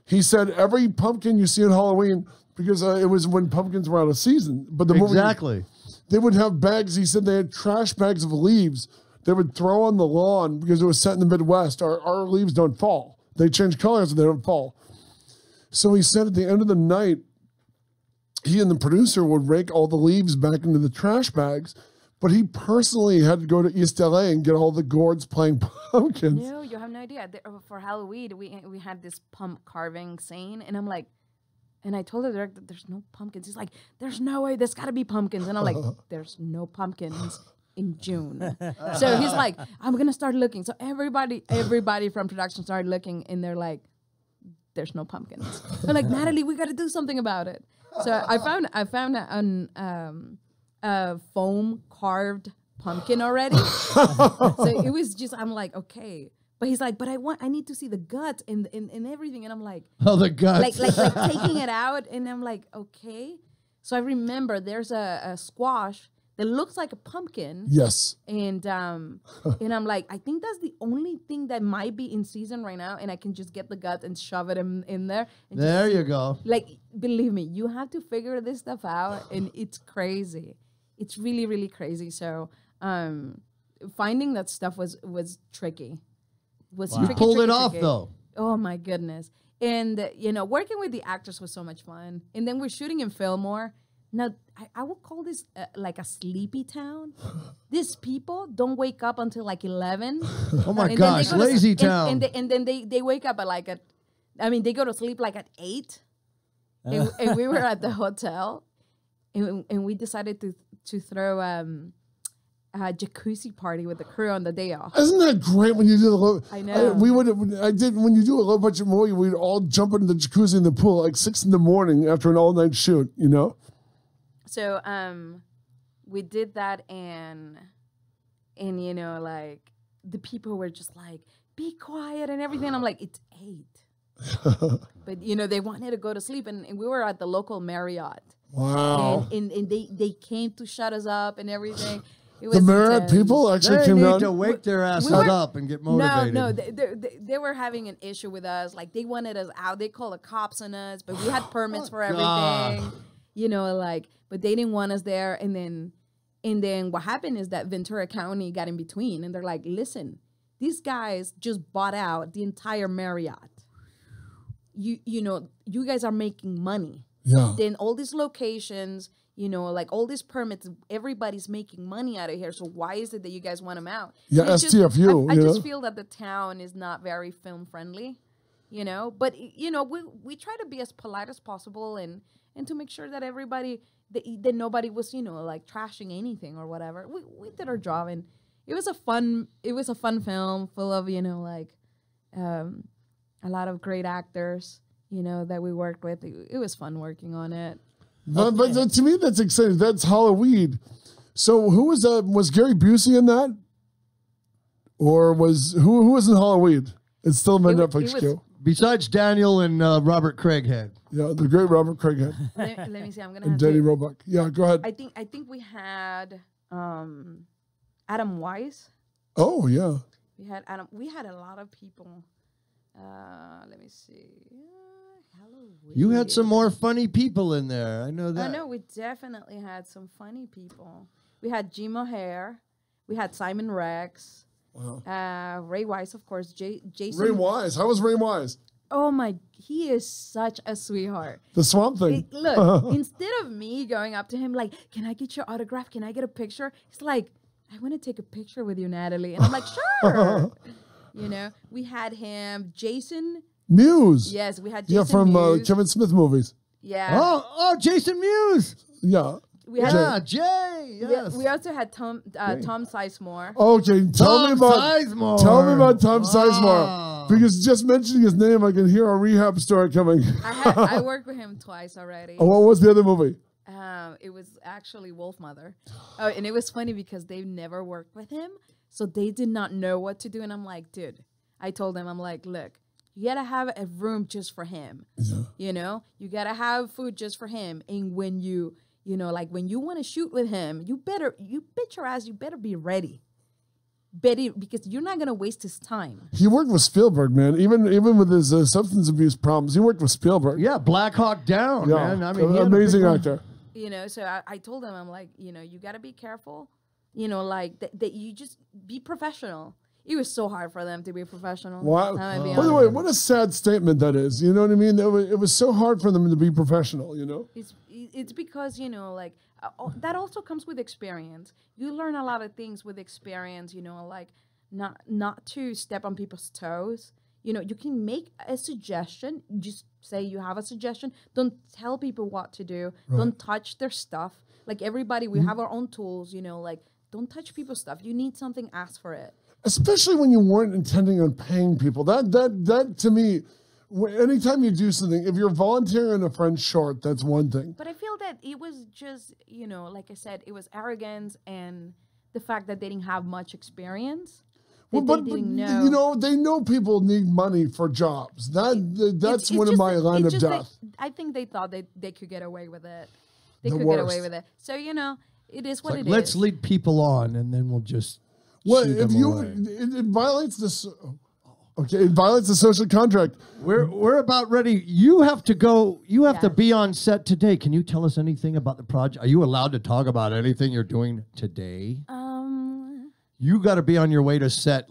Speaker 2: He said every pumpkin you see in Halloween, because it was when pumpkins were out of season. But the movie,
Speaker 1: Exactly.
Speaker 2: they would have bags. He said they had trash bags of leaves they would throw on the lawn because it was set in the Midwest. Our leaves don't fall. They change colors and they don't fall. So he said at the end of the night, he and the producer would rake all the leaves back into the trash bags, but he personally had to go to East LA and get all the gourds playing pumpkins.
Speaker 4: No, you have no idea. For Halloween, we had this pump carving scene, and I'm like, and I told the director, there's no pumpkins. He's like, there's no way, there's got to be pumpkins. And I'm like, there's no pumpkins in June. So he's like, I'm going to start looking. So everybody from production started looking, and they're like, there's no pumpkins. I'm like, Nathalie, we got to do something about it. So I found a foam carved pumpkin already. So it was just, I'm like, okay. But he's like, but I need to see the guts and everything. And I'm like,
Speaker 1: Oh, the guts.
Speaker 4: like taking it out. And I'm like, okay. So I remember there's a squash that looks like a pumpkin.
Speaker 2: Yes.
Speaker 4: And I'm like, I think that's the only thing that might be in season right now. And I can just get the guts and shove it in there. And
Speaker 1: There
Speaker 4: just,
Speaker 1: you go.
Speaker 4: like, believe me, you have to figure this stuff out. And it's crazy. It's really, really crazy. So finding that stuff was tricky.
Speaker 1: You pulled it off, though.
Speaker 4: Oh my goodness. And working with the actors was so much fun. And then we're shooting in Fillmore. Now I would call this like a sleepy town. These people don't wake up until like 11.
Speaker 1: Oh my
Speaker 4: And then
Speaker 1: gosh,
Speaker 4: they go to
Speaker 1: lazy
Speaker 4: and-
Speaker 1: town.
Speaker 4: And then they wake up at they go to sleep like at 8. And we were at the hotel, and we decided to throw a jacuzzi party with the crew on the day off.
Speaker 2: Isn't that great when you do the low?
Speaker 4: I know.
Speaker 2: I did when you do a low budget movie. We'd all jump into the jacuzzi in the pool like 6 a.m. after an all night shoot. You know.
Speaker 4: So we did that, and like the people were just like, be quiet and everything. I'm like, it's 8. But they wanted to go to sleep, and we were at the local Marriott.
Speaker 2: Wow.
Speaker 4: And they came to shut us up and everything. It
Speaker 2: The
Speaker 4: was
Speaker 2: Marriott
Speaker 4: intense.
Speaker 2: people actually
Speaker 1: They
Speaker 2: came
Speaker 1: need
Speaker 2: down.
Speaker 1: to wake their asses
Speaker 4: were-
Speaker 1: up and get motivated.
Speaker 4: No, they were having an issue with us. Like, they wanted us out. They called the cops on us, but we had permits for everything. But they didn't want us there. And then what happened is that Ventura County got in between, and they're like, listen, these guys just bought out the entire Marriott. You guys are making money.
Speaker 2: Yeah.
Speaker 4: Then all these locations, like all these permits, everybody's making money out of here. So why is it that you guys want them out?
Speaker 2: Yeah,
Speaker 4: And it's
Speaker 2: STFU,
Speaker 4: I
Speaker 2: you
Speaker 4: just
Speaker 2: know?
Speaker 4: feel that the town is not very film friendly, But we try to be as polite as possible and to make sure that everybody that nobody was like trashing anything or whatever. We did our job, and it was a fun film full of a lot of great actors that we worked with. It was fun working on it.
Speaker 2: But to me, that's exciting. That's Halloween. So who was Gary Busey in that? Or who was in Halloween? It's still in my Netflix queue.
Speaker 1: Besides Daniel and Robert Craighead.
Speaker 2: Yeah, the great Robert Craighead.
Speaker 4: Let me see. I'm gonna
Speaker 2: And
Speaker 4: have
Speaker 2: Danny
Speaker 4: to.
Speaker 2: Roebuck. Yeah, go ahead.
Speaker 4: I think we had Adam Wise.
Speaker 2: Oh, yeah.
Speaker 4: We had Adam. We had a lot of people. Let me see.
Speaker 1: You had some more funny people in there. I know that.
Speaker 4: I know we definitely had some funny people. We had Jim O'Hare. We had Simon Rex.
Speaker 2: Wow.
Speaker 4: Ray Wise, of course. Jason.
Speaker 2: Ray Wise. How was Ray Wise?
Speaker 4: Oh my, he is such a sweetheart.
Speaker 2: The Swamp Thing.
Speaker 4: Look, instead of me going up to him like, can I get your autograph? Can I get a picture? He's like, I want to take a picture with you, Natalie. And I'm like, sure. You know, we had him, Jason
Speaker 2: Mewes.
Speaker 4: Yes, we had Jason
Speaker 2: Yeah, from
Speaker 4: Mewes.
Speaker 2: Kevin Smith movies.
Speaker 4: Yeah.
Speaker 1: Oh, Jason Mewes.
Speaker 2: Yeah.
Speaker 4: We had
Speaker 1: Jay. Yes.
Speaker 4: we also had Tom Sizemore.
Speaker 2: Okay, tell me about Tom Sizemore. Because just mentioning his name, I can hear a rehab story coming.
Speaker 4: I worked with him twice already.
Speaker 2: Oh, what was the other movie?
Speaker 4: It was actually Wolf Mother. Oh, and it was funny because they never worked with him, so they did not know what to do. And I'm like, dude, I told them, I'm like, look, you gotta have a room just for him. Yeah. You know, you gotta have food just for him. And when you know, like when you want to shoot with him, you bet your ass, you better be ready. Because you're not gonna waste his time.
Speaker 2: He worked with Spielberg, man. Even with his substance abuse problems, he worked with Spielberg.
Speaker 1: Yeah, Black Hawk Down, man. I mean,
Speaker 2: amazing actor.
Speaker 4: You know, so I told him, I'm like, you know, you got to be careful. You know, like that you just be professional. It was so hard for them to be professional.
Speaker 2: Wow. By the way, what a sad statement that is. You know what I mean? It was so hard for them to be professional, you know?
Speaker 4: It's because, you know, like, that also comes with experience. You learn a lot of things with experience, you know, like not to step on people's toes. You know, you can make a suggestion. Just say you have a suggestion. Don't tell people what to do. Right. Don't touch their stuff. Like everybody, we have our own tools, you know, like don't touch people's stuff. You need something, ask for it.
Speaker 2: Especially when you weren't intending on paying people. That to me, anytime you do something, if you're volunteering a friend short, that's one thing.
Speaker 4: But I feel that it was just, you know, like I said, it was arrogance and the fact that they didn't have much experience.
Speaker 2: But you know, they know people need money for jobs. That's one of my line of death.
Speaker 4: I think they thought they could get away with it. They could get away with it. So, you know, it is what it is.
Speaker 1: Let's lead people on, and then we'll just
Speaker 2: it violates this. Okay, it violates the social contract.
Speaker 1: We're about ready. You have to go. You have to be on set today. Can you tell us anything about the project? Are you allowed to talk about anything you're doing today? You got to be on your way to set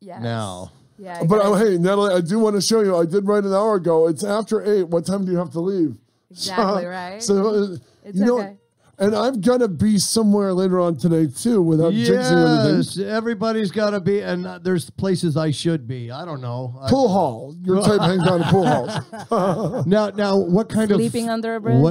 Speaker 1: now.
Speaker 4: Yeah.
Speaker 2: But hey, Natalie, I do want to show you. I did write an hour ago. It's after 8. What time do you have to leave?
Speaker 4: Exactly right.
Speaker 2: So
Speaker 4: it's okay.
Speaker 2: And I've got to be somewhere later on today too, without jinxing anything.
Speaker 1: Yes, everybody's got to be, and there's places I should be. I don't know.
Speaker 2: Pool hall. Your type hangs out in pool halls.
Speaker 1: Now, what kind
Speaker 4: sleeping under a bridge?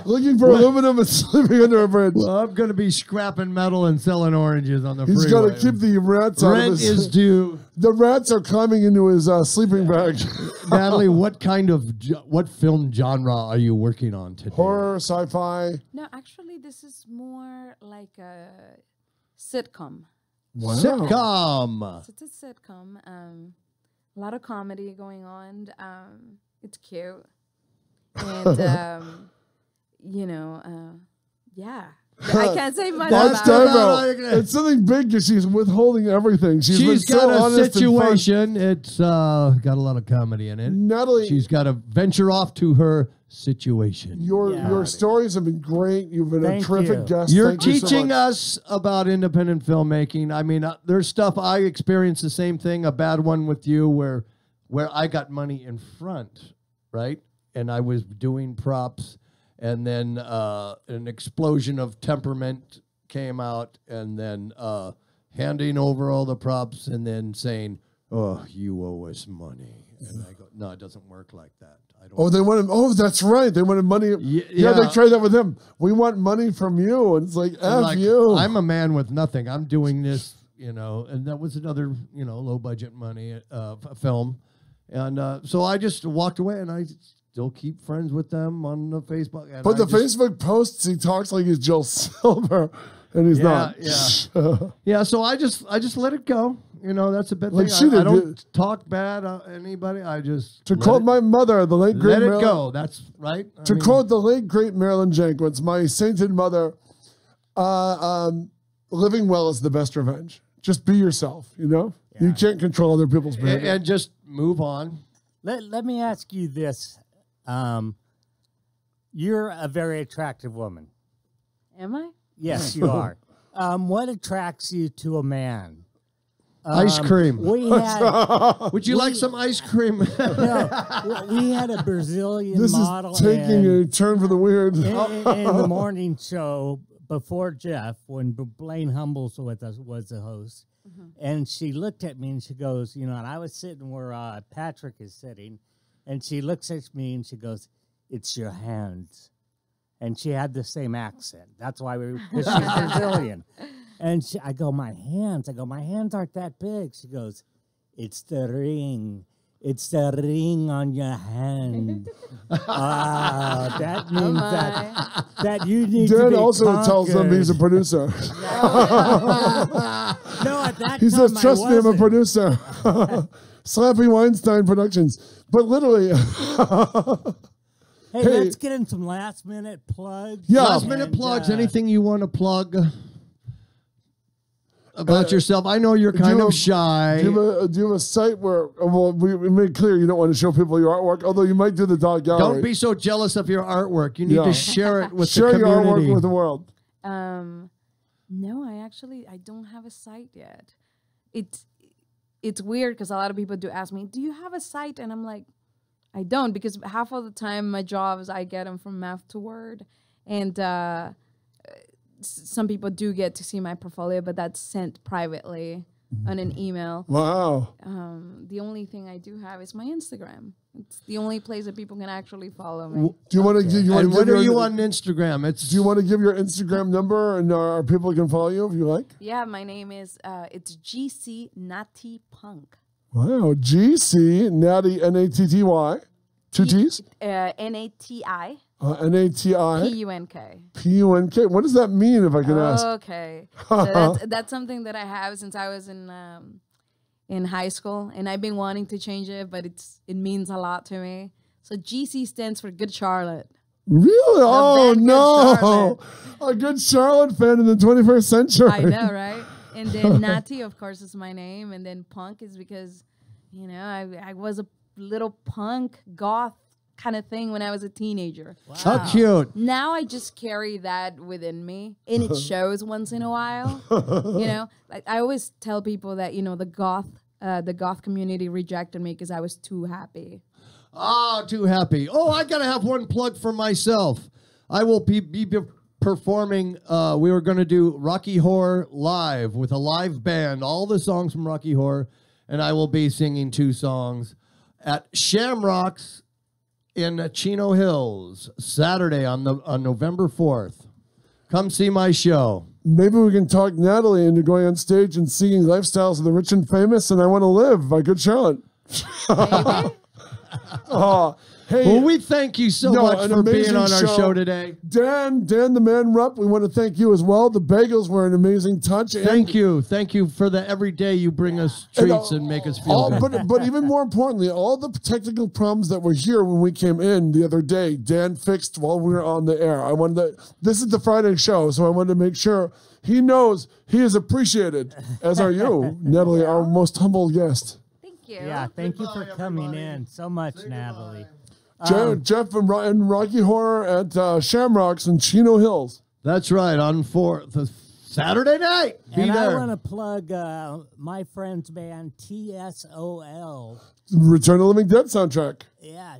Speaker 2: Looking for aluminum and sleeping under a bridge.
Speaker 1: Well, I'm going to be scrapping metal and selling oranges on the freeway.
Speaker 2: He's got to keep the rats out of his...
Speaker 1: Rent is due.
Speaker 2: The rats are climbing into his sleeping bag.
Speaker 1: Natalie, what film genre are you working on today?
Speaker 2: Horror, sci-fi.
Speaker 4: No, actually, this is more like a sitcom.
Speaker 2: Wow.
Speaker 1: Sitcom.
Speaker 4: It's a sitcom. A lot of comedy going on. It's cute. And, you know, yeah. I can't say much about it.
Speaker 2: It's something big because she's withholding everything. She's
Speaker 1: got a situation. It's got a lot of comedy in it.
Speaker 2: Natalie,
Speaker 1: she's got to venture off to her situation.
Speaker 2: Your stories have been great. You've been a terrific guest.
Speaker 1: You're teaching us about independent filmmaking. I mean, there's stuff I experienced the same thing. A bad one with you, where I got money in front, right, and I was doing props. And then an explosion of temperament came out, and then handing over all the props, and then saying, "Oh, you owe us money." And I go, "No, it doesn't work like that." I don't.
Speaker 2: They wanted. Oh, that's right. They wanted money. Yeah, they tried that with him. We want money from you, and it's like, F you.
Speaker 1: I'm a man with nothing. I'm doing this, you know, and that was another, you know, low budget money film, and so I just walked away, and I still keep friends with them on the Facebook. And
Speaker 2: but the Facebook posts, he talks like he's Joel Silver, and he's not.
Speaker 1: Yeah. So I just let it go. You know, that's a bad thing. I don't talk bad anybody. I just
Speaker 2: quote my mother, the late great.
Speaker 1: Let it go. That's right.
Speaker 2: To quote the late great Marilyn Jenkins, my sainted mother, living well is the best revenge. Just be yourself. You know, you can't control other people's behavior,
Speaker 1: and just move on.
Speaker 3: Let me ask you this. You're a very attractive woman.
Speaker 4: Am I?
Speaker 3: Yes, you are. What attracts you to a man?
Speaker 1: Ice cream.
Speaker 3: We had,
Speaker 1: Would you like some ice cream?
Speaker 3: no, we had a Brazilian
Speaker 2: This
Speaker 3: model
Speaker 2: is taking a turn for the weird.
Speaker 3: in the morning show before Jeff, when Blaine Humbles was the host. And she looked at me and she goes, and I was sitting where Patrick is sitting, and she looks at me and she goes, "It's your hands." And she had the same accent. That's why because she's Brazilian. And I go, "My hands." I go, "My hands aren't that big." She goes, "It's the ring. It's the ring on your hand." That means that you need to
Speaker 2: Dan
Speaker 3: be
Speaker 2: also tells them he's a producer.
Speaker 3: No, at that
Speaker 2: He
Speaker 3: time
Speaker 2: says, "Trust me, I'm a
Speaker 3: wasn't.
Speaker 2: producer." Slappy Weinstein Productions. But literally,
Speaker 3: Hey, let's get in some last-minute plugs.
Speaker 2: Yeah.
Speaker 1: Last minute plugs. Anything you want to plug about yourself? I know you're kind of shy.
Speaker 2: do you have a site where, well, we made clear you don't want to show people your artwork, although you might do the dog gallery.
Speaker 1: Don't be so jealous of your artwork. You need to share it with
Speaker 2: Share
Speaker 1: the
Speaker 2: your
Speaker 1: community.
Speaker 2: artwork with the world.
Speaker 4: No, I don't have a site yet. It's weird because a lot of people do ask me, "Do you have a site?" And I'm like, I don't, because half of the time my jobs I get them from Math to Word, and some people do get to see my portfolio, but that's sent privately on an email.
Speaker 2: Wow.
Speaker 4: The only thing I do have is my Instagram. It's the only place that people can actually follow me.
Speaker 2: Do you want to give?
Speaker 1: And what are you on Instagram?
Speaker 2: Do you want to give your Instagram number and our people can follow you if you like?
Speaker 4: Yeah, my name is it's GC Natty Punk.
Speaker 2: Wow, GC Natty Natty, 2 T's,
Speaker 4: NATI
Speaker 2: NATI
Speaker 4: PUNK.
Speaker 2: PUNK. What does that mean, if I can ask?
Speaker 4: Okay, so that's something that I have since I was in high school, and I've been wanting to change it, but it means a lot to me. So GC stands for Good Charlotte.
Speaker 2: Really? Oh
Speaker 4: band Good
Speaker 2: no,
Speaker 4: Charlotte.
Speaker 2: a good Charlotte fan in the 21st century.
Speaker 4: I know, right? And then Natty, of course, is my name, and then Punk is because, I was a little punk goth kind of thing when I was a teenager.
Speaker 3: Wow.
Speaker 1: How cute.
Speaker 4: Now I just carry that within me, and it shows once in a while. Like I always tell people that the goth community rejected me because I was too happy.
Speaker 1: Oh, too happy. Oh, I gotta have one plug for myself. I will be performing. We were going to do Rocky Horror live with a live band, all the songs from Rocky Horror, and I will be singing 2 songs at Shamrocks in Chino Hills Saturday on November 4th. Come see my show.
Speaker 2: Maybe we can talk Nathalie into going on stage and singing "Lifestyles of the Rich and Famous" and "I Want to Live" by Good Charlotte.
Speaker 4: Maybe?
Speaker 2: Oh, hey.
Speaker 1: Well, we thank you so much for being on our show today.
Speaker 2: Dan, the man rep, we want to thank you as well. The bagels were an amazing touch.
Speaker 1: Thank you for the every day you bring us treats and make us feel good.
Speaker 2: But even more importantly, all the technical problems that were here when we came in the other day, Dan fixed while we were on the air. This is the Friday show, so I wanted to make sure he knows he is appreciated, as are you, Nathalie, our most humble guest.
Speaker 4: Thank you.
Speaker 3: Yeah, thank you for
Speaker 1: Goodbye,
Speaker 3: coming
Speaker 1: everybody.
Speaker 3: in so much, Nathalie.
Speaker 2: Jeff and Rocky Horror at Shamrocks in Chino Hills.
Speaker 1: That's right, on Saturday night. Be
Speaker 3: And I
Speaker 1: there.
Speaker 3: want to plug my friend's band, TSOL.
Speaker 2: Return of the Living Dead soundtrack.
Speaker 3: Yeah,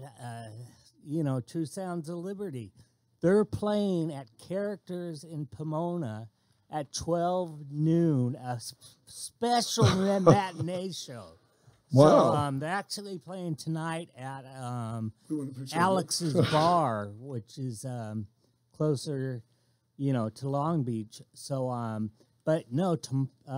Speaker 3: True Sounds of Liberty. They're playing at Characters in Pomona at 12 noon, a special matinee show.
Speaker 2: Wow.
Speaker 3: So they're actually playing tonight at Alex's Bar, which is closer, to Long Beach. So, but no,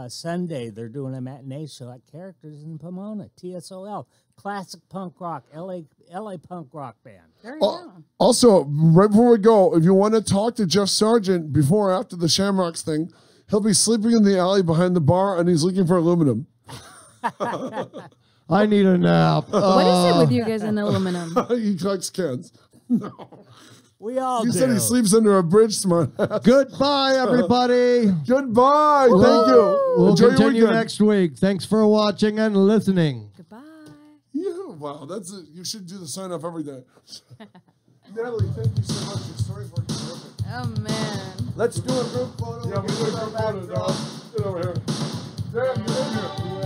Speaker 3: Sunday they're doing a matinee show at Characters in Pomona, TSOL, classic punk rock, LA punk rock band.
Speaker 4: There you go.
Speaker 2: Also, right before we go, if you want to talk to Jeff Sargent before or after the Shamrocks thing, he'll be sleeping in the alley behind the bar, and he's looking for aluminum.
Speaker 1: I need a nap.
Speaker 4: What is it with you guys in aluminum?
Speaker 2: He collects cans.
Speaker 3: We all
Speaker 2: You
Speaker 3: do.
Speaker 2: said he sleeps under a bridge, smart ass.
Speaker 1: Goodbye, everybody.
Speaker 2: Goodbye. Thank you.
Speaker 1: We'll
Speaker 2: Enjoy your
Speaker 1: continue
Speaker 2: weekend.
Speaker 1: next week. Thanks for watching and listening.
Speaker 4: Goodbye.
Speaker 2: You. Wow, that's it. You should do the sign off every day. Natalie, thank you so much. Your stories were terrific.
Speaker 4: Oh man.
Speaker 1: Let's do a group photo.
Speaker 2: Yeah, we did a group photo, dog. Get over here. Dan, get in here.